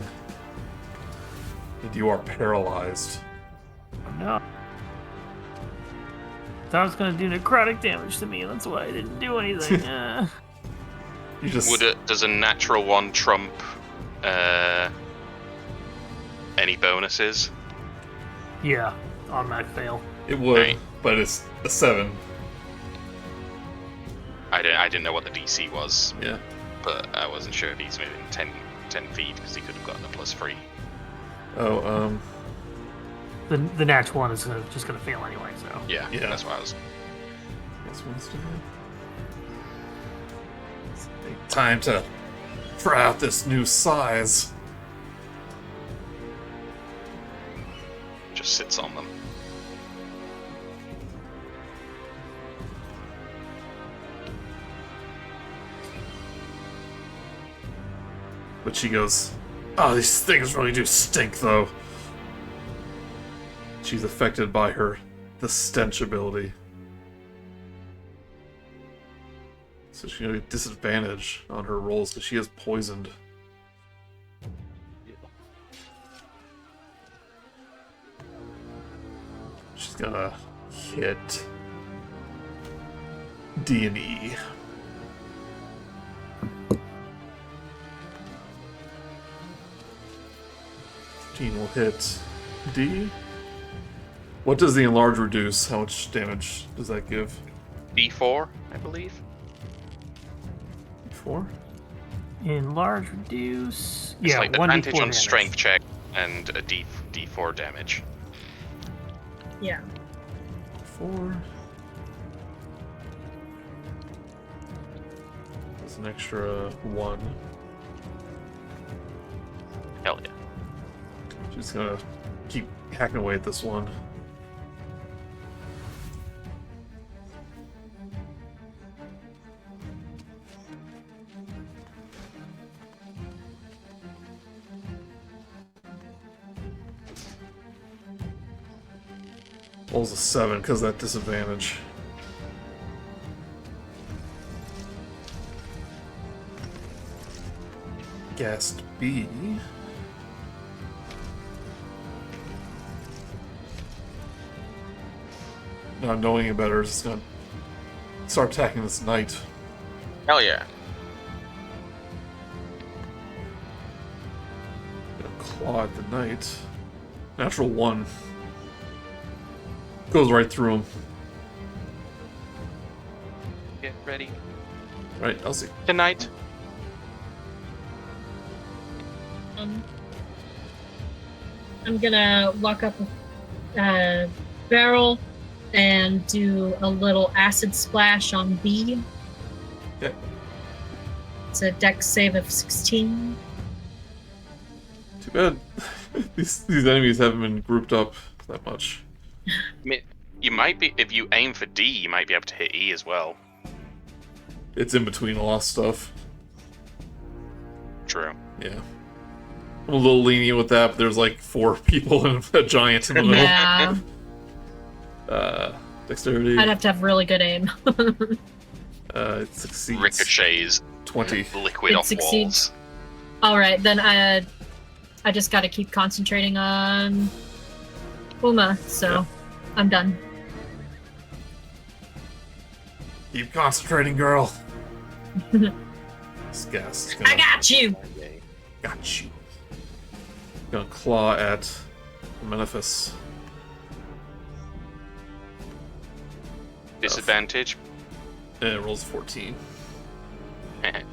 And you are paralyzed. No. Thought it was gonna do necrotic damage to me. That's why I didn't do anything. You just Does a natural one trump any bonuses? Yeah, automatic fail. it would, Right. but it's a 7. I didn't know what the DC was, Yeah. but I wasn't sure if he's moving 10 feet because he could have gotten a +3. Oh, The natural one is just gonna fail anyway. So Yeah, Yeah. that's why I was. this one's done. Time to try out this new size. Just sits on them. But she goes, "Oh, these things really do stink, though." She's affected by the stench ability. So she's gonna be disadvantaged on her rolls because she is poisoned. She's gonna hit D and E. Will hit D. What does the enlarge reduce? How much damage does that give? D4, I believe. 4? enlarge, reduce. It's Yeah, like 1d4 advantage on damage. strength check and a D4 damage. Yeah. 4. That's an extra 1. Hell yeah. Just gonna keep hacking away at this one. Rolls a 7 because of that disadvantage. Guessed B. Not knowing it better, is just gonna start attacking this knight. Hell yeah. Gonna claw at the knight. Natural 1. Goes right through him. Get ready. Right, Elsie. Tonight. I'm gonna walk up with Beryl and do a little acid splash on B. Okay. It's a dex save of 16. Too bad. these enemies haven't been grouped up that much. I mean, you might be, if you aim for D, you might be able to hit E as well. It's in between a lot of stuff. True. Yeah. I'm a little lenient with that, but there's like 4 people and a giant in the middle. Yeah, Dexterity. I'd have to have really good aim. It succeeds. Ricochets 20. liquid It off succeeds. walls. All right, then I just got to keep concentrating on Uma, so Yeah. I'm done. Keep concentrating, girl. This gas is gonna... I got you. Got you. Gonna claw at Amenophis. Disadvantage. And it rolls 14. Right,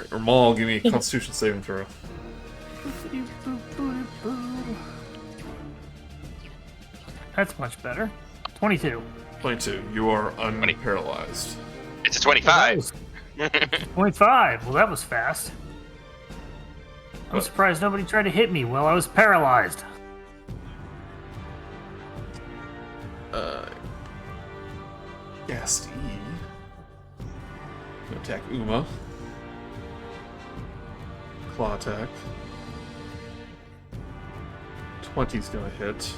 Rimal, give me a Constitution saving throw. That's much better. 22. 22. You are unparalyzed. It's a 25. 25. Well, that was fast. I'm What? surprised nobody tried to hit me while I was paralyzed. Gast E. Gonna attack Uma. Claw attack. 20's gonna hit.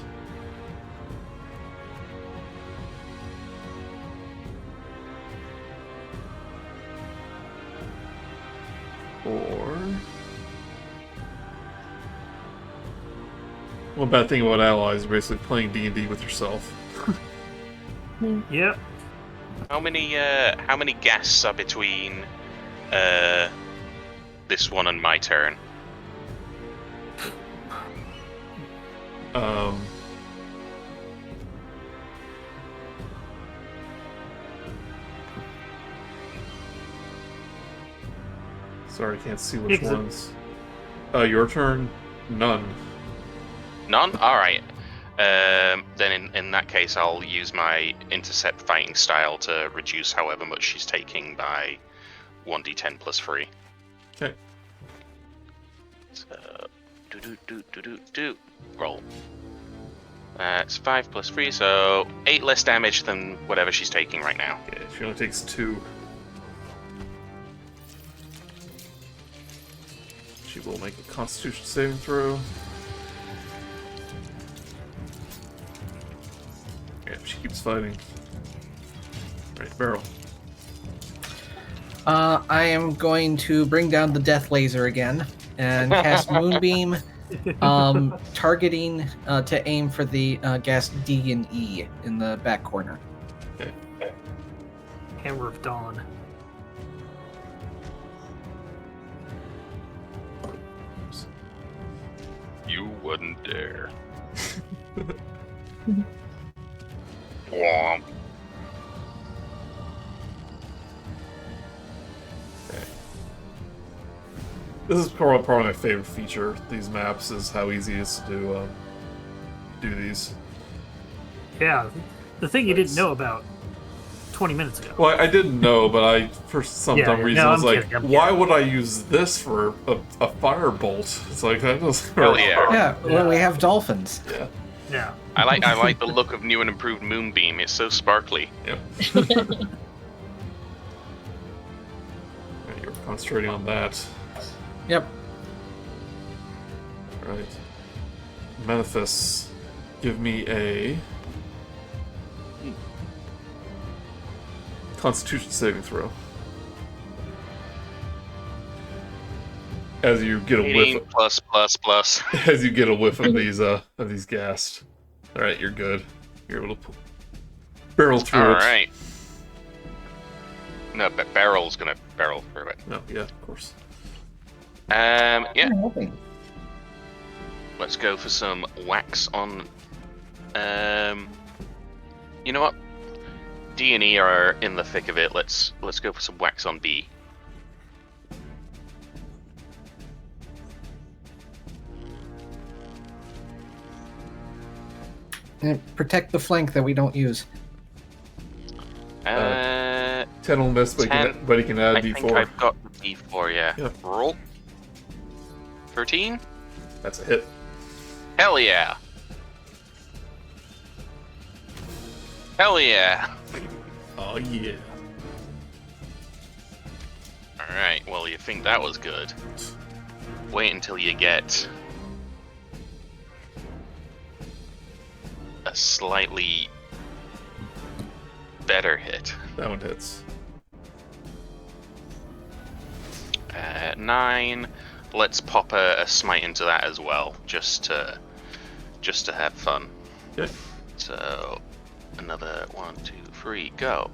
Or One bad thing about allies is basically playing D&D with yourself. Yep. How many guests are between this one and my turn? Sorry, I can't see which ones. Your turn? None. None? Alright. Then in that case, I'll use my intercept fighting style to reduce however much she's taking by 1d10 plus 3. Okay. So, roll. It's 5 plus 3, so 8 less damage than whatever she's taking right now. Okay, she only takes 2. She will make a Constitution saving throw. Yeah, she keeps fighting. Right, Beryl. I am going to bring down the death laser again and cast Moonbeam, targeting to aim for the gas D and E in the back corner. Okay. Hammer of Dawn. You wouldn't dare. Womp. Okay. This is probably my favorite feature of these maps, is how easy it is to do these. Yeah, the thing you didn't know about 20 minutes ago. Well, I didn't know, but I, for some dumb reason, no, I was I'm like, kidding, I'm why kidding. would I use this for a firebolt? It's like, that doesn't Hell yeah. Yeah, well, we have dolphins. Yeah. Yeah. I like the look of new and improved Moonbeam. It's so sparkly. Yep. Right, you're concentrating on that. Yep. Right. Amenophis, give me a Constitution saving throw. As you get a 18 whiff, plus. as you get a whiff of these ghast. All right, you're good. You're able to barrel through it. All right. No, but Beryl's gonna barrel through it. No, yeah, of course. Yeah. I'm hoping. Let's go for some wax on. You know what? D and E are in the thick of it. Let's go for some wax on B. And protect the flank that we don't use. 10 will miss, but 10. he can add I D4. think I've got the D4. Yeah. Yeah. Roll. 13. That's a hit. Hell yeah. Hell yeah. Oh yeah. Alright, well, you think that was good. Wait until you get a slightly better hit. That one hits. 9. Let's pop a smite into that as well, just to have fun. Okay. So, another 1, 2, 3, go.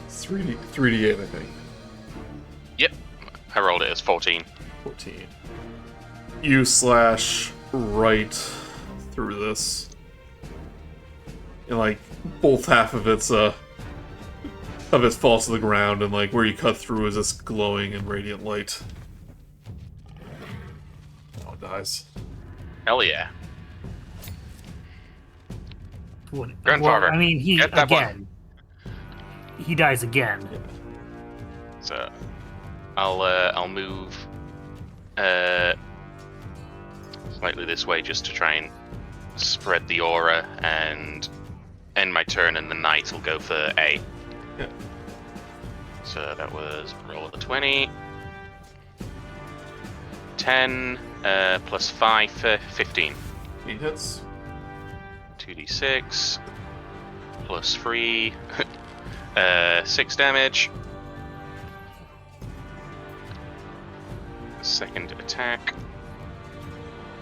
It's 3d8, I think. Yep, I rolled it as 14. 14. You slash right through this. And like both half of it falls to the ground, and like where you cut through is this glowing and radiant light. Oh, it dies. Hell yeah. Grandfather. Grandfather, I mean, he get that again. He dies again. So, I'll move slightly this way just to try and spread the aura and end my turn, and the knight will go for A. Yeah. So that was roll of a 20. 10 plus 5 for 15. 15 hits. 2d6. plus 3. 6 damage. Second attack.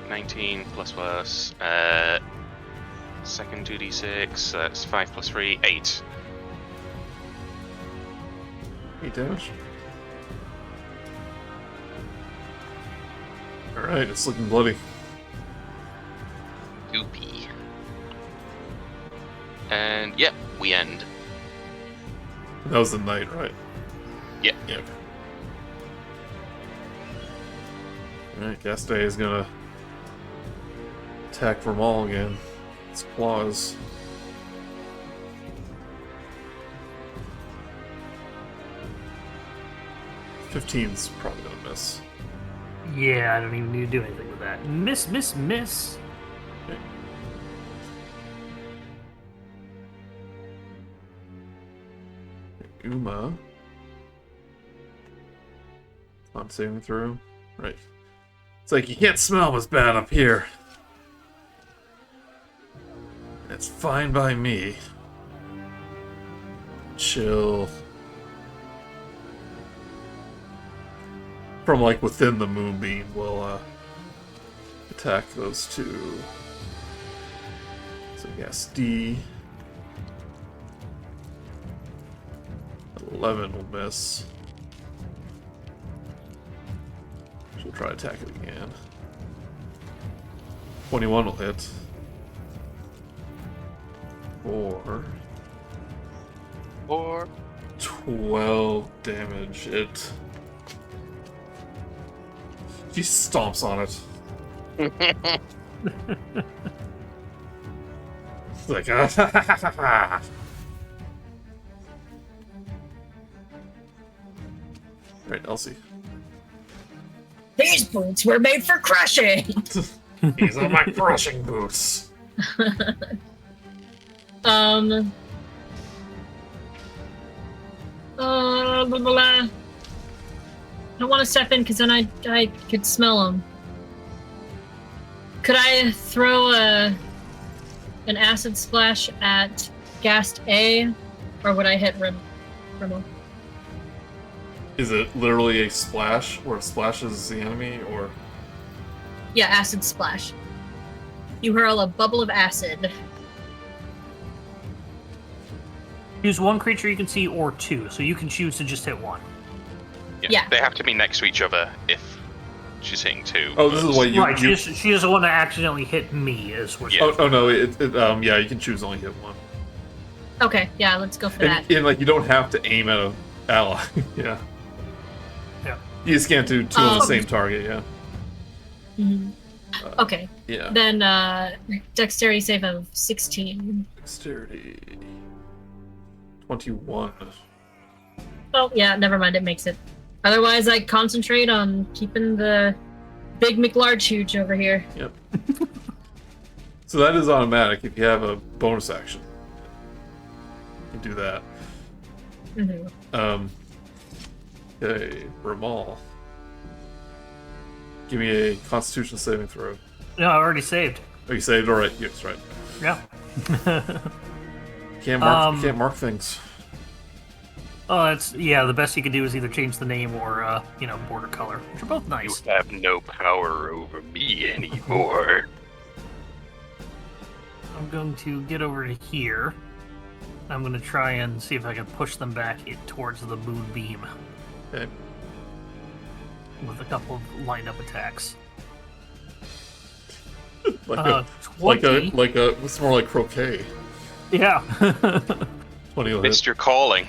19 plus plus. Second 2d6. That's 5 plus 3. 8. 8 damage. Alright, it's looking bloody. Goopy. And yep, we end. That was the knight, right? Yep. Yeah. Alright, Deie is gonna attack Rimal again. Its claws. .15's probably gonna miss. Yeah, I don't even need to do anything with that. Miss, miss, miss. Okay. Uma. On saving through. Right. It's like you can't smell what's bad up here. It's fine by me. Chill. From like within the moonbeam will attack those two. So yes, D 11 will miss. She'll try to attack it again. 21 will hit. 4 12 damage. She stomps on it. It's like, Right, Elsie. These boots were made for crushing. These are my crushing boots. Blah, blah, blah. I don't want to step in because then I could smell them. Could I throw an acid splash at Gast A, or would I hit Rimal? Is it literally a splash where it splashes the enemy, or? Yeah, acid splash. You hurl a bubble of acid. Choose one creature you can see or two, so you can choose to just hit one. Yeah. They have to be next to each other if she's hitting 2. Oh, this is what you. Right, she doesn't want to accidentally hit me, is what. Yeah. Oh no! Yeah, you can choose only hit one. Okay, yeah, let's go for that. And like you don't have to aim at an ally. Yeah. Yeah. You just can't do two on the same target. Yeah. Mhm. Okay. Yeah. Then dexterity save of 16. Dexterity. 21. Oh, yeah, never mind, it makes it. Otherwise, I concentrate on keeping the big McLarge huge over here. Yep. So that is automatic if you have a bonus action. You can do that. Mm-hmm. Okay, Rimal. Give me a Constitution saving throw. No, I already saved. Oh, you saved? Alright, yes, right. Yeah. You can't mark things. Oh, the best you can do is either change the name or, border color, which are both nice. You have no power over me anymore. I'm going to get over to here. I'm going to try and see if I can push them back towards the moonbeam. Okay. With a couple of lined up attacks. It's more like croquet. Yeah. 20 will hit. Missed your calling.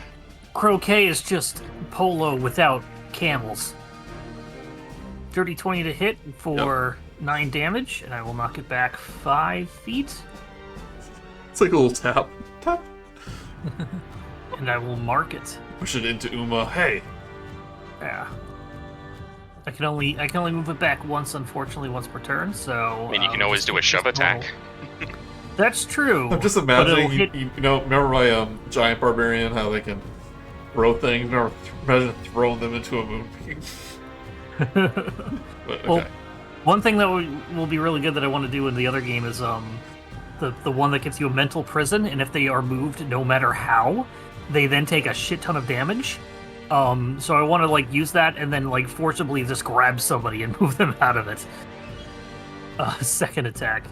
Croquet is just polo without camels. Dirty 20 to hit for 9 damage, and I will knock it back 5 feet. It's like a little tap. Tap. And I will mark it. Push it into Uma. Hey. Yeah. I can only move it back once, unfortunately, once per turn, so... I mean, you can always do a shove attack. That's true. I'm just imagining, remember my giant barbarian, how they can throw things? Imagine throwing them into a moonbeam. But, okay. Well, one thing that will be really good that I want to do in the other game is the the one that gives you a mental prison, and if they are moved, no matter how, they then take a shit ton of damage. So I want to like use that and then like forcibly just grab somebody and move them out of it. Second attack.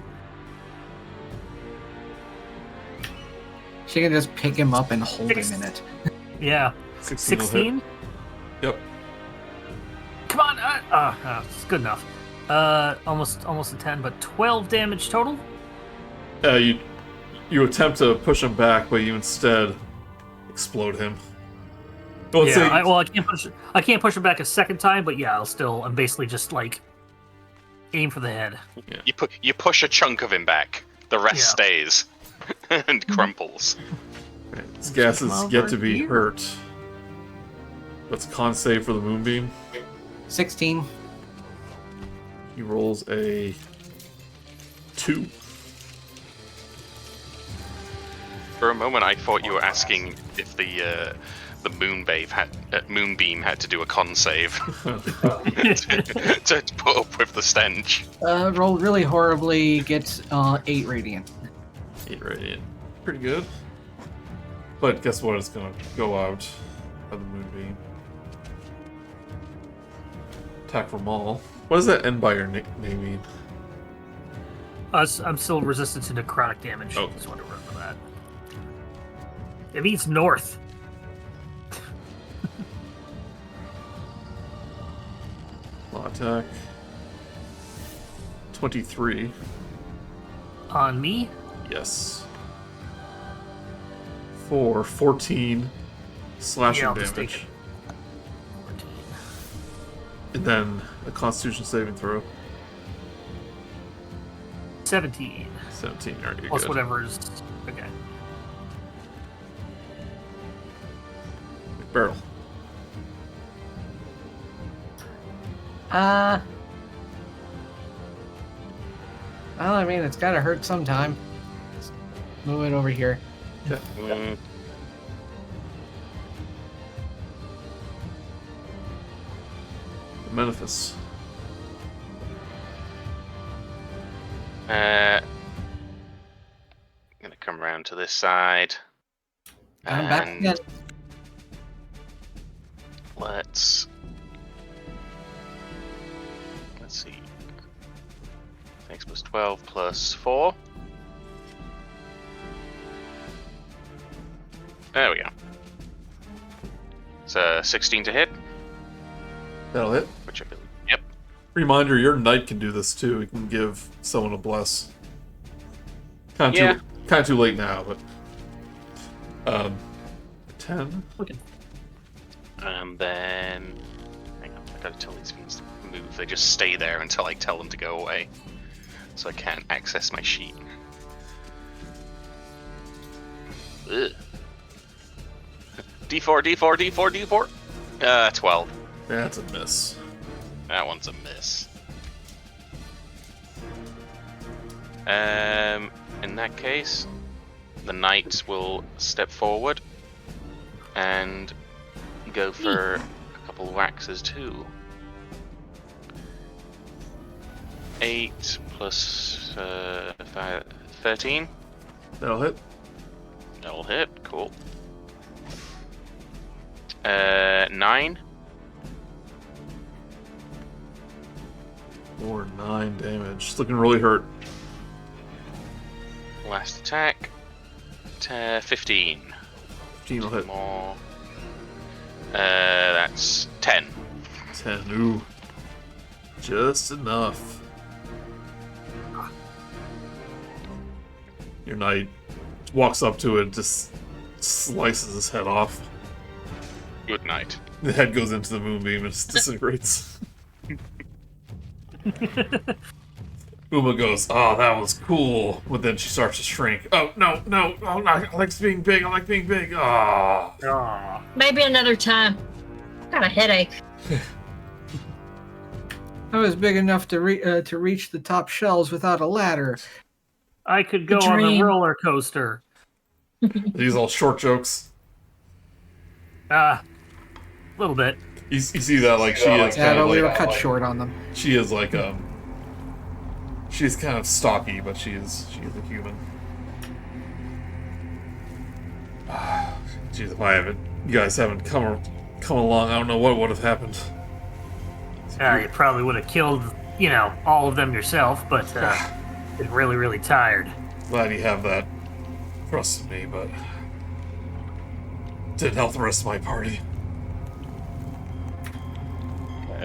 She can just pick him up and hold him in it. Yeah. 16 will hit. 16? Yep. Come on! It's good enough. Almost a 10, but 12 damage total? You attempt to push him back, but you instead explode him. Well, Yeah, say- I can't push him back a second time, but yeah, I'm basically just like aim for the head. You push a chunk of him back. The rest Yeah. stays and crumples. This gas is Come yet over to be here. hurt. What's con save for the moonbeam? 16. He rolls a 2. For a moment, I thought you were asking if the moonbeam had to do a con save to put up with the stench. Rolled really horribly, gets 8 radiant. 8 radiant. Pretty good. But guess what? It's gonna go out of the moonbeam. Attack from all. What does that end by your name mean? I'm still resistant to necrotic damage. Oh. Just want to remember that. It means north. Law attack. 23. On me? Yes. For 14 slashing Yeah, I'll just take damage. it. 14. And then a constitution saving throw. 17. 17. Alright, you're Plus good. whatever is... Okay. Beryl. Well, I mean, it's gotta hurt sometime. Let's move it over here. Mm, Amenophis. I'm gonna come around to this side. I'm back And again. Let's see. Thanks plus 12 plus 4. There we go. It's a 16 to hit, That'll hit. which I believe. Yep. Reminder, your knight can do this too. He can give someone a bless. Kind Yeah. of too late now, but 10. Okay. And then, hang on, I gotta tell these things to move. They just stay there until I tell them to go away, so I can't access my sheet. Ugh. D4, D4, D4, D4. 12. That's a miss. That one's a miss. In that case, the knight will step forward and go for a couple waxes too. 8 plus 13. That'll hit. That'll hit. Cool. 9. Or 9 damage. It's looking really hurt. Last attack. 15. 15 will hit. More. That's 10. 10. Ooh. Just enough. Your knight walks up to it and just slices his head off. Good night. The head goes into the moonbeam and just disintegrates. Uma goes, "Oh, that was cool," but then she starts to shrink. "Oh, no, oh, I like being big, Ah. Ah. Maybe another time. I've got a headache. I was big enough to reach the top shelves without a ladder. I could go on the dream. roller coaster. These all short jokes. A little bit. You see that, like, she is Yeah, kind but of we were like, cut short on them. she is like, she's kind of stocky, but she is a human. Jeez, if you guys haven't come along, I don't know what would have happened. You probably would have killed, all of them yourself, but been really, really tired. Glad you have that trust in me, but didn't help the rest of my party.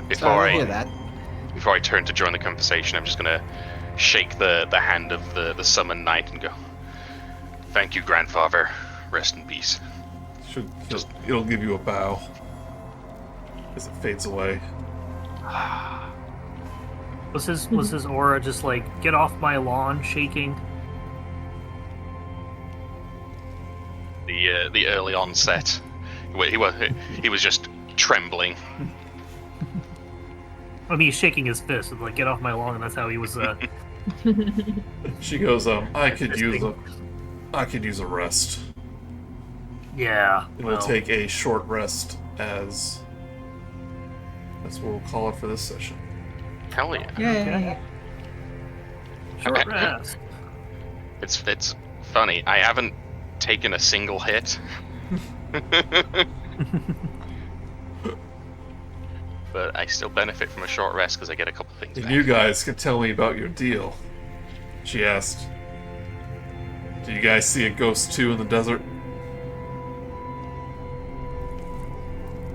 Before Hear that. I turn to join the conversation, I'm just gonna shake the hand of the summoned knight and go, "Thank you, grandfather. Rest in peace." It'll give you a bow as it fades away. Was his aura just like, get off my lawn, shaking? The early onset, he was just trembling. I mean, he's shaking his fist, and like, get off my lawn, and that's how he was. She goes, I could use a rest. Yeah. We'll take a short rest as that's what we'll call it for this session. Hell yeah. Yay. Short rest. It's funny. I haven't taken a single hit. But I still benefit from a short rest because I get a couple things And back. you guys can tell me about your deal. She asked. Do you guys see a ghost too in the desert?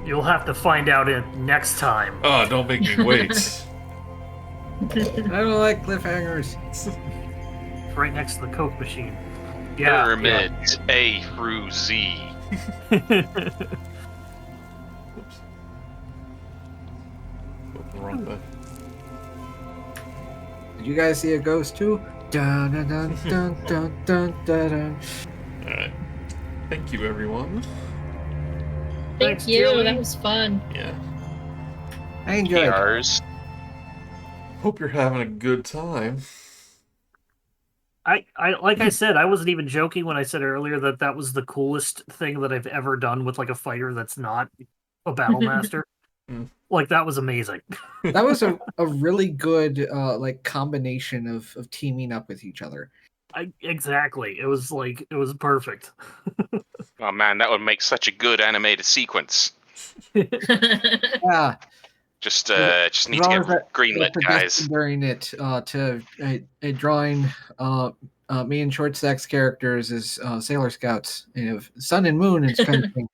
You'll have to find out next time. Oh, don't make me wait. I don't like cliffhangers. Right next to the Coke machine. Yeah. Pyramid A through Z. Oops. Open the wrong way. Did you guys see a ghost too? Dun dun dun dun dun dun dun. Dun. Alright. Thank you, everyone. Thank Thanks, you. Julie. That was fun. Yeah. I enjoyed it. PRs. Hope you're having a good time. I like I said, I wasn't even joking when I said earlier that was the coolest thing that I've ever done with like a fighter that's not a battle master. Like, that was amazing. That was a really good like combination of teaming up with each other. Exactly. It was perfect. Oh man, that would make such a good animated sequence. Yeah. Just need to get greenlit, guys. During it to a drawing me and ShortStack's characters as Sailor Scouts, Sun and Moon and kind of thing.